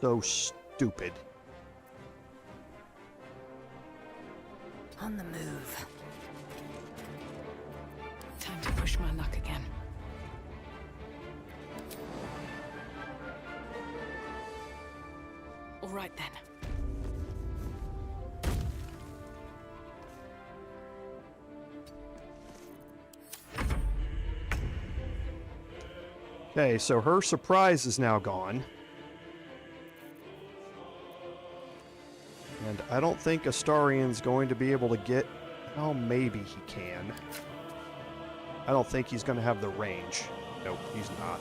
So stupid. On the move. Time to push my luck again. All right then. Okay, so her surprise is now gone. And I don't think Astarion's going to be able to get... Oh, maybe he can. I don't think he's going to have the range. Nope, he's not.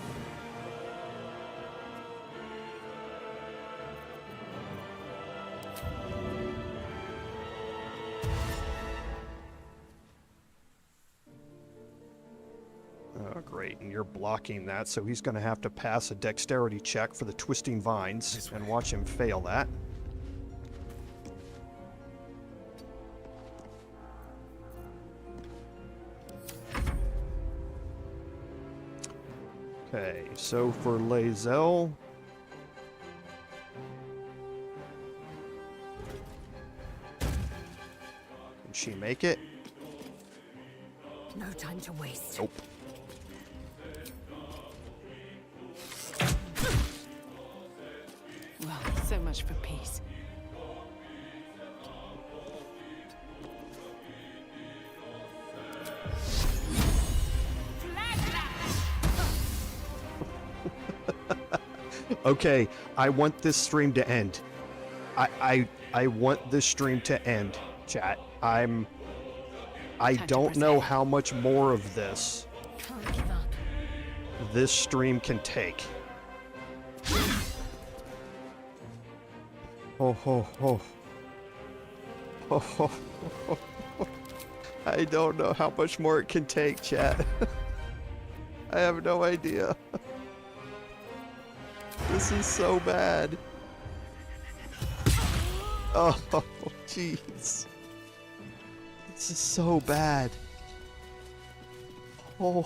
Oh, great, and you're blocking that, so he's going to have to pass a dexterity check for the twisting vines, and watch him fail that. Okay, so for Lae'zel... Can she make it? No time to waste. Nope. Well, so much for peace. Okay, I want this stream to end. I want this stream to end, chat. I don't know how much more of this Can't give up. this stream can take. Oh, oh, oh. Oh, oh, oh, oh. I don't know how much more it can take, chat. I have no idea. This is so bad. Oh, jeez. This is so bad. Oh.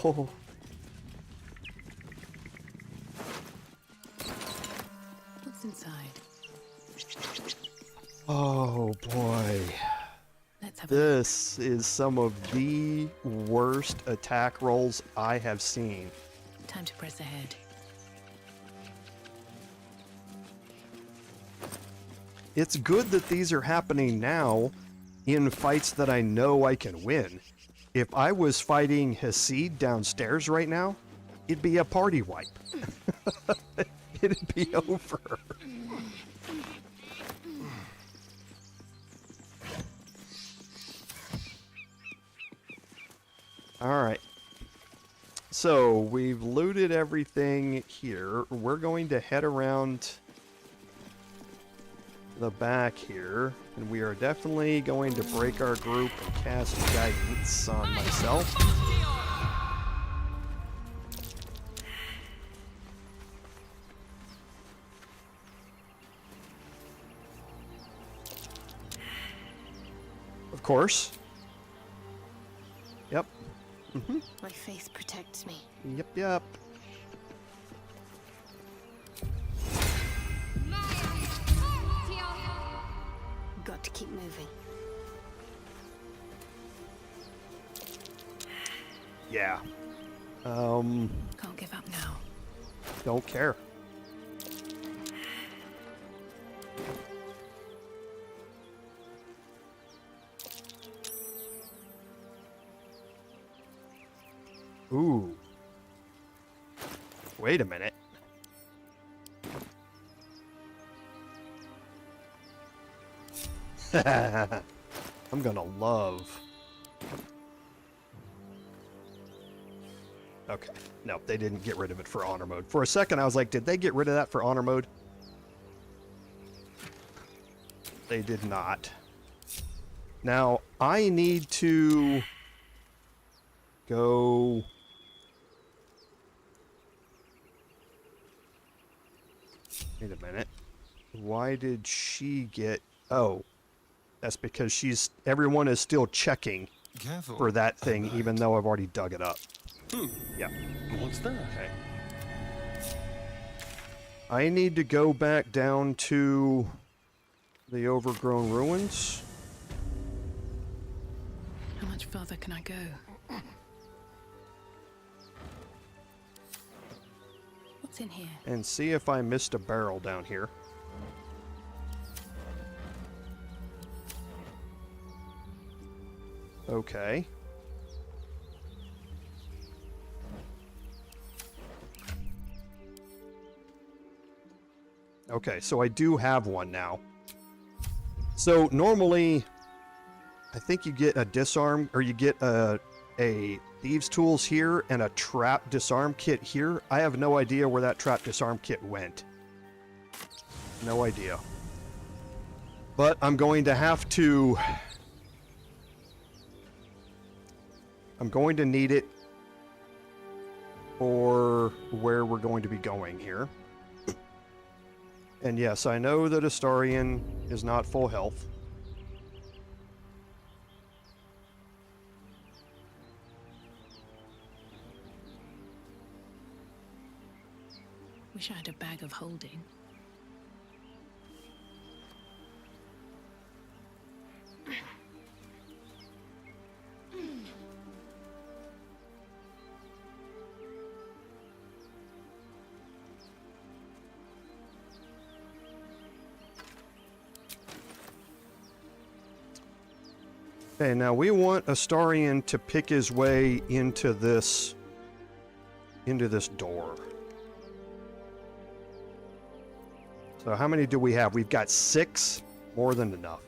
What's inside? Oh, boy. Let's have This is some of the worst attack rolls I have seen. time to press ahead. It's good that these are happening now in fights that I know I can win. If I was fighting Hasid downstairs right now, it'd be a party wipe. It'd be over. So we've looted everything here. We're going to head around the back here, and we are definitely going to break our group and cast guidance on myself. Of course. Yep. My faith protects me. Yep. Got to keep moving. Yeah. Can't give up now. Don't care. Ooh. Wait a minute. I'm gonna love. Okay. No, they didn't get rid of it for honor mode. For a second, I was like, did they get rid of that for honor mode? They did not. Now, I need to go... Wait a minute. Why did she get... Oh. That's because everyone is still checking for that thing, even though I've already dug it up. Yeah. What's that? Okay. I need to go back down to the overgrown ruins. How much further can I go? What's in here? And see if I missed a barrel down here. Okay. Okay, so I do have one now. So normally, I think you get a disarm, or you get a thieves tools here and a trap disarm kit here. I have no idea where that trap disarm kit went. No idea. But I'm going to have to... I'm going to need it for where we're going to be going here. And yes, I know that Astarion is not full health. Wish I had a bag of holding. Okay, now we want Astarion to pick his way into this door. So how many do we have? We've got 6, more than enough.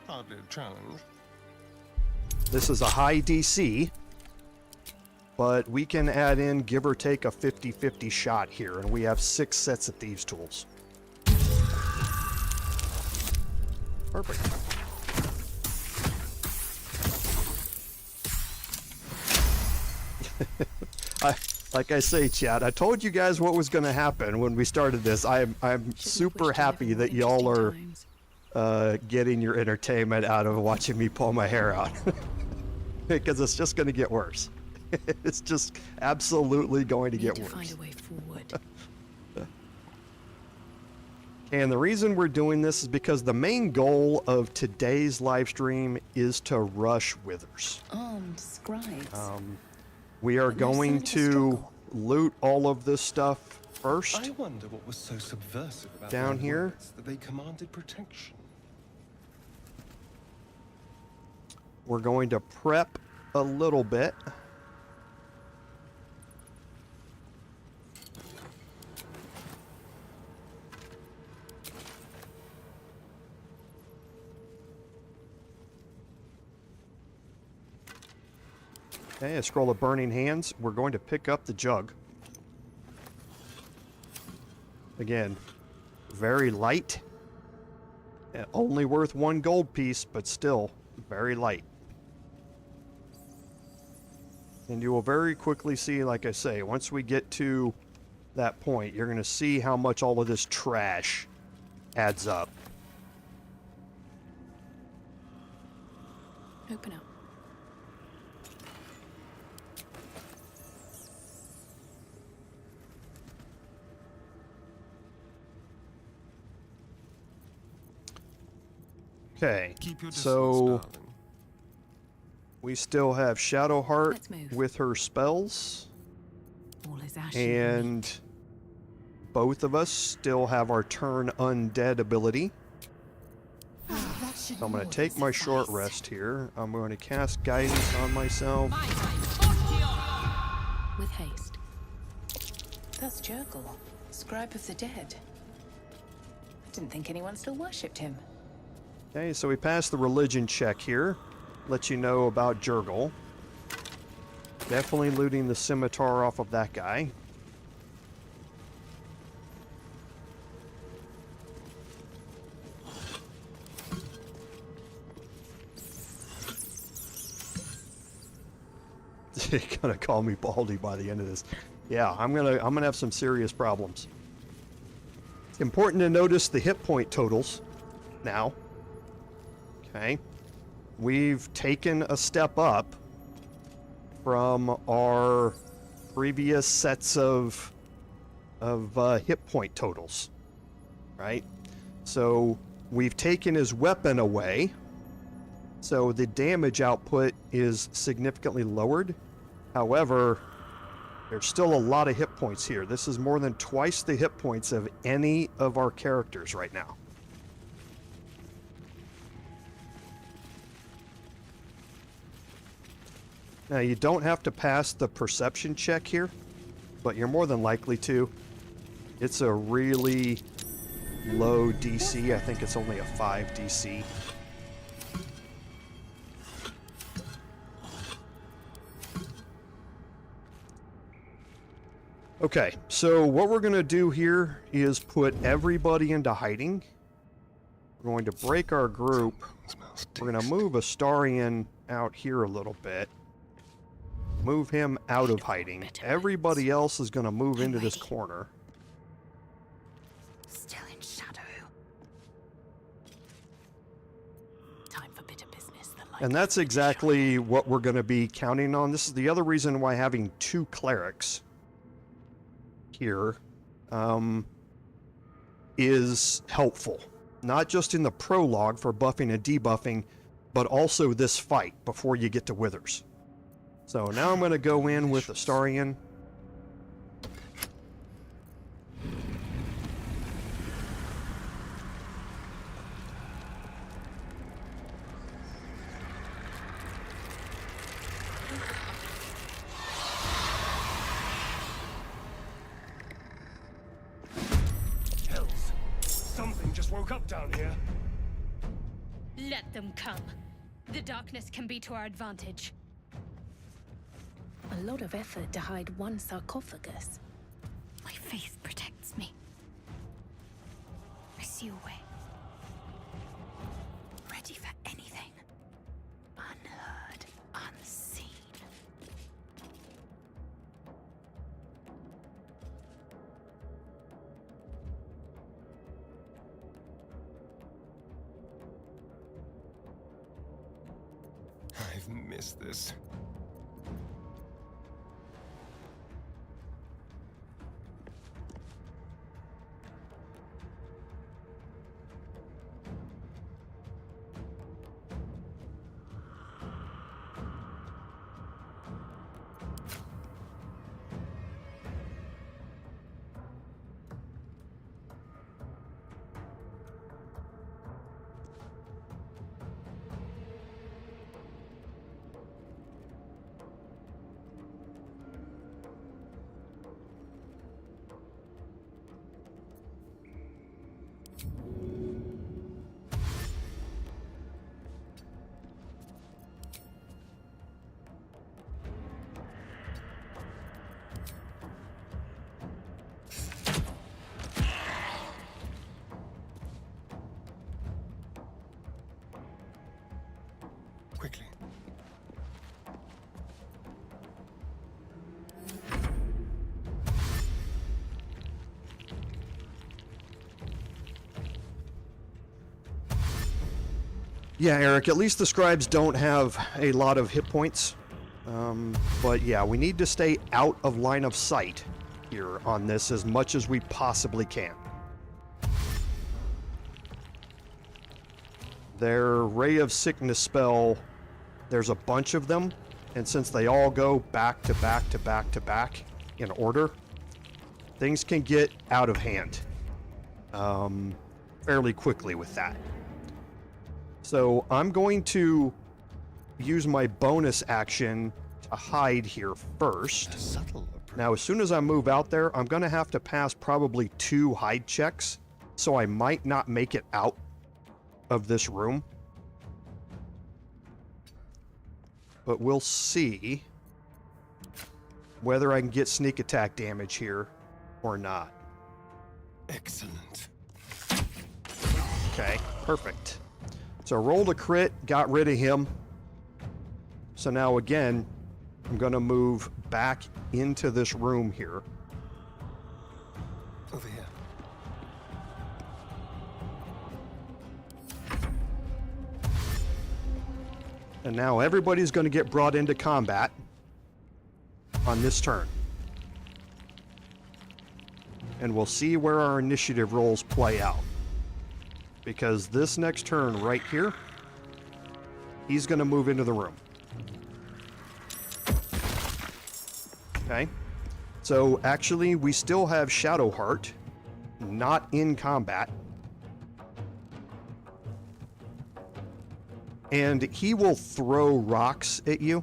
Hardly a challenge. This is a high DC, but we can add in, give or take, a 50-50 shot here, and we have 6 sets of thieves tools. Perfect. Like I say, chat, I told you guys what was going to happen when we started this. I'm super happy that y'all are getting your entertainment out of watching me pull my hair out. Because it's just going to get worse. It's just absolutely going to get worse. Find a way forward. And the reason we're doing this is because the main goal of today's live stream is to rush Withers. Armed scribes. We are going to loot all of this stuff first. I wonder what was so subversive about down their here words that they commanded protection. We're going to prep a little bit. Okay, a scroll of burning hands. We're going to pick up the jug. Again, very light. Only worth 1 gold piece, but still very light. And you will very quickly see, like I say, once we get to that point, you're going to see how much all of this trash adds up. Open up. Okay, Keep your distance, so darling. we still have Shadowheart Let's move. with her spells, All is ashy and both of us still have our turn undead ability. So I'm going to take my short rest here. I'm going to cast guidance on myself. with haste. That's Jurgle, scribe of the dead. I didn't think anyone still worshipped him. Okay, so we passed the religion check here. Let you know about Jurgle. Definitely looting the scimitar off of that guy. They're gonna call me Baldy by the end of this. Yeah, I'm gonna have some serious problems. Important to notice the hit point totals now. Okay, we've taken a step up from our previous sets of hit point totals, right? So we've taken his weapon away, so the damage output is significantly lowered. However, there's still a lot of hit points here. This is more than twice the hit points of any of our characters right now. Now, you don't have to pass the perception check here, but you're more than likely to. It's a really low DC. I think it's only a 5 DC. Okay, so what we're going to do here is put everybody into hiding. We're going to break our group. We're going to move Astarion out here a little bit. Move him out of hiding. Everybody else is going to move into this corner. Still in shadow. Time for bitter business. And that's exactly what we're going to be counting on. This is the other reason why having 2 clerics here is helpful. Not just in the prologue for buffing and debuffing, but also this fight before you get to Withers. So now I'm going to go in with Astarion. Hells. Something just woke up down here. Let them come. The darkness can be to our advantage. A lot of effort to hide one sarcophagus. My faith protects me. I see a way. Ready for anything. Unheard, unseen. I've missed this. Yeah, Eric, at least the scribes don't have a lot of hit points. But yeah, we need to stay out of line of sight here on this as much as we possibly can. Their Ray of Sickness spell, there's a bunch of them, and since they all go back to back to back to back in order, things can get out of hand fairly quickly with that. So I'm going to use my bonus action to hide here first. Now, as soon as I move out there, I'm going to have to pass probably 2 hide checks, so I might not make it out of this room. But we'll see whether I can get sneak attack damage here or not. Excellent. Okay, perfect. So rolled a crit, got rid of him. So now again, I'm going to move back into this room here. Over here. And now everybody's going to get brought into combat on this turn. And we'll see where our initiative rolls play out. Because this next turn right here, he's going to move into the room. Okay. So actually, we still have Shadowheart not in combat. And he will throw rocks at you.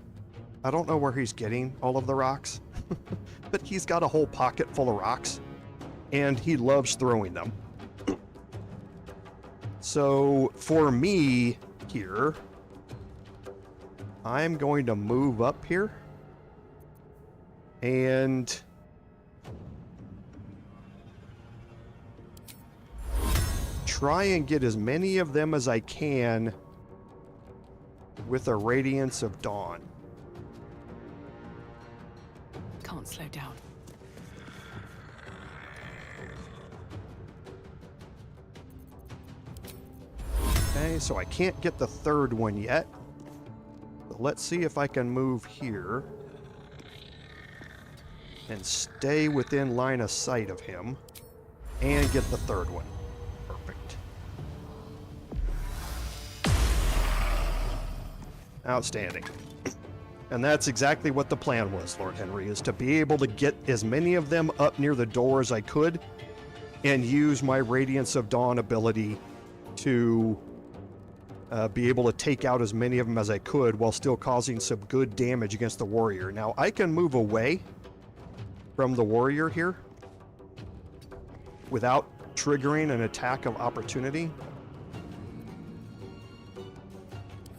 I don't know where he's getting all of the rocks, but he's got a whole pocket full of rocks, and he loves throwing them. So for me here, I'm going to move up here and try and get as many of them as I can with a Radiance of Dawn. Can't slow down. Okay, so I can't get the third one yet. But let's see if I can move here and stay within line of sight of him and get the third one. Perfect. Outstanding. And that's exactly what the plan was, Lord Henry, is to be able to get as many of them up near the door as I could and use my Radiance of Dawn ability to be able to take out as many of them as I could while still causing some good damage against the warrior. Now, I can move away from the warrior here without triggering an attack of opportunity.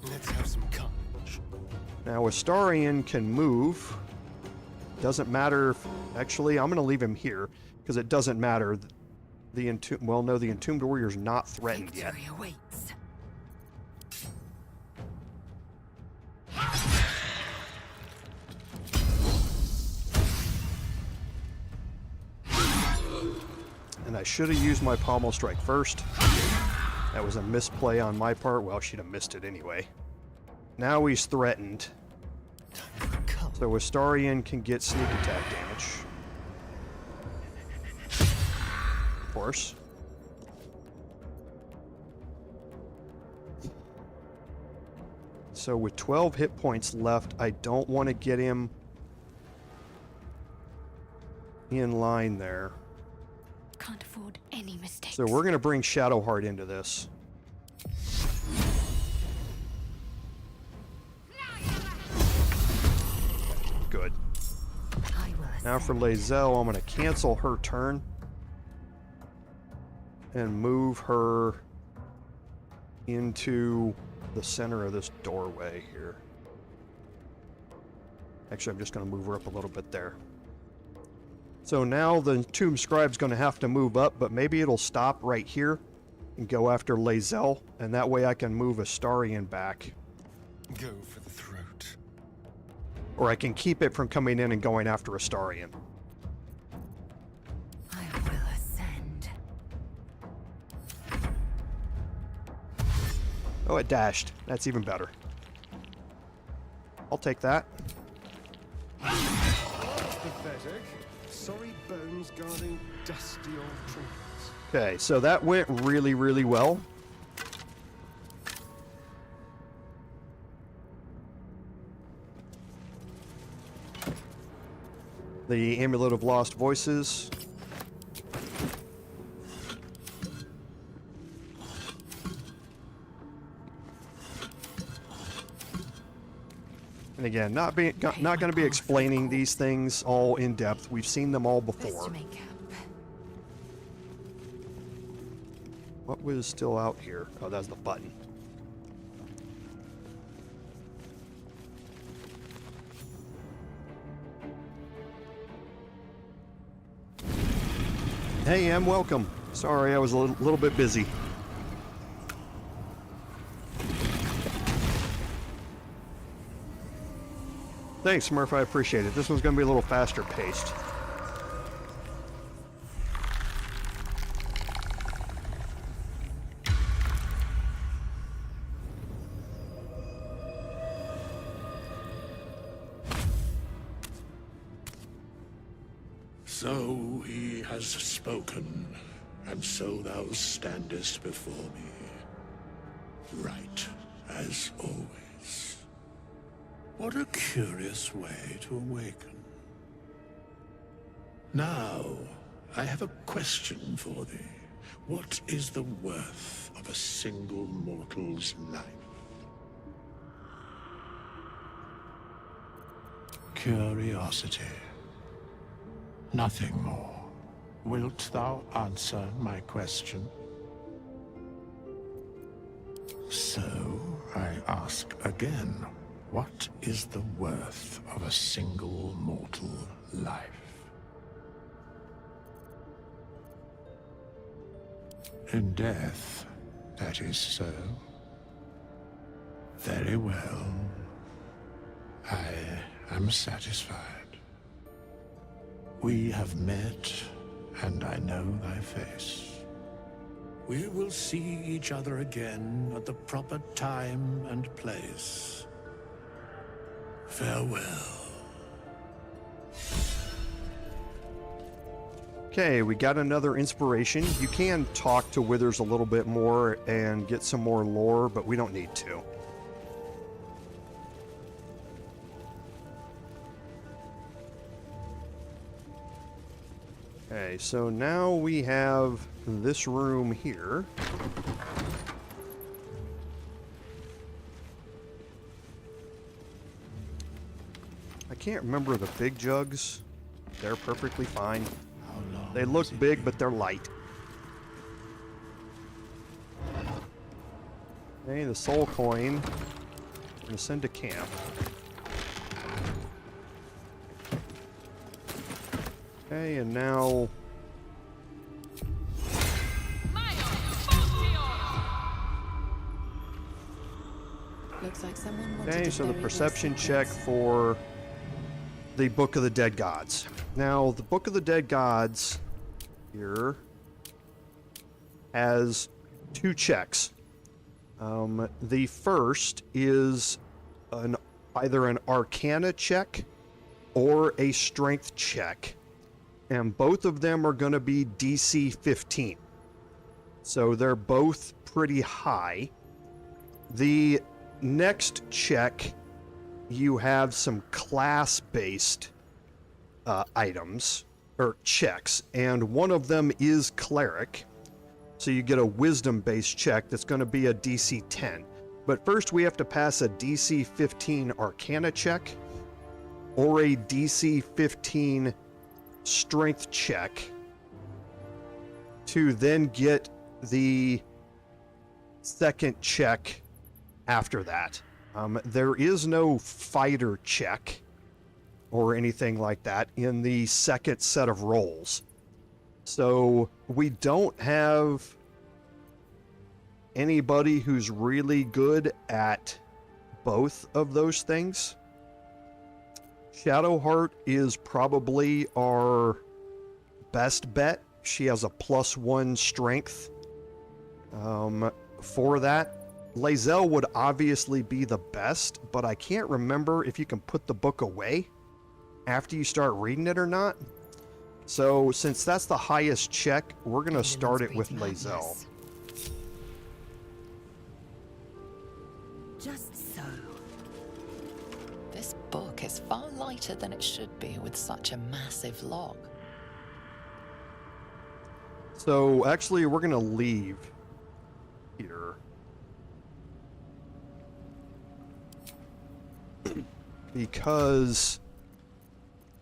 Let's have some courage. Now, Astarion can move. Doesn't matter if... Actually, I'm going to leave him here because it doesn't matter. The Entombed Warrior's not threatened yet. Awaits. And I should have used my Pommel Strike first. That was a misplay on my part. Well, she'd have missed it anyway. Now he's threatened. So Astarion can get sneak attack damage. Of course. So with 12 hit points left, I don't want to get him in line there. Can't afford any mistakes. So we're going to bring Shadowheart into this. Good. Now for Lae'zel, I'm going to cancel her turn and move her into the center of this doorway here. Actually, I'm just going to move her up a little bit there. So now the Tomb Scribe's going to have to move up, but maybe it'll stop right here and go after Lae'zel, and that way I can move Astarion back. Go for the throat. Or I can keep it from coming in and going after Astarion. I will ascend. Oh, it dashed. That's even better. I'll take that. Pathetic. Sorry bones guarding dusty old trinkets. Okay, so that went really, really well. The Amulet of Lost Voices. And again, not going to be explaining these things all in depth. We've seen them all before. What was still out here? Oh, that's the button. Hey, Em, welcome. Sorry, I was a little bit busy. Thanks, Smurf, I appreciate it. This one's going to be a little faster paced. So he has spoken, and so thou standest before me, right as always. What a curious way to awaken. Now, I have a question for thee. What is the worth of a single mortal's life? Curiosity. Nothing more. Wilt thou answer my question? So, I ask again, what is the worth of a single mortal life? In death, that is so. Very well. I am satisfied. We have met, and I know thy face. We will see each other again at the proper time and place. Farewell. Okay, we got another inspiration. You can talk to Withers a little bit more and get some more lore, but we don't need to. Okay, so now we have this room here. I can't remember the big jugs. They're perfectly fine. They look big, but they're light. Okay, the soul coin. I'm gonna send to camp. Okay, and now... Looks like someone wanted Okay, to so the bury perception their check secrets. for the Book of the Dead Gods. Now, the Book of the Dead Gods here has two checks. The first is either an Arcana check or a Strength check. And both of them are going to be DC 15. So they're both pretty high. The next check, you have some class-based items, or checks, and one of them is Cleric. So you get a Wisdom-based check that's going to be a DC 10. But first we have to pass a DC 15 Arcana check, or a DC 15 Strength check, to then get the second check after that. There is no fighter check or anything like that in the second set of rolls. So we don't have anybody who's really good at both of those things. Shadowheart is probably our best bet. She has a +1 strength for that. Lae'zel would obviously be the best, but I can't remember if you can put the book away after you start reading it or not. So since that's the highest check, we're going to start it with Lae'zel. Just so. This book is far lighter than it should be with such a massive log. So actually, we're going to leave here. Because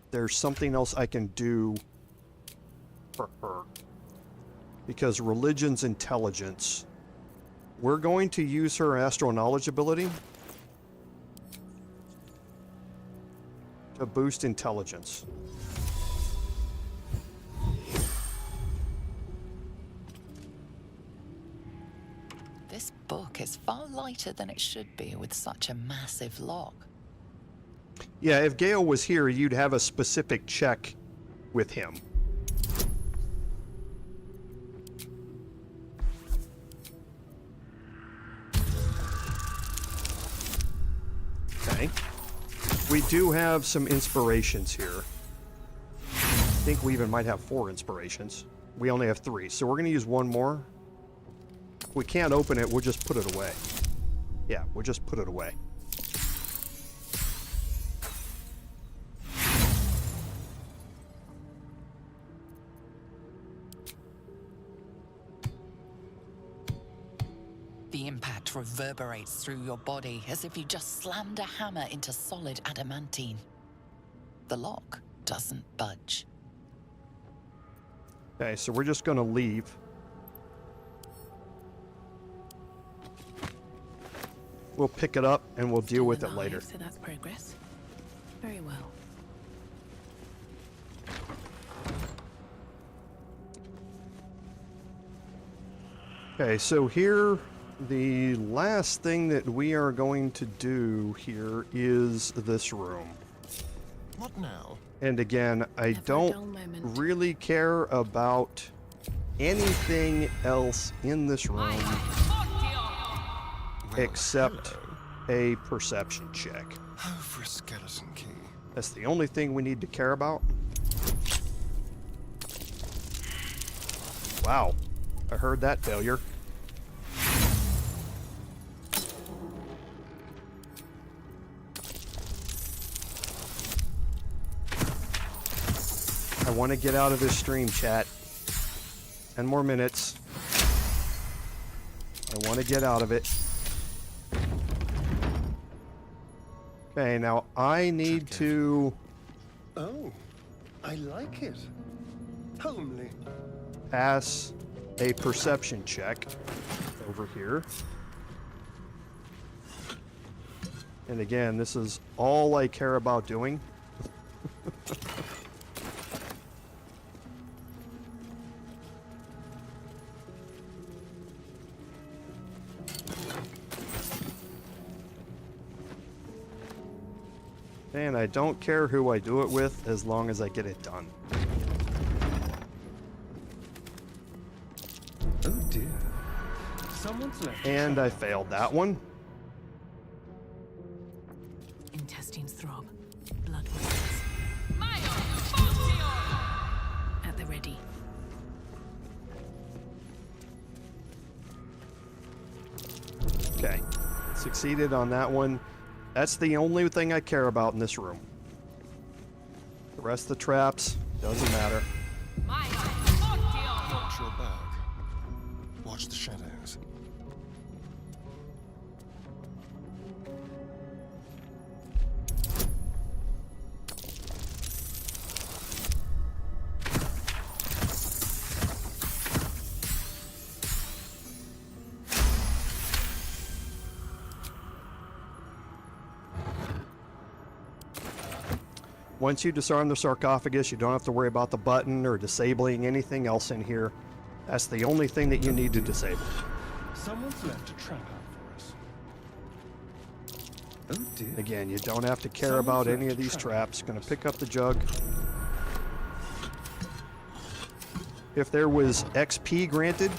there's something else I can do for her. Because religion's intelligence. We're going to use her astral knowledge ability to boost intelligence. This book is far lighter than it should be with such a massive log. Yeah, if Gale was here, you'd have a specific check with him. Okay. We do have some inspirations here. I think we even might have 4 inspirations. We only have 3, so we're going to use 1 more. If we can't open it, we'll just put it away. Yeah, we'll just put it away. The impact reverberates through your body as if you just slammed a hammer into solid adamantine. The lock doesn't budge. Okay, so we're just going to leave. We'll pick it up and we'll deal with it later. So that's progress. Very well. Okay, so here, the last thing that we are going to do here is this room. What now? And again, I don't really care about anything else in this room except a perception check. Oh, for a skeleton key. That's the only thing we need to care about. Wow, I heard that failure. I want to get out of this stream, chat. 10 more minutes. I want to get out of it. Okay, now I need to... Oh, I like it. Homely. Pass a perception check over here. And again, this is all I care about doing. And I don't care who I do it with as long as I get it done. Oh dear. Someone's left. And I failed that one. Intestines throb. Blood rushes. At the ready. Okay. Succeeded on that one. That's the only thing I care about in this room. The rest of the traps, doesn't matter. Watch your back. Watch the shadows. Once you disarm the sarcophagus, you don't have to worry about the button or disabling anything else in here. That's the only thing that you need to disable. Someone's left a trap out for us. Oh dear. Again, you don't have to care about any of these traps. Gonna pick up the jug. If there was XP granted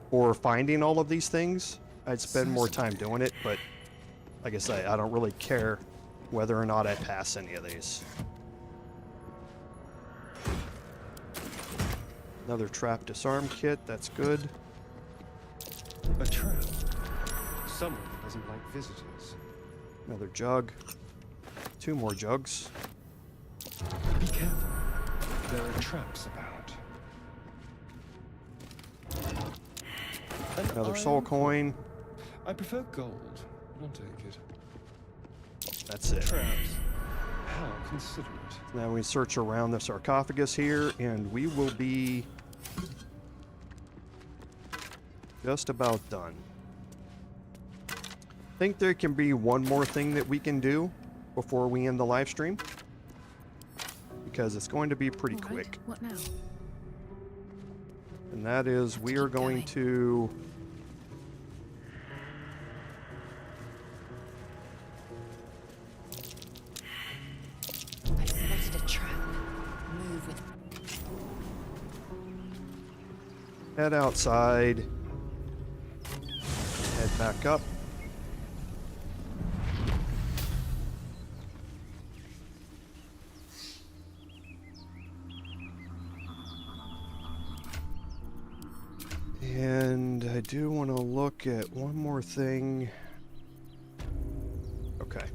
for finding all of these things, I'd spend more time doing it, but like I say, I don't really care whether or not I pass any of these. Another trap disarm kit, that's good. A trap. Someone doesn't like visitors. Another jug. 2 more jugs. Be careful. There are traps about. Another soul coin. I prefer gold. I'll take it. That's it. Traps. How considerate. Now we search around the sarcophagus here, and we will be just about done. I think there can be one more thing that we can do before we end the live stream, because it's going to be pretty quick. What now? And that is, we are going to I've selected a trap. Move with. head outside, head back up. And I do want to look at one more thing. Okay.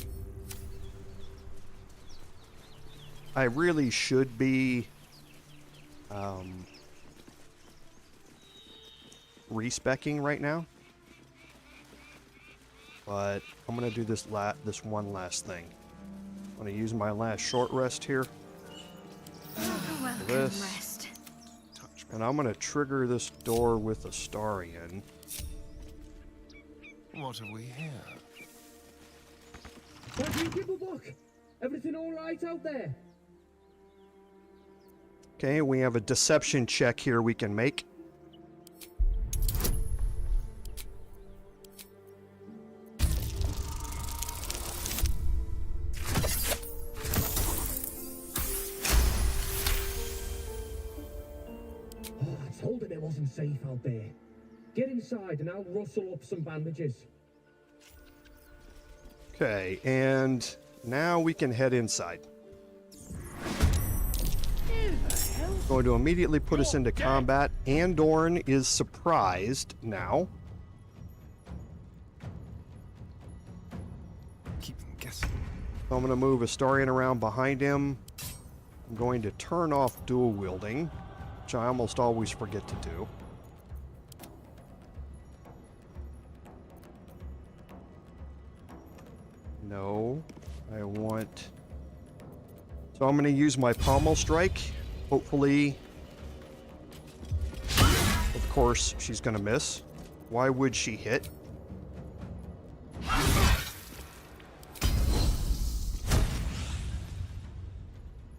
I really should be respecking right now, but I'm gonna do this one last thing. I'm gonna use my last short rest here. Welcome, This. rest. And I'm gonna trigger this door with Astarion. What have we here? Everything all right out there? Okay, we have a deception check here we can make. I told him it wasn't safe out there. Get inside and I'll rustle up some bandages. Okay, and now we can head inside. Going to immediately put us into combat. Andorn is surprised now. Keep them guessing. So I'm going to move Astarion around behind him. I'm going to turn off dual wielding, which I almost always forget to do. No, I want... So I'm going to use my pommel strike. Hopefully... Of course, she's going to miss. Why would she hit?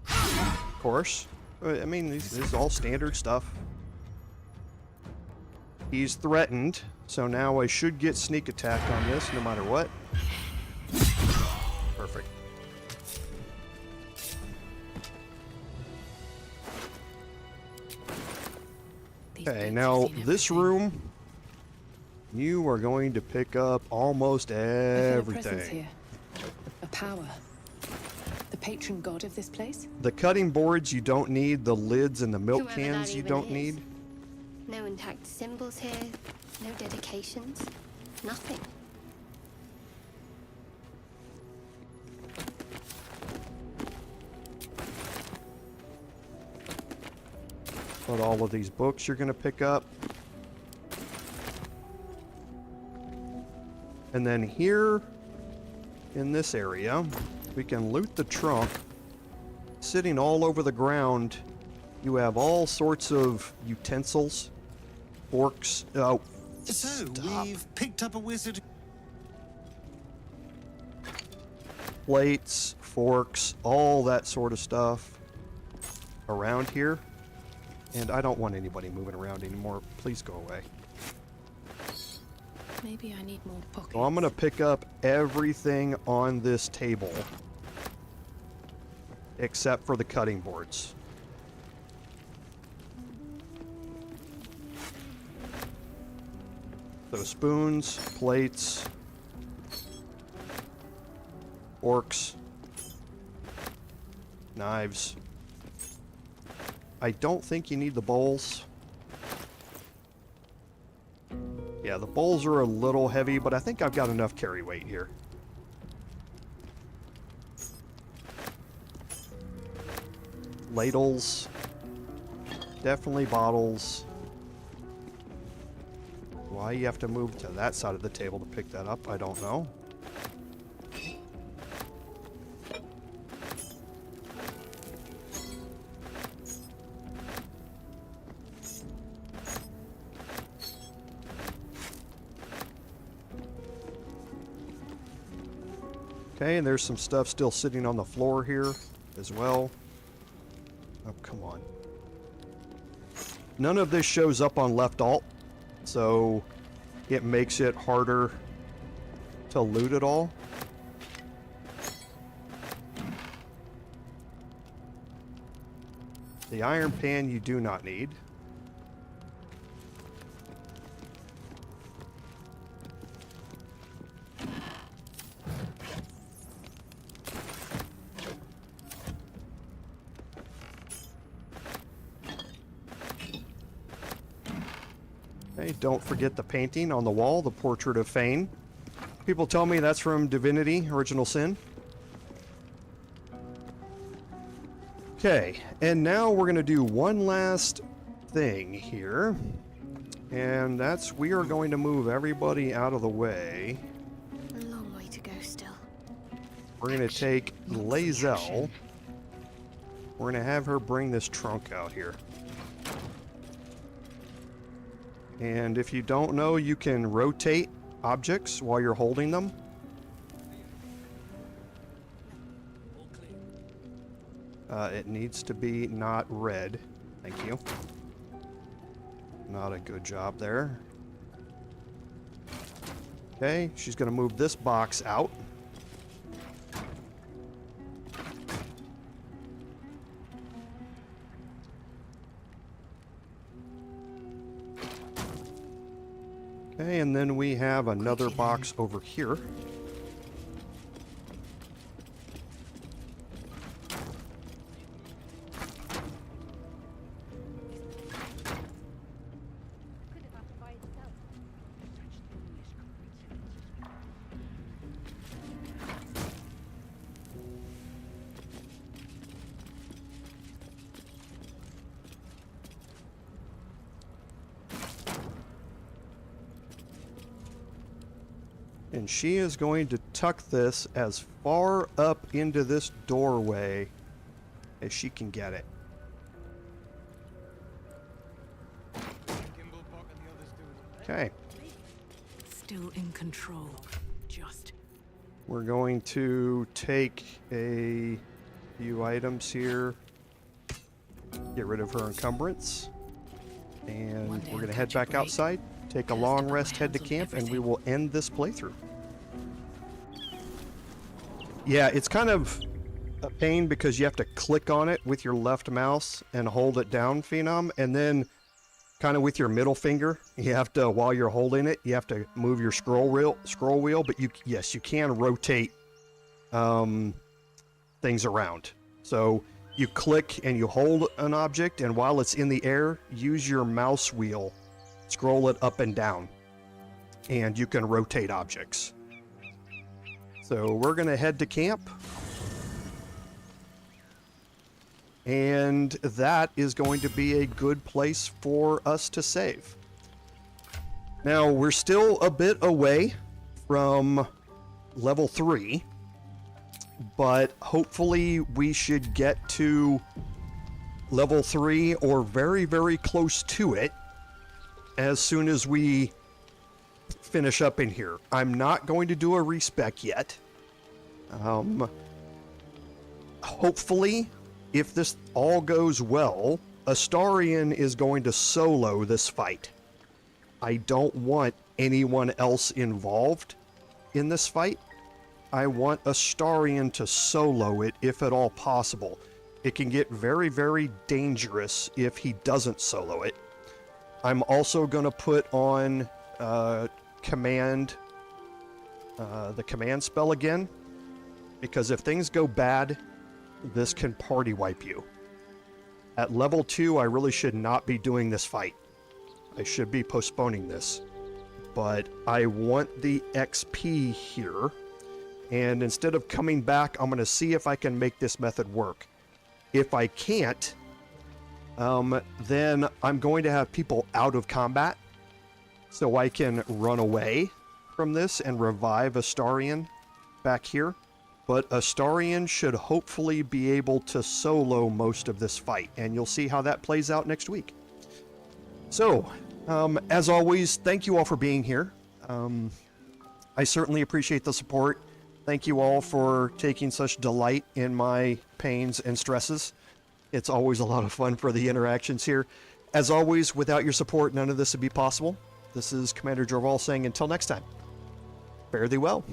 Of course. I mean, this is all standard stuff. He's threatened, so now I should get sneak attack on this no matter what. Perfect. Okay, now this room, you are going to pick up almost I feel a presence everything. here. A power. The patron god of this place? The cutting boards you don't need, the lids and the milk Whoever cans that you even don't is. need. No intact symbols here, no dedications, nothing. But all of these books you're going to pick up. And then here in this area, we can loot the trunk. Sitting all over the ground, you have all sorts of utensils, forks. Oh, So, stop. we've picked up a wizard. Plates, forks, all that sort of stuff around here. And I don't want anybody moving around anymore. Please go away. Maybe I need more pockets. So I'm going to pick up everything on this table except for the cutting boards. So spoons, plates, forks, knives. I don't think you need the bowls. Yeah, the bowls are a little heavy, but I think I've got enough carry weight here. Ladles. Definitely bottles. Why you have to move to that side of the table to pick that up, I don't know. Okay, and there's some stuff still sitting on the floor here as well. Oh, come on. None of this shows up on left alt, so it makes it harder to loot it all. The iron pan you do not need. Don't forget the painting on the wall, the portrait of Fane. People tell me that's from Divinity, Original Sin. Okay, and now we're going to do one last thing here. And that's we are going to move everybody out of the way. A long way to go still. We're going to take Lae'zel. We're going to have her bring this trunk out here. And if you don't know, you can rotate objects while you're holding them. It needs to be not red. Thank you. Not a good job there. Okay, she's going to move this box out. Okay, and then we have another box over here. And she is going to tuck this as far up into this doorway as she can get it. Okay. Still in control. Just. We're going to take a few items here. Get rid of her encumbrance. And we're going to head back outside. Take a long rest, head to camp, and we will end this playthrough. Yeah, it's kind of a pain because you have to click on it with your left mouse and hold it down, Phenom, and then kind of with your middle finger, you have to, while you're holding it, you have to move your scroll wheel, but yes, you can rotate things around. So you click and you hold an object, and while it's in the air, use your mouse wheel, scroll it up and down, and you can rotate objects. So we're going to head to camp. And that is going to be a good place for us to save. Now, we're still a bit away from level 3, but hopefully we should get to level 3 or very, very close to it as soon as we finish up in here. I'm not going to do a respec yet. Hopefully, if this all goes well, Astarion is going to solo this fight. I don't want anyone else involved in this fight. I want Astarion to solo it if at all possible. It can get very, very dangerous if he doesn't solo it. I'm also going to put on command the command spell again, because if things go bad, this can party wipe you. At level 2, I really should not be doing this fight. I should be postponing this. But I want the XP here, and instead of coming back, I'm going to see if I can make this method work. If I can't, then I'm going to have people out of combat, so I can run away from this and revive Astarion back here. But Astarion should hopefully be able to solo most of this fight, and you'll see how that plays out next week. So, as always, thank you all for being here. I certainly appreciate the support. Thank you all for taking such delight in my pains and stresses. It's always a lot of fun for the interactions here. As always, without your support, none of this would be possible. This is Commander Jorval saying until next time, fare thee well.